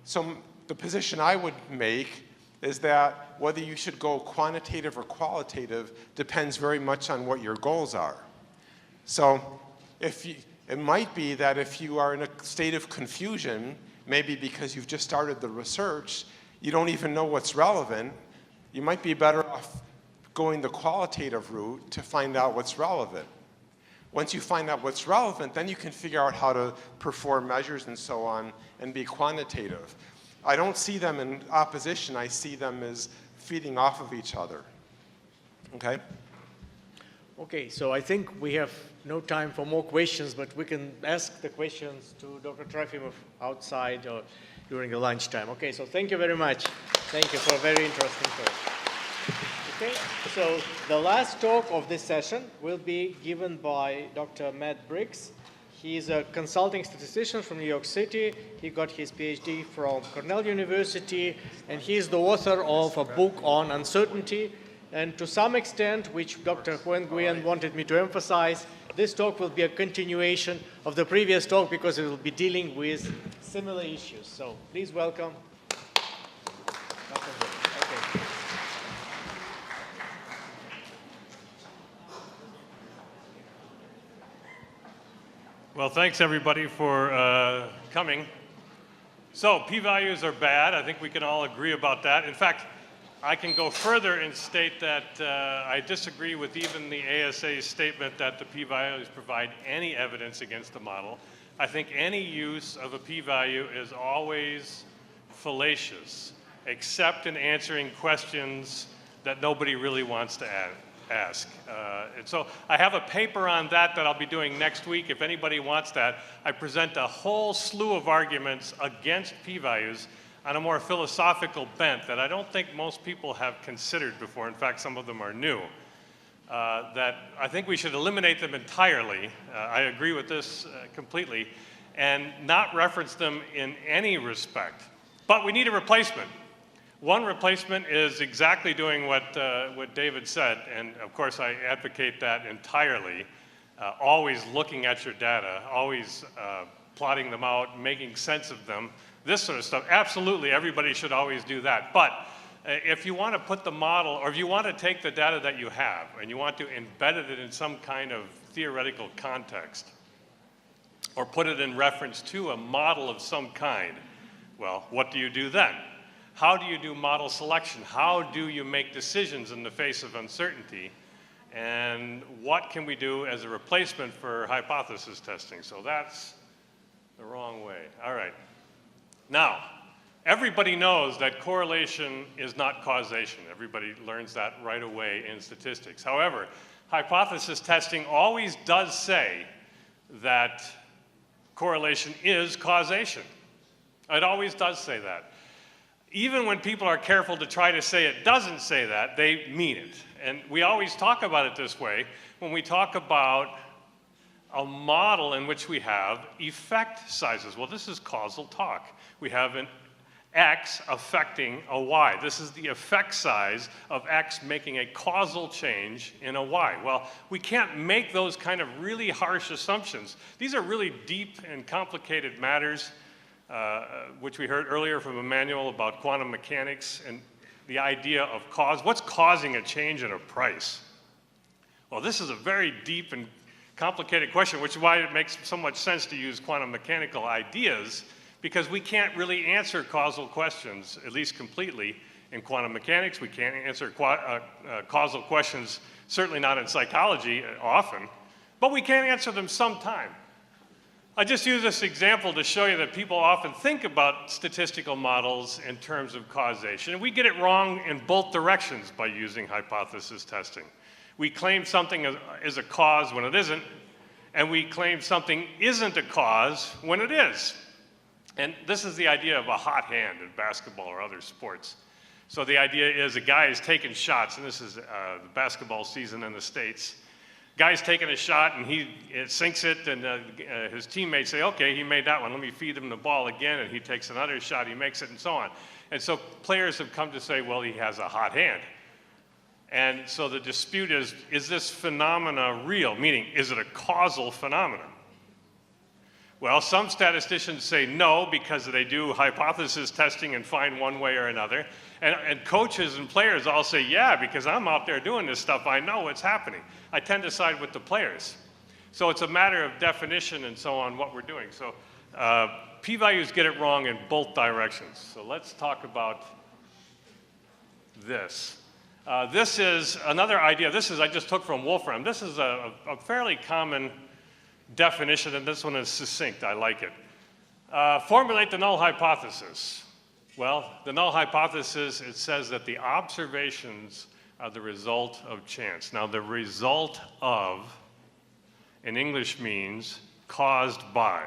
So the position I would make is that whether you should go quantitative or qualitative depends very much on what your goals are. So it might be that if you are in a state of confusion, maybe because you've just started the research, you don't even know what's relevant, you might be better off going the qualitative route to find out what's relevant. Once you find out what's relevant, then you can figure out how to perform measures and so on and be quantitative. I don't see them in opposition. I see them as feeding off of each other. Okay? Okay, so I think we have no time for more questions, but we can ask the questions to Dr. Trofimov outside or during the lunchtime. Okay, so thank you very much. Thank you for a very interesting talk. Okay, so the last talk of this session will be given by Dr. Matt Briggs. He's a consulting statistician from New York City. He got his PhD from Cornell University, and he's the author of a book on uncertainty. And to some extent, which Dr. Huen Nguyen wanted me to emphasize, this talk will be a continuation of the previous talk because it will be dealing with similar issues. So please welcome Dr. Huen. Okay. Well, thanks everybody for coming. So p-values are bad. I think we can all agree about that. In fact, I can go further and state that I disagree with even the ASA's statement that the p-values provide any evidence against the model. I think any use of a p-value is always fallacious, except in answering questions that nobody really wants to ask. And so I have a paper on that I'll be doing next week. If anybody wants that, I present a whole slew of arguments against p-values on a more philosophical bent that I don't think most people have considered before. In fact, some of them are new. That I think we should eliminate them entirely. I agree with this completely, and not reference them in any respect. But we need a replacement. One replacement is exactly doing what David said, and of course I advocate that entirely. Always looking at your data, always plotting them out, making sense of them, this sort of stuff. Absolutely, everybody should always do that. But if you want to put the model, or if you want to take the data that you have and you want to embed it in some kind of theoretical context, or put it in reference to a model of some kind, well, what do you do then? How do you do model selection? How do you make decisions in the face of uncertainty? And what can we do as a replacement for hypothesis testing? So that's the wrong way. All right. Now, everybody knows that correlation is not causation. Everybody learns that right away in statistics. However, hypothesis testing always does say that correlation is causation. It always does say that. Even when people are careful to try to say it doesn't say that, they mean it. And we always talk about it this way when we talk about a model in which we have effect sizes. Well, this is causal talk. We have an X affecting a Y. This is the effect size of X making a causal change in a Y. Well, we can't make those kind of really harsh assumptions. These are really deep and complicated matters, which we heard earlier from Emmanuel about quantum mechanics and the idea of cause. What's causing a change in a price? Well, this is a very deep and complicated question, which is why it makes so much sense to use quantum mechanical ideas, because we can't really answer causal questions, at least completely, in quantum mechanics. We can't answer causal questions, certainly not in psychology often, but we can answer them sometime. I just use this example to show you that people often think about statistical models in terms of causation, and we get it wrong in both directions by using hypothesis testing. We claim something is a cause when it isn't, and we claim something isn't a cause when it is. And this is the idea of a hot hand in basketball or other sports. So the idea is a guy is taking shots, and this is the basketball season in the States. Guy's taking a shot, and he sinks it, and his teammates say, okay, he made that one, let me feed him the ball again, and he takes another shot, he makes it, and so on. And so players have come to say, well, he has a hot hand. And so the dispute is this phenomena real? Meaning, is it a causal phenomenon? Well, some statisticians say no, because they do hypothesis testing and find one way or another. And coaches and players all say, yeah, because I'm out there doing this stuff, I know what's happening. I tend to side with the players. So it's a matter of definition and so on, what we're doing. So p-values get it wrong in both directions. So let's talk about this. This is another idea. This is, I just took from Wolfram. This is a fairly common definition, and this one is succinct. I like it. Formulate the null hypothesis. Well, the null hypothesis, it says that the observations are the result of chance. Now, the result of, in English, means caused by.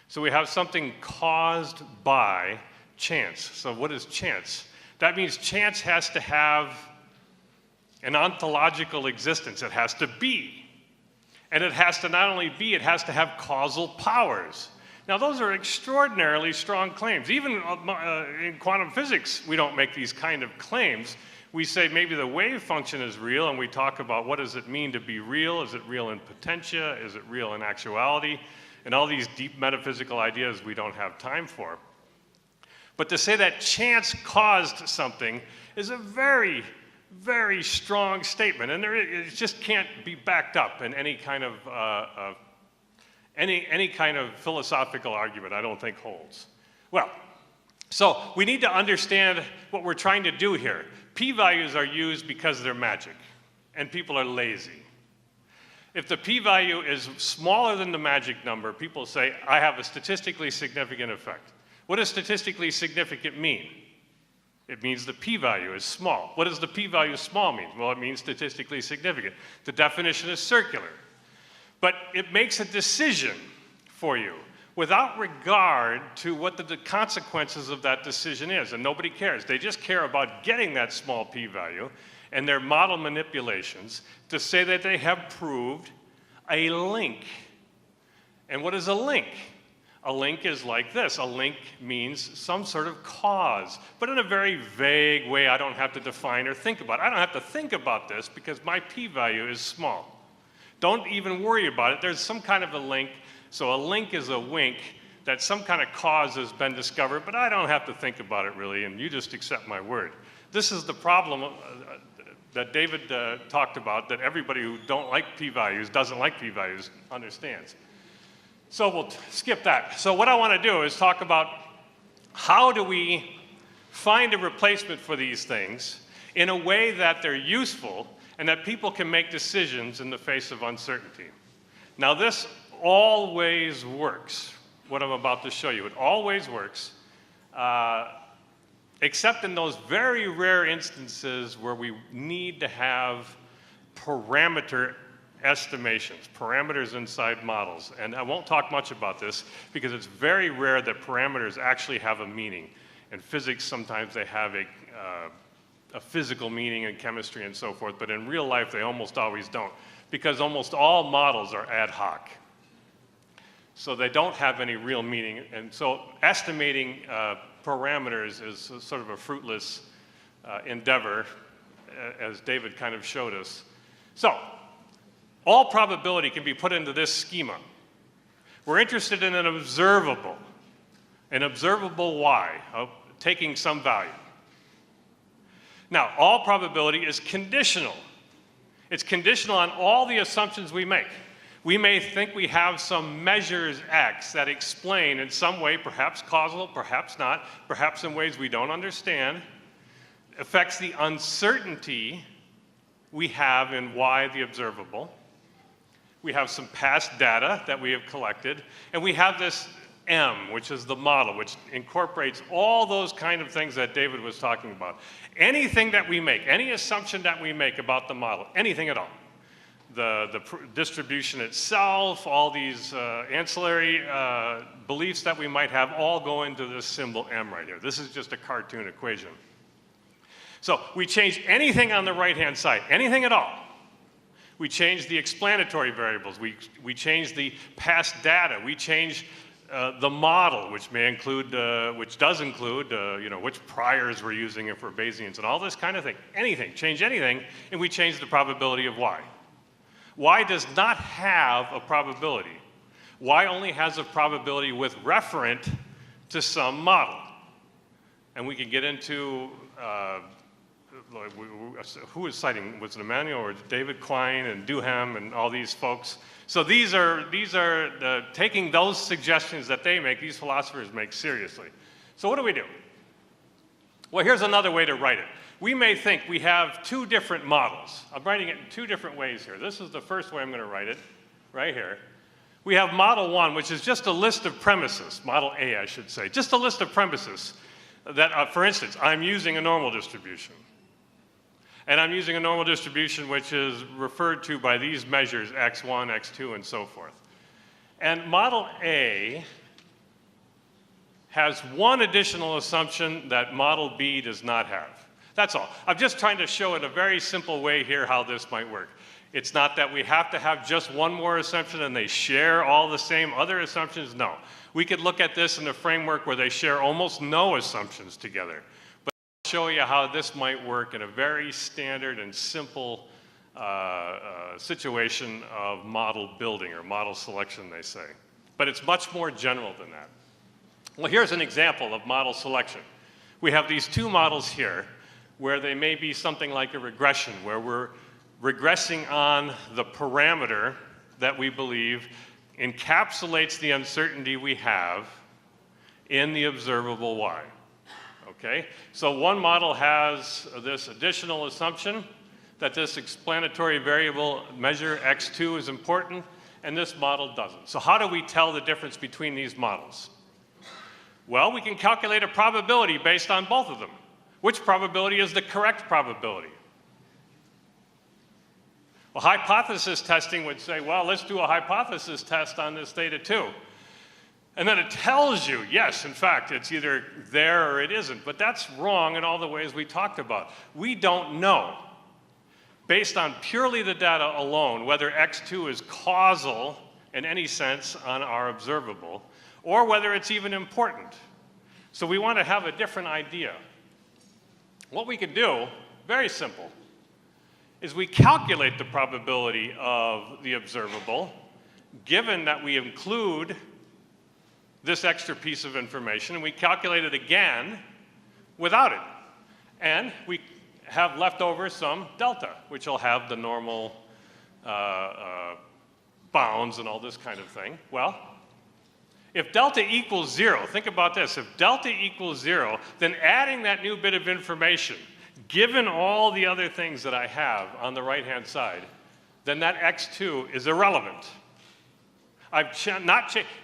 So we have something caused by chance. So what is chance? That means chance has to have an ontological existence. It has to be. And it has to not only be, it has to have causal powers. Now, those are extraordinarily strong claims. Even in quantum physics, we don't make these kind of claims. We say maybe the wave function is real, and we talk about what does it mean to be real? Is it real in potentia? Is it real in actuality? And all these deep metaphysical ideas we don't have time for. But to say that chance caused something is a very, very strong statement, and it just can't be backed up in any kind of any kind of philosophical argument. I don't think holds. Well, so we need to understand what we're trying to do here. P-values are used because they're magic, and people are lazy. If the p-value is smaller than the magic number, people say, I have a statistically significant effect. What does statistically significant mean? It means the p-value is small. What does the p-value small mean? Well, it means statistically significant. The definition is circular. But it makes a decision for you without regard to what the consequences of that decision is, and nobody cares. They just care about getting that small p-value and their model manipulations to say that they have proved a link. And what is a link? A link is like this. A link means some sort of cause, but in a very vague way I don't have to define or think about. I don't have to think about this because my p-value is small. Don't even worry about it. There's some kind of a link. So a link is a wink that some kind of cause has been discovered, but I don't have to think about it really, and you just accept my word. This is the problem that David talked about, that everybody who doesn't like p-values understands. So we'll skip that. So what I want to do is talk about how do we find a replacement for these things in a way that they're useful and that people can make decisions in the face of uncertainty. Now this always works, what I'm about to show you. It always works, except in those very rare instances where we need to have parameter estimations, parameters inside models. And I won't talk much about this because it's very rare that parameters actually have a meaning. In physics, sometimes they have a physical meaning in chemistry and so forth, but in real life, they almost always don't, because almost all models are ad hoc. So they don't have any real meaning, and so estimating parameters is sort of a fruitless endeavor, as David kind of showed us. So, all probability can be put into this schema. We're interested in an observable y, taking some value. Now, all probability is conditional. It's conditional on all the assumptions we make. We may think we have some measures X that explain in some way, perhaps causal, perhaps not, perhaps in ways we don't understand, affects the uncertainty we have in Y, the observable. We have some past data that we have collected, and we have this M, which is the model, which incorporates all those kind of things that David was talking about. Anything that we make, any assumption that we make about the model, anything at all, the distribution itself, all these ancillary beliefs that we might have, all go into this symbol M right here. This is just a cartoon equation. So we change anything on the right-hand side, anything at all. We change the explanatory variables. We change the past data. We change the model, which may include, which does include, you know, which priors we're using for Bayesians and all this kind of thing. Anything, change anything, and we change the probability of Y. Y does not have a probability. Y only has a probability with referent to some model. And we can get into, who was citing, was it Emmanuel or David Quine and Duhem and all these folks? So these are taking those suggestions that they make, these philosophers make seriously. So what do? Well, here's another way to write it. We may think we have two different models. I'm writing it in two different ways here. This is the first way I'm going to write it, right here. We have model one, which is just a list of premises, model A, I should say, just a list of premises that, for instance, I'm using a normal distribution. And I'm using a normal distribution which is referred to by these measures, x1, x2, and so forth. And model A has one additional assumption that model B does not have. That's all. I'm just trying to show in a very simple way here how this might work. It's not that we have to have just one more assumption and they share all the same other assumptions. No. We could look at this in a framework where they share almost no assumptions together. Show you how this might work in a very standard and simple situation of model building or model selection, they say. But it's much more general than that. Well, here's an example of model selection. We have these two models here where they may be something like a regression, where we're regressing on the parameter that we believe encapsulates the uncertainty we have in the observable Y. Okay, so one model has this additional assumption that this explanatory variable measure x2 is important, and this model doesn't. So how do we tell the difference between these models? Well, we can calculate a probability based on both of them. Which probability is the correct probability? Well, hypothesis testing would say, well, let's do a hypothesis test on this data too. And then it tells you, yes, in fact, it's either there or it isn't. But that's wrong in all the ways we talked about. We don't know, based on purely the data alone, whether x2 is causal in any sense on our observable, or whether it's even important. So we want to have a different idea. What we can do, very simple, is we calculate the probability of the observable, given that we include this extra piece of information, and we calculate it again without it. And we have left over some delta, which will have the normal bounds and all this kind of thing. Well, If delta equals 0, think about this. If delta equals 0, then adding that new bit of information, given all the other things that I have on the right-hand side, then that x2 is irrelevant.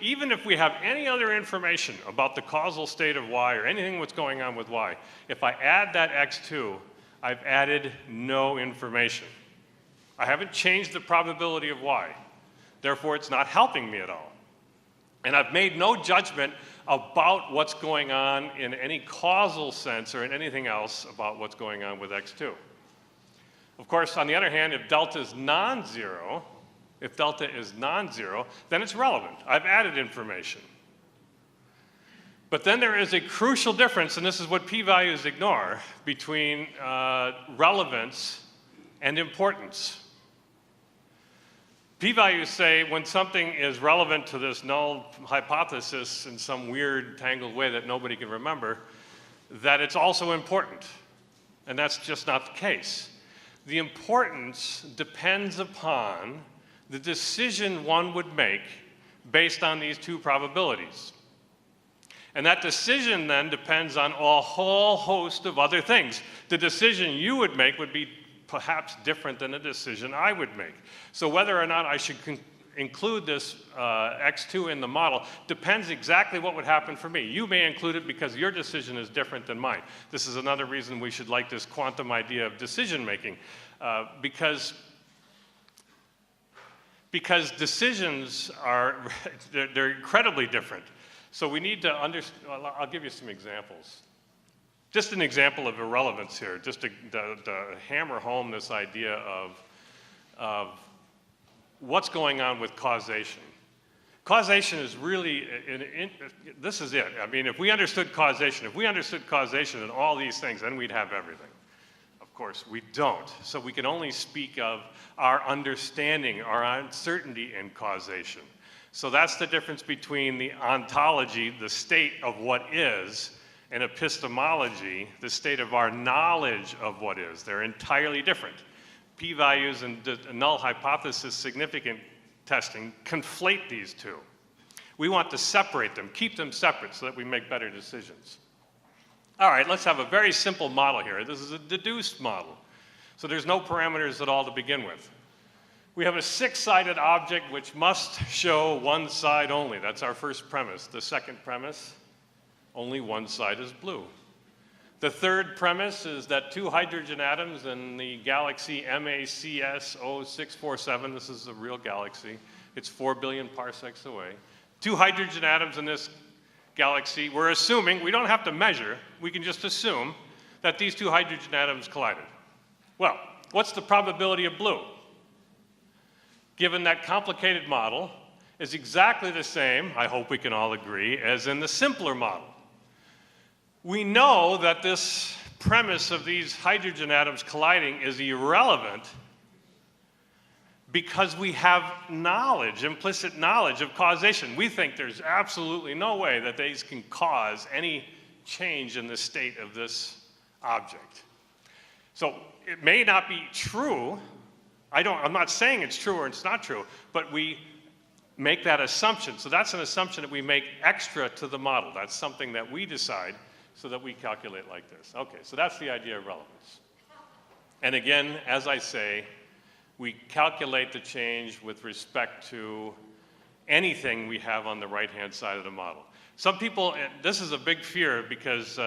Even if we have any other information about the causal state of y or anything what's going on with y, if I add that x2, I've added no information. I haven't changed the probability of y. Therefore, it's not helping me at all. And I've made no judgment about what's going on in any causal sense or in anything else about what's going on with x2. Of course, on the other hand, if delta is non-zero, then it's relevant. I've added information. But then there is a crucial difference, and this is what p-values ignore, between relevance and importance. P-values say when something is relevant to this null hypothesis in some weird tangled way that nobody can remember, that it's also important. And that's just not the case. The importance depends upon the decision one would make based on these two probabilities. And that decision then depends on a whole host of other things. The decision you would make would be perhaps different than the decision I would make. So whether or not I should include this x2 in the model depends exactly what would happen for me. You may include it because your decision is different than mine. This is another reason we should like this quantum idea of decision making, because decisions are they're incredibly different. So we need to understand. I'll give you some examples. Just an example of irrelevance here, just to hammer home this idea of what's going on with causation. Causation is really, this is it. I mean, if we understood causation in all these things, then we'd have everything. Of course, we don't. So we can only speak of our understanding, our uncertainty in causation. So that's the difference between the ontology, the state of what is, and epistemology, the state of our knowledge of what is. They're entirely different. P-values and null hypothesis significant testing conflate these two. We want to separate them, keep them separate so that we make better decisions. All right, let's have a very simple model here. This is a deduced model. So there's no parameters at all to begin with. We have a six-sided object which must show one side only. That's our first premise. The second premise, only one side is blue. The third premise is that two hydrogen atoms in the galaxy MACS 0647, this is a real galaxy, it's 4 billion parsecs away. Two hydrogen atoms in this galaxy, we're assuming, we don't have to measure, we can just assume that these two hydrogen atoms collided. Well, what's the probability of blue? Given that complicated model is exactly the same, I hope we can all agree, as in the simpler model. We know that this premise of these hydrogen atoms colliding is irrelevant because we have knowledge, implicit knowledge of causation. We think there's absolutely no way that these can cause any change in the state of this object. So it may not be true. I'm not saying it's true or it's not true, but we make that assumption. So that's an assumption that we make extra to the model. That's something that we decide so that we calculate like this. Okay, so that's the idea of relevance. And again, as I say, we calculate the change with respect to anything we have on the right-hand side of the model. Some people, this is a big fear because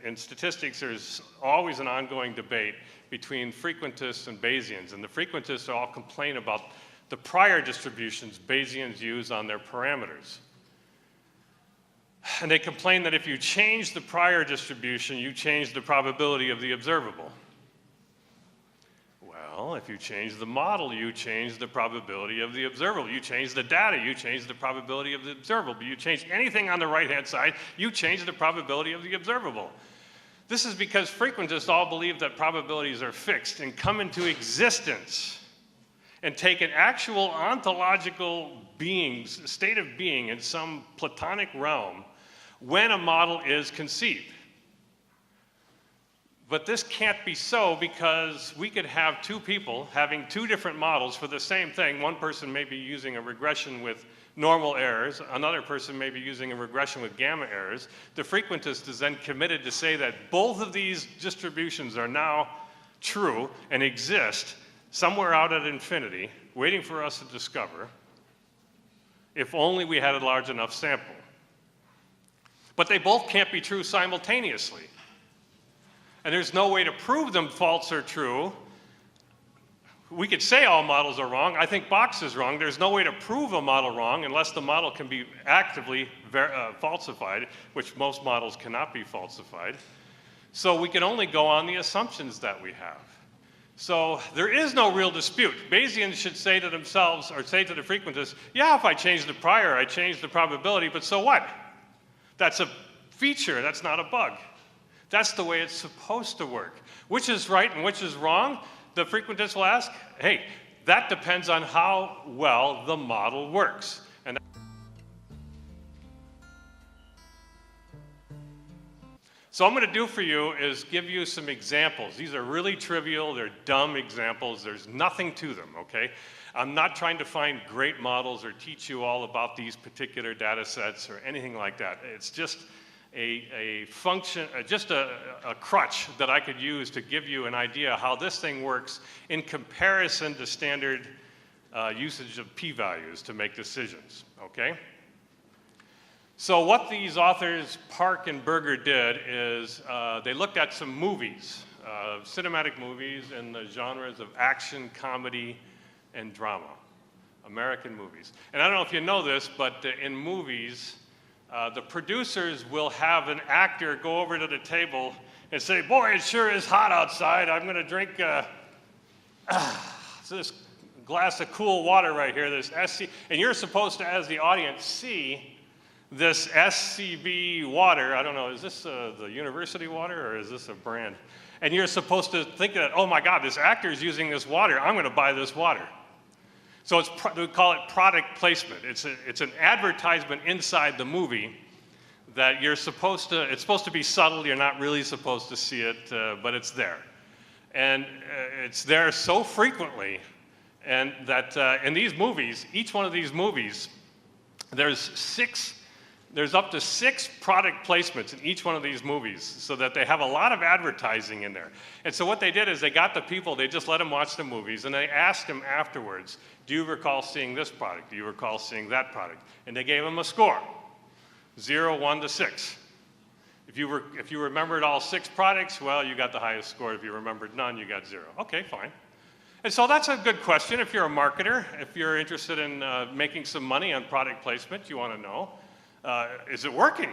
in statistics there's always an ongoing debate between frequentists and Bayesians, and the frequentists all complain about the prior distributions Bayesians use on their parameters. And they complain that if you change the prior distribution, you change the probability of the observable. Well, if you change the model, you change the probability of the observable. You change the data, you change the probability of the observable. You change anything on the right-hand side, you change the probability of the observable. This is because frequentists all believe that probabilities are fixed and come into existence and take an actual ontological being, state of being in some Platonic realm when a model is conceived. But this can't be so because we could have two people having two different models for the same thing. One person may be using a regression with normal errors. Another person may be using a regression with gamma errors. The frequentist is then committed to say that both of these distributions are now true and exist somewhere out at infinity, waiting for us to discover, if only we had a large enough sample. But they both can't be true simultaneously. And there's no way to prove them false or true. We could say all models are wrong. I think Box is wrong. There's no way to prove a model wrong unless the model can be actively falsified, which most models cannot be falsified. So we can only go on the assumptions that we have. So there is no real dispute. Bayesians should say to themselves, or say to the frequentists, yeah, if I change the prior, I change the probability, but so what? That's a feature, that's not a bug. That's the way it's supposed to work. Which is right and which is wrong? The frequentist will ask, hey, that depends on how well the model works. And so what I'm going to do for you is give you some examples. These are really trivial, they're dumb examples, there's nothing to them, okay? I'm not trying to find great models or teach you all about these particular data sets or anything like that. It's just a function, just a crutch that I could use to give you an idea how this thing works in comparison to standard usage of p-values to make decisions, okay? So what these authors, Park and Berger, did is they looked at some movies, cinematic movies in the genres of action, comedy, and drama, American movies. And I don't know if you know this, but in movies, the producers will have an actor go over to the table and say, boy, it sure is hot outside. I'm going to drink this glass of cool water right here, this SC. And you're supposed to, as the audience, see this SCB water. I don't know, is this the university water or is this a brand? And you're supposed to think that, oh my God, this actor is using this water. I'm going to buy this water. So we call it product placement. It's an advertisement inside the movie that you're supposed to, it's supposed to be subtle, you're not really supposed to see it, but it's there. And it's there so frequently, and that in these movies, each one of these movies, there's up to 6 product placements in each one of these movies, so that they have a lot of advertising in there. And so what they did is they got the people, they just let them watch the movies, and they asked them afterwards, do you recall seeing this product? Do you recall seeing that product? And they gave them a score, 0, 1 to 6. If you remembered all 6 products, well, you got the highest score. If you remembered none, you got 0. Okay, fine. And so that's a good question if you're a marketer, if you're interested in making some money on product placement, you want to know. Is it working?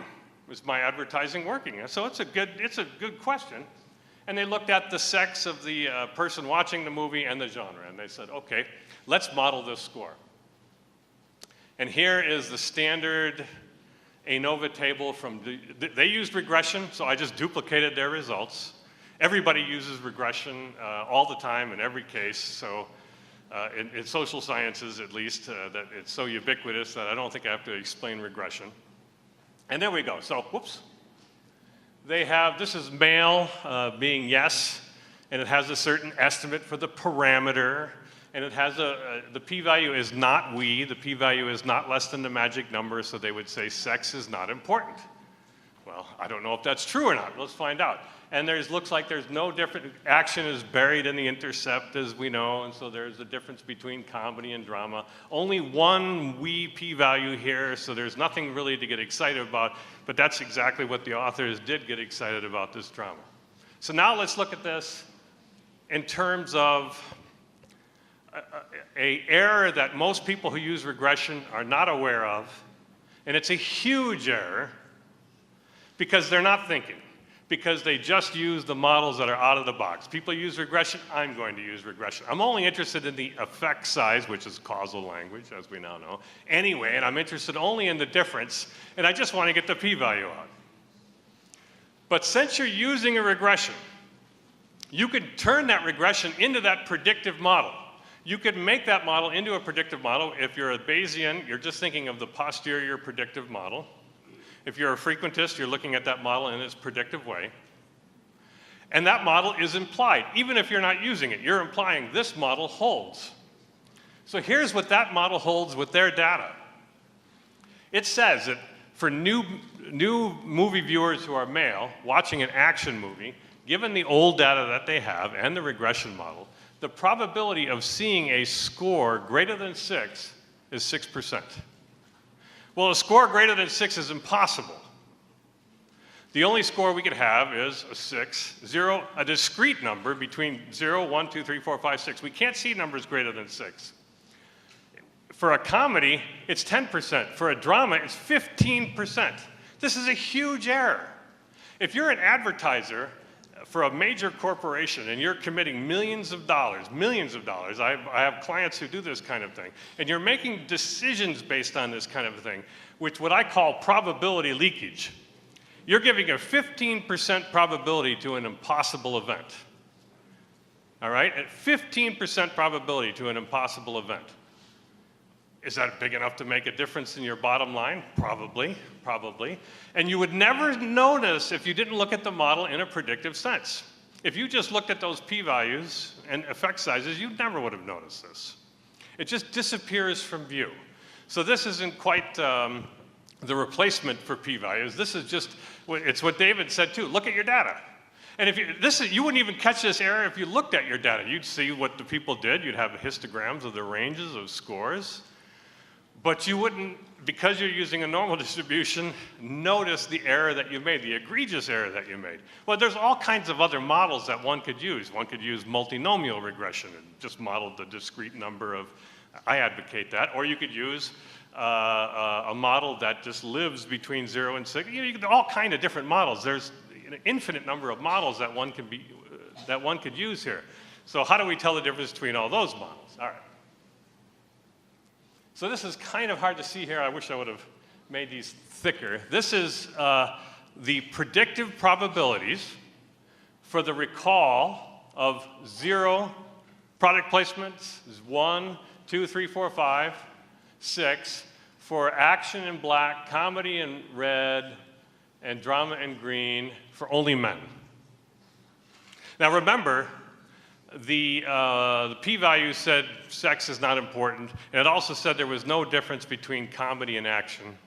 Is my advertising working? So it's a good question. And they looked at the sex of the person watching the movie and the genre, and they said, okay, let's model this score. And here is the standard ANOVA table from, they used regression, so I just duplicated their results. Everybody uses regression all the time in every case, so in social sciences at least, that it's so ubiquitous that I don't think I have to explain regression. And there we go. So, whoops. They have, this is male being yes, and it has a certain estimate for the parameter, and it has the p-value is not we, the p-value is not less than the magic number, so they would say sex is not important. Well, I don't know if that's true or not. Let's find out. And looks like there's no different, action is buried in the intercept, as we know, and so there's a difference between comedy and drama. Only one we p-value here, so there's nothing really to get excited about, but that's exactly what the authors did get excited about, this drama. So now let's look at this in terms of an error that most people who use regression are not aware of, and it's a huge error because they're not thinking, because they just use the models that are out of the box. People use regression, I'm going to use regression. I'm only interested in the effect size, which is causal language, as we now know, anyway, and I'm interested only in the difference, and I just want to get the p-value out. But since you're using a regression, you could turn that regression into that predictive model. You could make that model into a predictive model. If you're a Bayesian, you're just thinking of the posterior predictive model. If you're a frequentist, you're looking at that model in its predictive way. And that model is implied. Even if you're not using it, you're implying this model holds. So here's what that model holds with their data. It says that for new movie viewers who are male watching an action movie, given the old data that they have and the regression model, the probability of seeing a score greater than 6 is 6%. Well, a score greater than 6 is impossible. The only score we could have is a 6, 0, a discrete number between 0, 1, 2, 3, 4, 5, 6. We can't see numbers greater than 6. For a comedy, it's 10%. For a drama, it's 15%. This is a huge error. If you're an advertiser for a major corporation and you're committing millions of dollars, I have clients who do this kind of thing, and you're making decisions based on this kind of thing, which what I call probability leakage. You're giving a 15% probability to an impossible event. All right? At 15% probability to an impossible event. Is that big enough to make a difference in your bottom line? Probably, probably. And you would never notice if you didn't look at the model in a predictive sense. If you just looked at those p-values and effect sizes, you never would have noticed this. It just disappears from view. So this isn't quite the replacement for p-values. This is just, it's what David said too. Look at your data. And if you wouldn't even catch this error if you looked at your data. You'd see what the people did. You'd have histograms of the ranges of scores. But you wouldn't, because you're using a normal distribution, notice the error that you made, the egregious error that you made. Well, there's all kinds of other models that one could use. One could use multinomial regression and just model the discrete number of, I advocate that. Or you could use a model that just lives between 0 and 6. You know, all kinds of different models. There's an infinite number of models that one could use here. So how do we tell the difference between all those models? All right. So this is kind of hard to see here. I wish I would have made these thicker. This is the predictive probabilities for the recall of 0 product placements, 1, 2, 3, 4, 5, 6, for action in black, comedy in red, and drama in green for only men. Now remember, the p-value said sex is not important, and it also said there was no difference between comedy and action,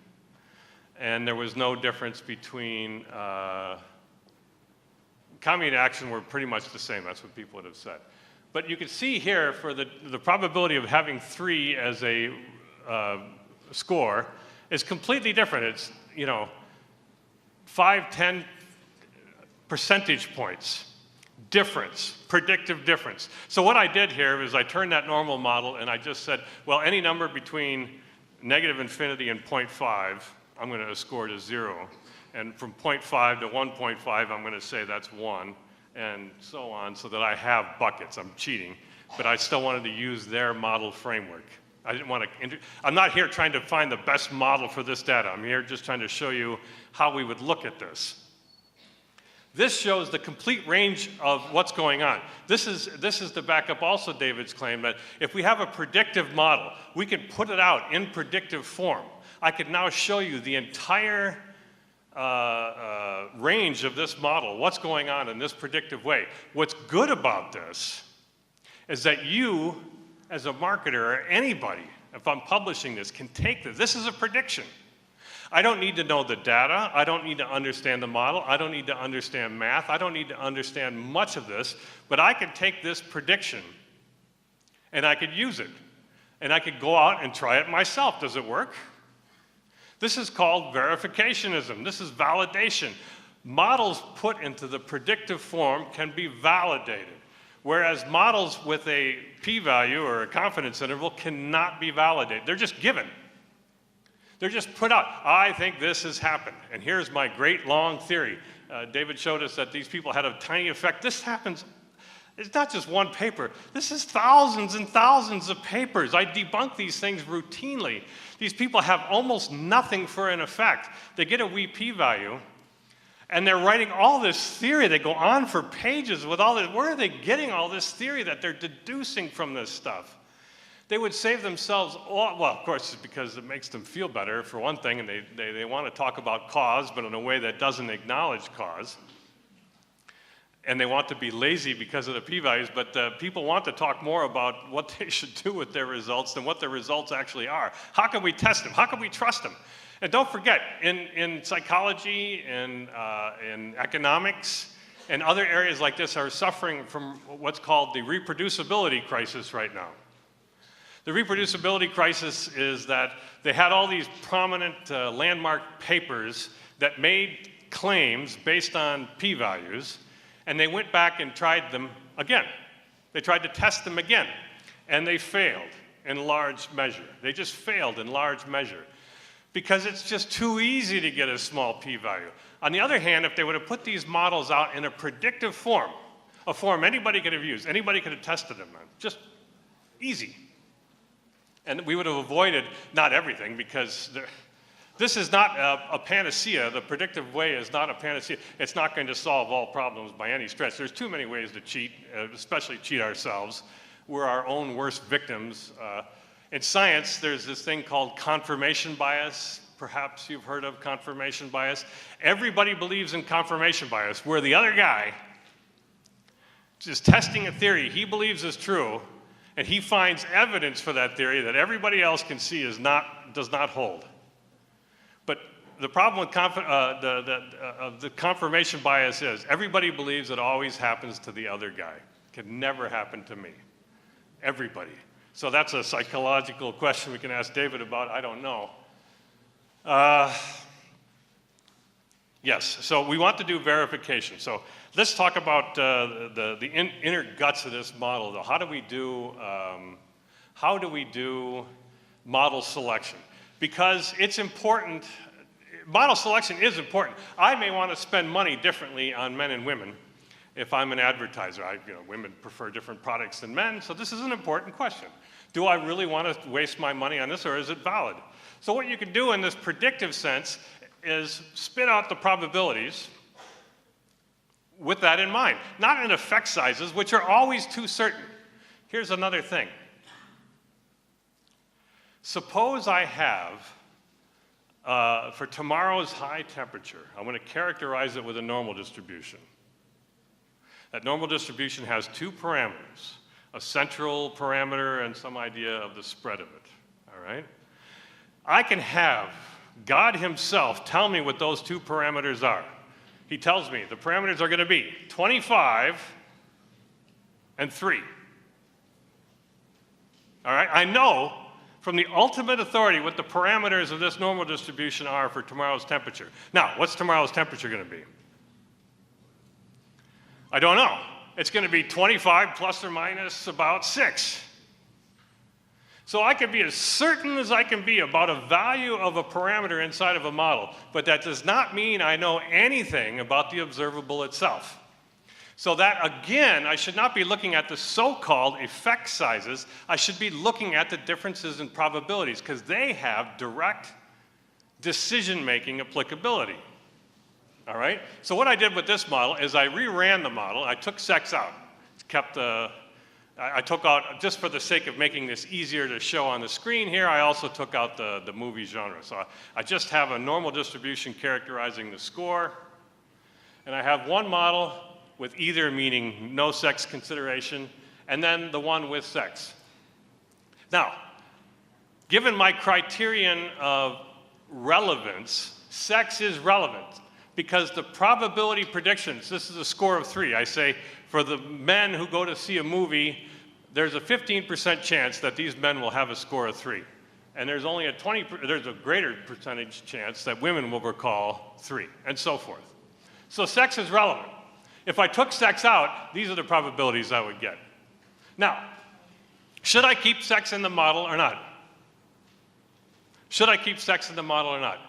and there was no difference between comedy and action were pretty much the same. That's what people would have said. But you can see here for the probability of having 3 as a score is completely different. It's, you know, 5, 10 percentage points. Difference, predictive difference. So what I did here is I turned that normal model and I just said, well, any number between negative infinity and 0.5, I'm going to score to 0. And from 0.5 to 1.5, I'm going to say that's 1, and so on, so that I have buckets. I'm cheating, but I still wanted to use their model framework. I didn't want to, I'm not here trying to find the best model for this data. I'm here just trying to show you how we would look at this. This shows the complete range of what's going on. This is to back up also David's claim that if we have a predictive model, we can put it out in predictive form. I could now show you the entire range of this model, what's going on in this predictive way. What's good about this is that you, as a marketer or anybody, if I'm publishing this, can take this. This is a prediction. I don't need to know the data. I don't need to understand the model. I don't need to understand math. I don't need to understand much of this, but I could take this prediction and I could use it. And I could go out and try it myself. Does it work? This is called verificationism. This is validation. Models put into the predictive form can be validated, whereas models with a p-value or a confidence interval cannot be validated. They're just given. They're just put out. I think this has happened, and here's my great long theory. David showed us that these people had a tiny effect. This happens, it's not just one paper. This is thousands and thousands of papers. I debunk these things routinely. These people have almost nothing for an effect. They get a wee p-value, and they're writing all this theory. They go on for pages with all this. Where are they getting all this theory that they're deducing from this stuff? They would save themselves all, well, of course, it's because it makes them feel better, for one thing, and they want to talk about cause, but in a way that doesn't acknowledge cause. and they want to be lazy because of the p-values, but people want to talk more about what they should do with their results than what their results actually are. How can we test them? How can we trust them? And don't forget, in psychology, in economics, and other areas like this are suffering from what's called the reproducibility crisis right now. The reproducibility crisis is that they had all these prominent landmark papers that made claims based on p-values, and they went back and tried them again. They tried to test them again, and they failed in large measure. They just failed in large measure because it's just too easy to get a small p-value. On the other hand, if they would have put these models out in a predictive form, a form anybody could have used, anybody could have tested them on, just easy. And we would have avoided, not everything, because this is not a panacea. The predictive way is not a panacea. It's not going to solve all problems by any stretch. There's too many ways to cheat, especially cheat ourselves. We're our own worst victims. In science, there's this thing called confirmation bias. Perhaps you've heard of confirmation bias. Everybody believes in confirmation bias, where the other guy is testing a theory he believes is true, and he finds evidence for that theory that everybody else can see does not hold. But the problem with the confirmation bias is everybody believes it always happens to the other guy. It can never happen to me. Everybody. So that's a psychological question we can ask David about. I don't know. Yes, so we want to do verification. So let's talk about the inner guts of this model, though. How do we do model selection? Because it's important. Model selection is important. I may want to spend money differently on men and women if I'm an advertiser. Women prefer different products than men, so this is an important question. Do I really want to waste my money on this, or is it valid? So what you can do in this predictive sense is spit out the probabilities with that in mind, not in effect sizes, which are always too certain. Here's another thing. Suppose I have, for tomorrow's high temperature, I'm going to characterize it with a normal distribution. That normal distribution has two parameters, a central parameter and some idea of the spread of it, all right? I can have God himself tell me what those two parameters are. He tells me the parameters are going to be 25 and 3. All right? I know from the ultimate authority what the parameters of this normal distribution are for tomorrow's temperature. Now, what's tomorrow's temperature going to be? I don't know. It's going to be 25 plus or minus about 6. So I can be as certain as I can be about a value of a parameter inside of a model, but that does not mean I know anything about the observable itself. So that, again, I should not be looking at the so-called effect sizes. I should be looking at the differences in probabilities, because they have direct decision-making applicability. All right? So what I did with this model is I reran the model. I took sex out. I took out, just for the sake of making this easier to show on the screen here, I also took out the movie genre. So I just have a normal distribution characterizing the score. And I have one model with either, meaning no sex consideration, and then the one with sex. Now, given my criterion of relevance, sex is relevant because the probability predictions, this is a score of 3. I say for the men who go to see a movie, there's a 15% chance that these men will have a score of 3. And there's only there's a greater percentage chance that women will recall 3, and so forth. So sex is relevant. If I took sex out, these are the probabilities I would get. Now, should I keep sex in the model or not? Should I keep sex in the model or not?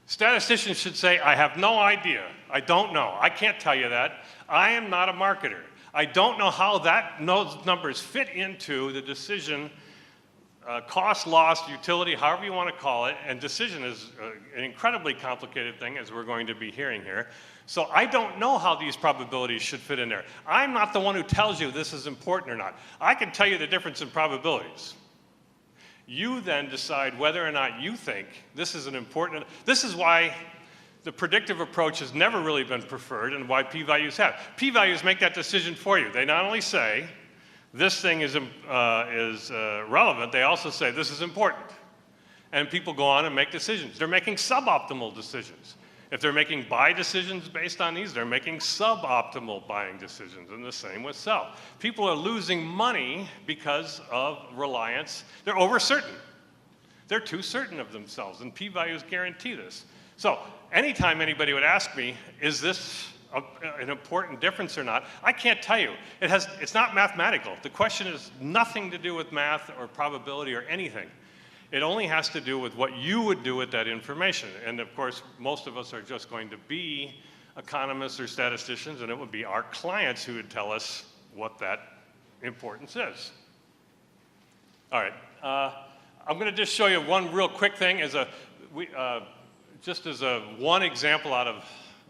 Statisticians should say, I have no idea. I don't know. I can't tell you that. I am not a marketer. I don't know how those numbers fit into the decision, cost, loss, utility, however you want to call it, and decision is an incredibly complicated thing, as we're going to be hearing here. So I don't know how these probabilities should fit in there. I'm not the one who tells you this is important or not. I can tell you the difference in probabilities. You then decide whether or not you think this is an important. This is why the predictive approach has never really been preferred and why p-values have. P-values make that decision for you. They not only say this thing is relevant, they also say this is important. And people go on and make decisions. They're making suboptimal decisions. If they're making buy decisions based on these, they're making suboptimal buying decisions, and the same with sell. People are losing money because of reliance. They're over-certain. They're too certain of themselves, and p-values guarantee this. So anytime anybody would ask me, is this an important difference or not, I can't tell you. It's not mathematical. The question is nothing to do with math or probability or anything. It only has to do with what you would do with that information. And of course, most of us are just going to be economists or statisticians, and it would be our clients who would tell us what that importance is. All right, I'm going to just show you one real quick thing just as one example out of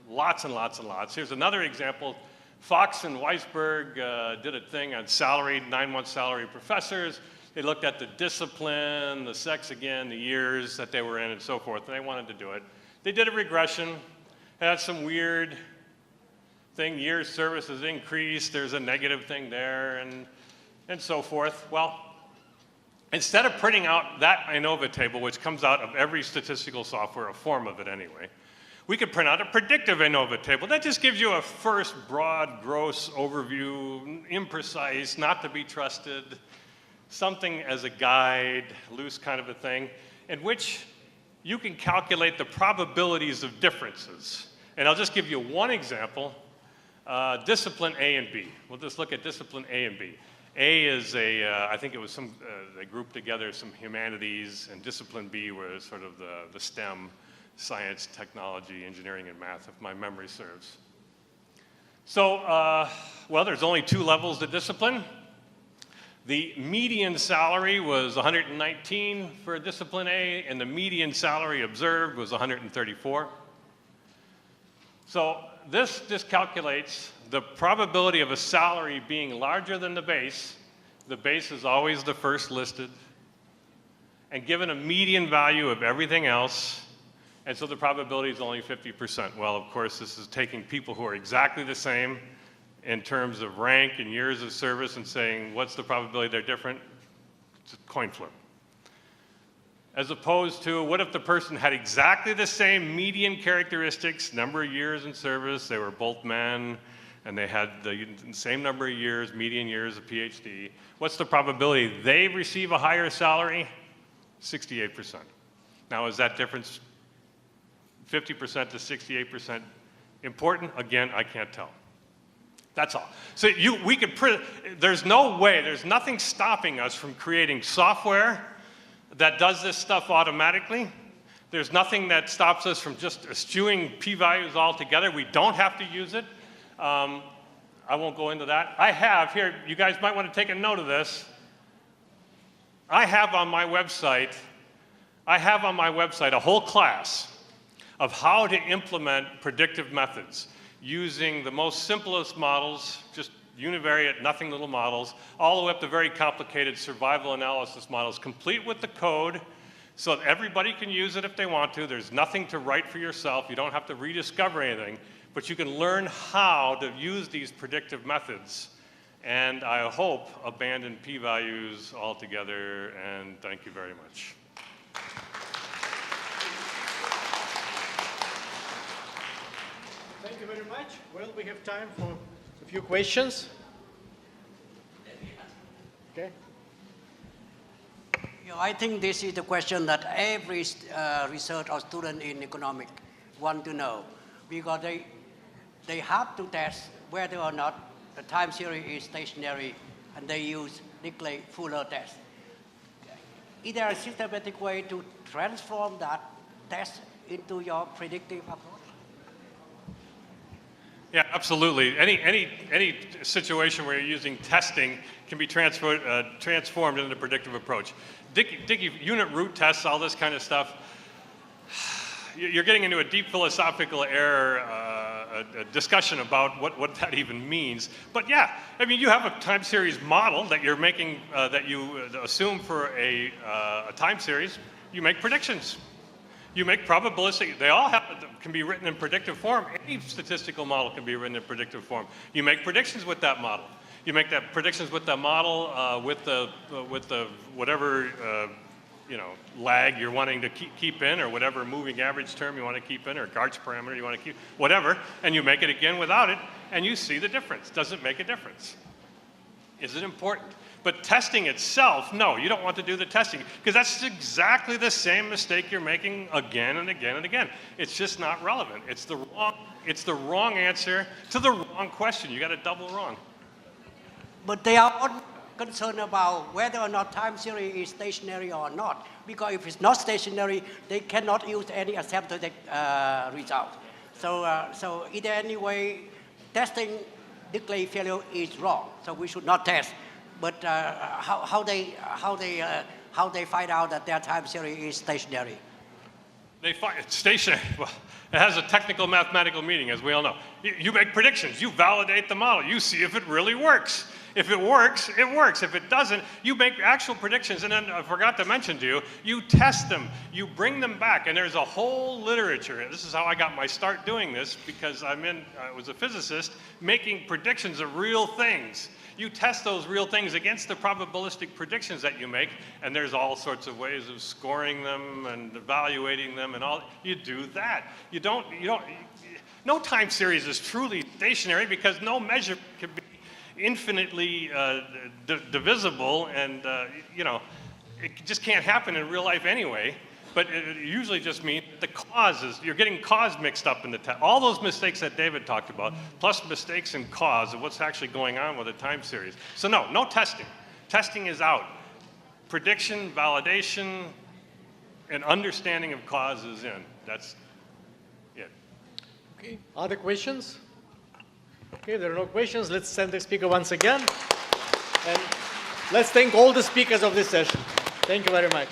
lots and lots and lots. Here's another example. Fox and Weisberg did a thing on salaried, 9-month salary professors. They looked at the discipline, the sex again, the years that they were in, and so forth, and they wanted to do it. They did a regression, had some weird thing, years service has increased, there's a negative thing there, and so forth. Well, instead of printing out that ANOVA table, which comes out of every statistical software, a form of it anyway, we could print out a predictive ANOVA table. That just gives you a first broad, gross overview, imprecise, not to be trusted, something as a guide, loose kind of a thing, in which you can calculate the probabilities of differences. And I'll just give you one example, discipline A and B. We'll just look at discipline A and B. A is I think it was they grouped together some humanities, and discipline B was sort of the STEM, science, technology, engineering, and math, if my memory serves. So, well, there's only 2 levels to discipline. The median salary was 119 for discipline A, and the median salary observed was 134. So this just calculates the probability of a salary being larger than the base. The base is always the first listed, and given a median value of everything else, and so the probability is only 50%. Well, of course, this is taking people who are exactly the same in terms of rank and years of service and saying, what's the probability they're different? It's a coin flip. As opposed to, what if the person had exactly the same median characteristics, number of years in service, they were both men, and they had the same number of years, median years of PhD. What's the probability they receive a higher salary? 68%. Now, is that difference 50% to 68% important? Again, I can't tell. That's all. So we could print, there's no way, there's nothing stopping us from creating software that does this stuff automatically. There's nothing that stops us from just eschewing p-values altogether. We don't have to use it. I won't go into that. I have here, you guys might want to take a note of this. I have on my website a whole class of how to implement predictive methods using the most simplest models, just univariate, nothing little models, all the way up to very complicated survival analysis models, complete with the code so that everybody can use it if they want to. There's nothing to write for yourself. You don't have to rediscover anything, but you can learn how to use these predictive methods. And I hope abandon p-values altogether, and thank you very much. Thank you very much. Well, we have time for a few questions. Okay. I think this is the question that every research or student in economics want to know, because they have to test whether or not the time series is stationary, and they use Nicolay-Fuller test. Is there a systematic way to transform that test into your predictive approach? Yeah, absolutely. Any situation where you're using testing can be transformed into a predictive approach. Dickie, unit root tests, all this kind of stuff, you're getting into a deep philosophical error, a discussion about what that even means. But yeah, I mean, you have a time series model that you're making, that you assume for a time series. You make predictions. You make probabilistic, they all have, can be written in predictive form. Any statistical model can be written in predictive form. You make predictions with that model. You make that predictions with the model with the whatever lag you're wanting to keep in, or whatever moving average term you want to keep in, or Garch parameter you want to keep, whatever, and you make it again without it, and you see the difference. Does it make a difference? Is it important? But testing itself, no, you don't want to do the testing, because that's exactly the same mistake you're making again and again and again. It's just not relevant. It's the wrong answer to the wrong question. You got it double wrong. But they are not concerned about whether or not time series is stationary or not, because if it's not stationary, they cannot use any accepted result. So either anyway, testing declare failure is wrong. So we should not test. But how they find out that their time series is stationary? They find it's stationary. Well, it has a technical mathematical meaning, as we all know. You make predictions. You validate the model. You see if it really works. If it works, it works. If it doesn't, you make actual predictions. And then I forgot to mention to you, you test them. You bring them back. And there's a whole literature. This is how I got my start doing this, because I was a physicist making predictions of real things. You test those real things against the probabilistic predictions that you make, and there's all sorts of ways of scoring them and evaluating them and all. You do that. No time series is truly stationary, because no measure can be infinitely divisible, and it just can't happen in real life anyway. But it usually just means the causes, you're getting cause mixed up in the test. All those mistakes that David talked about, plus mistakes in cause of what's actually going on with a time series. So no testing. Testing is out. Prediction, validation, and understanding of cause is in. That's it. Okay, other questions? Okay, there are no questions. Let's send the speaker once again. And let's thank all the speakers of this session. Thank you very much.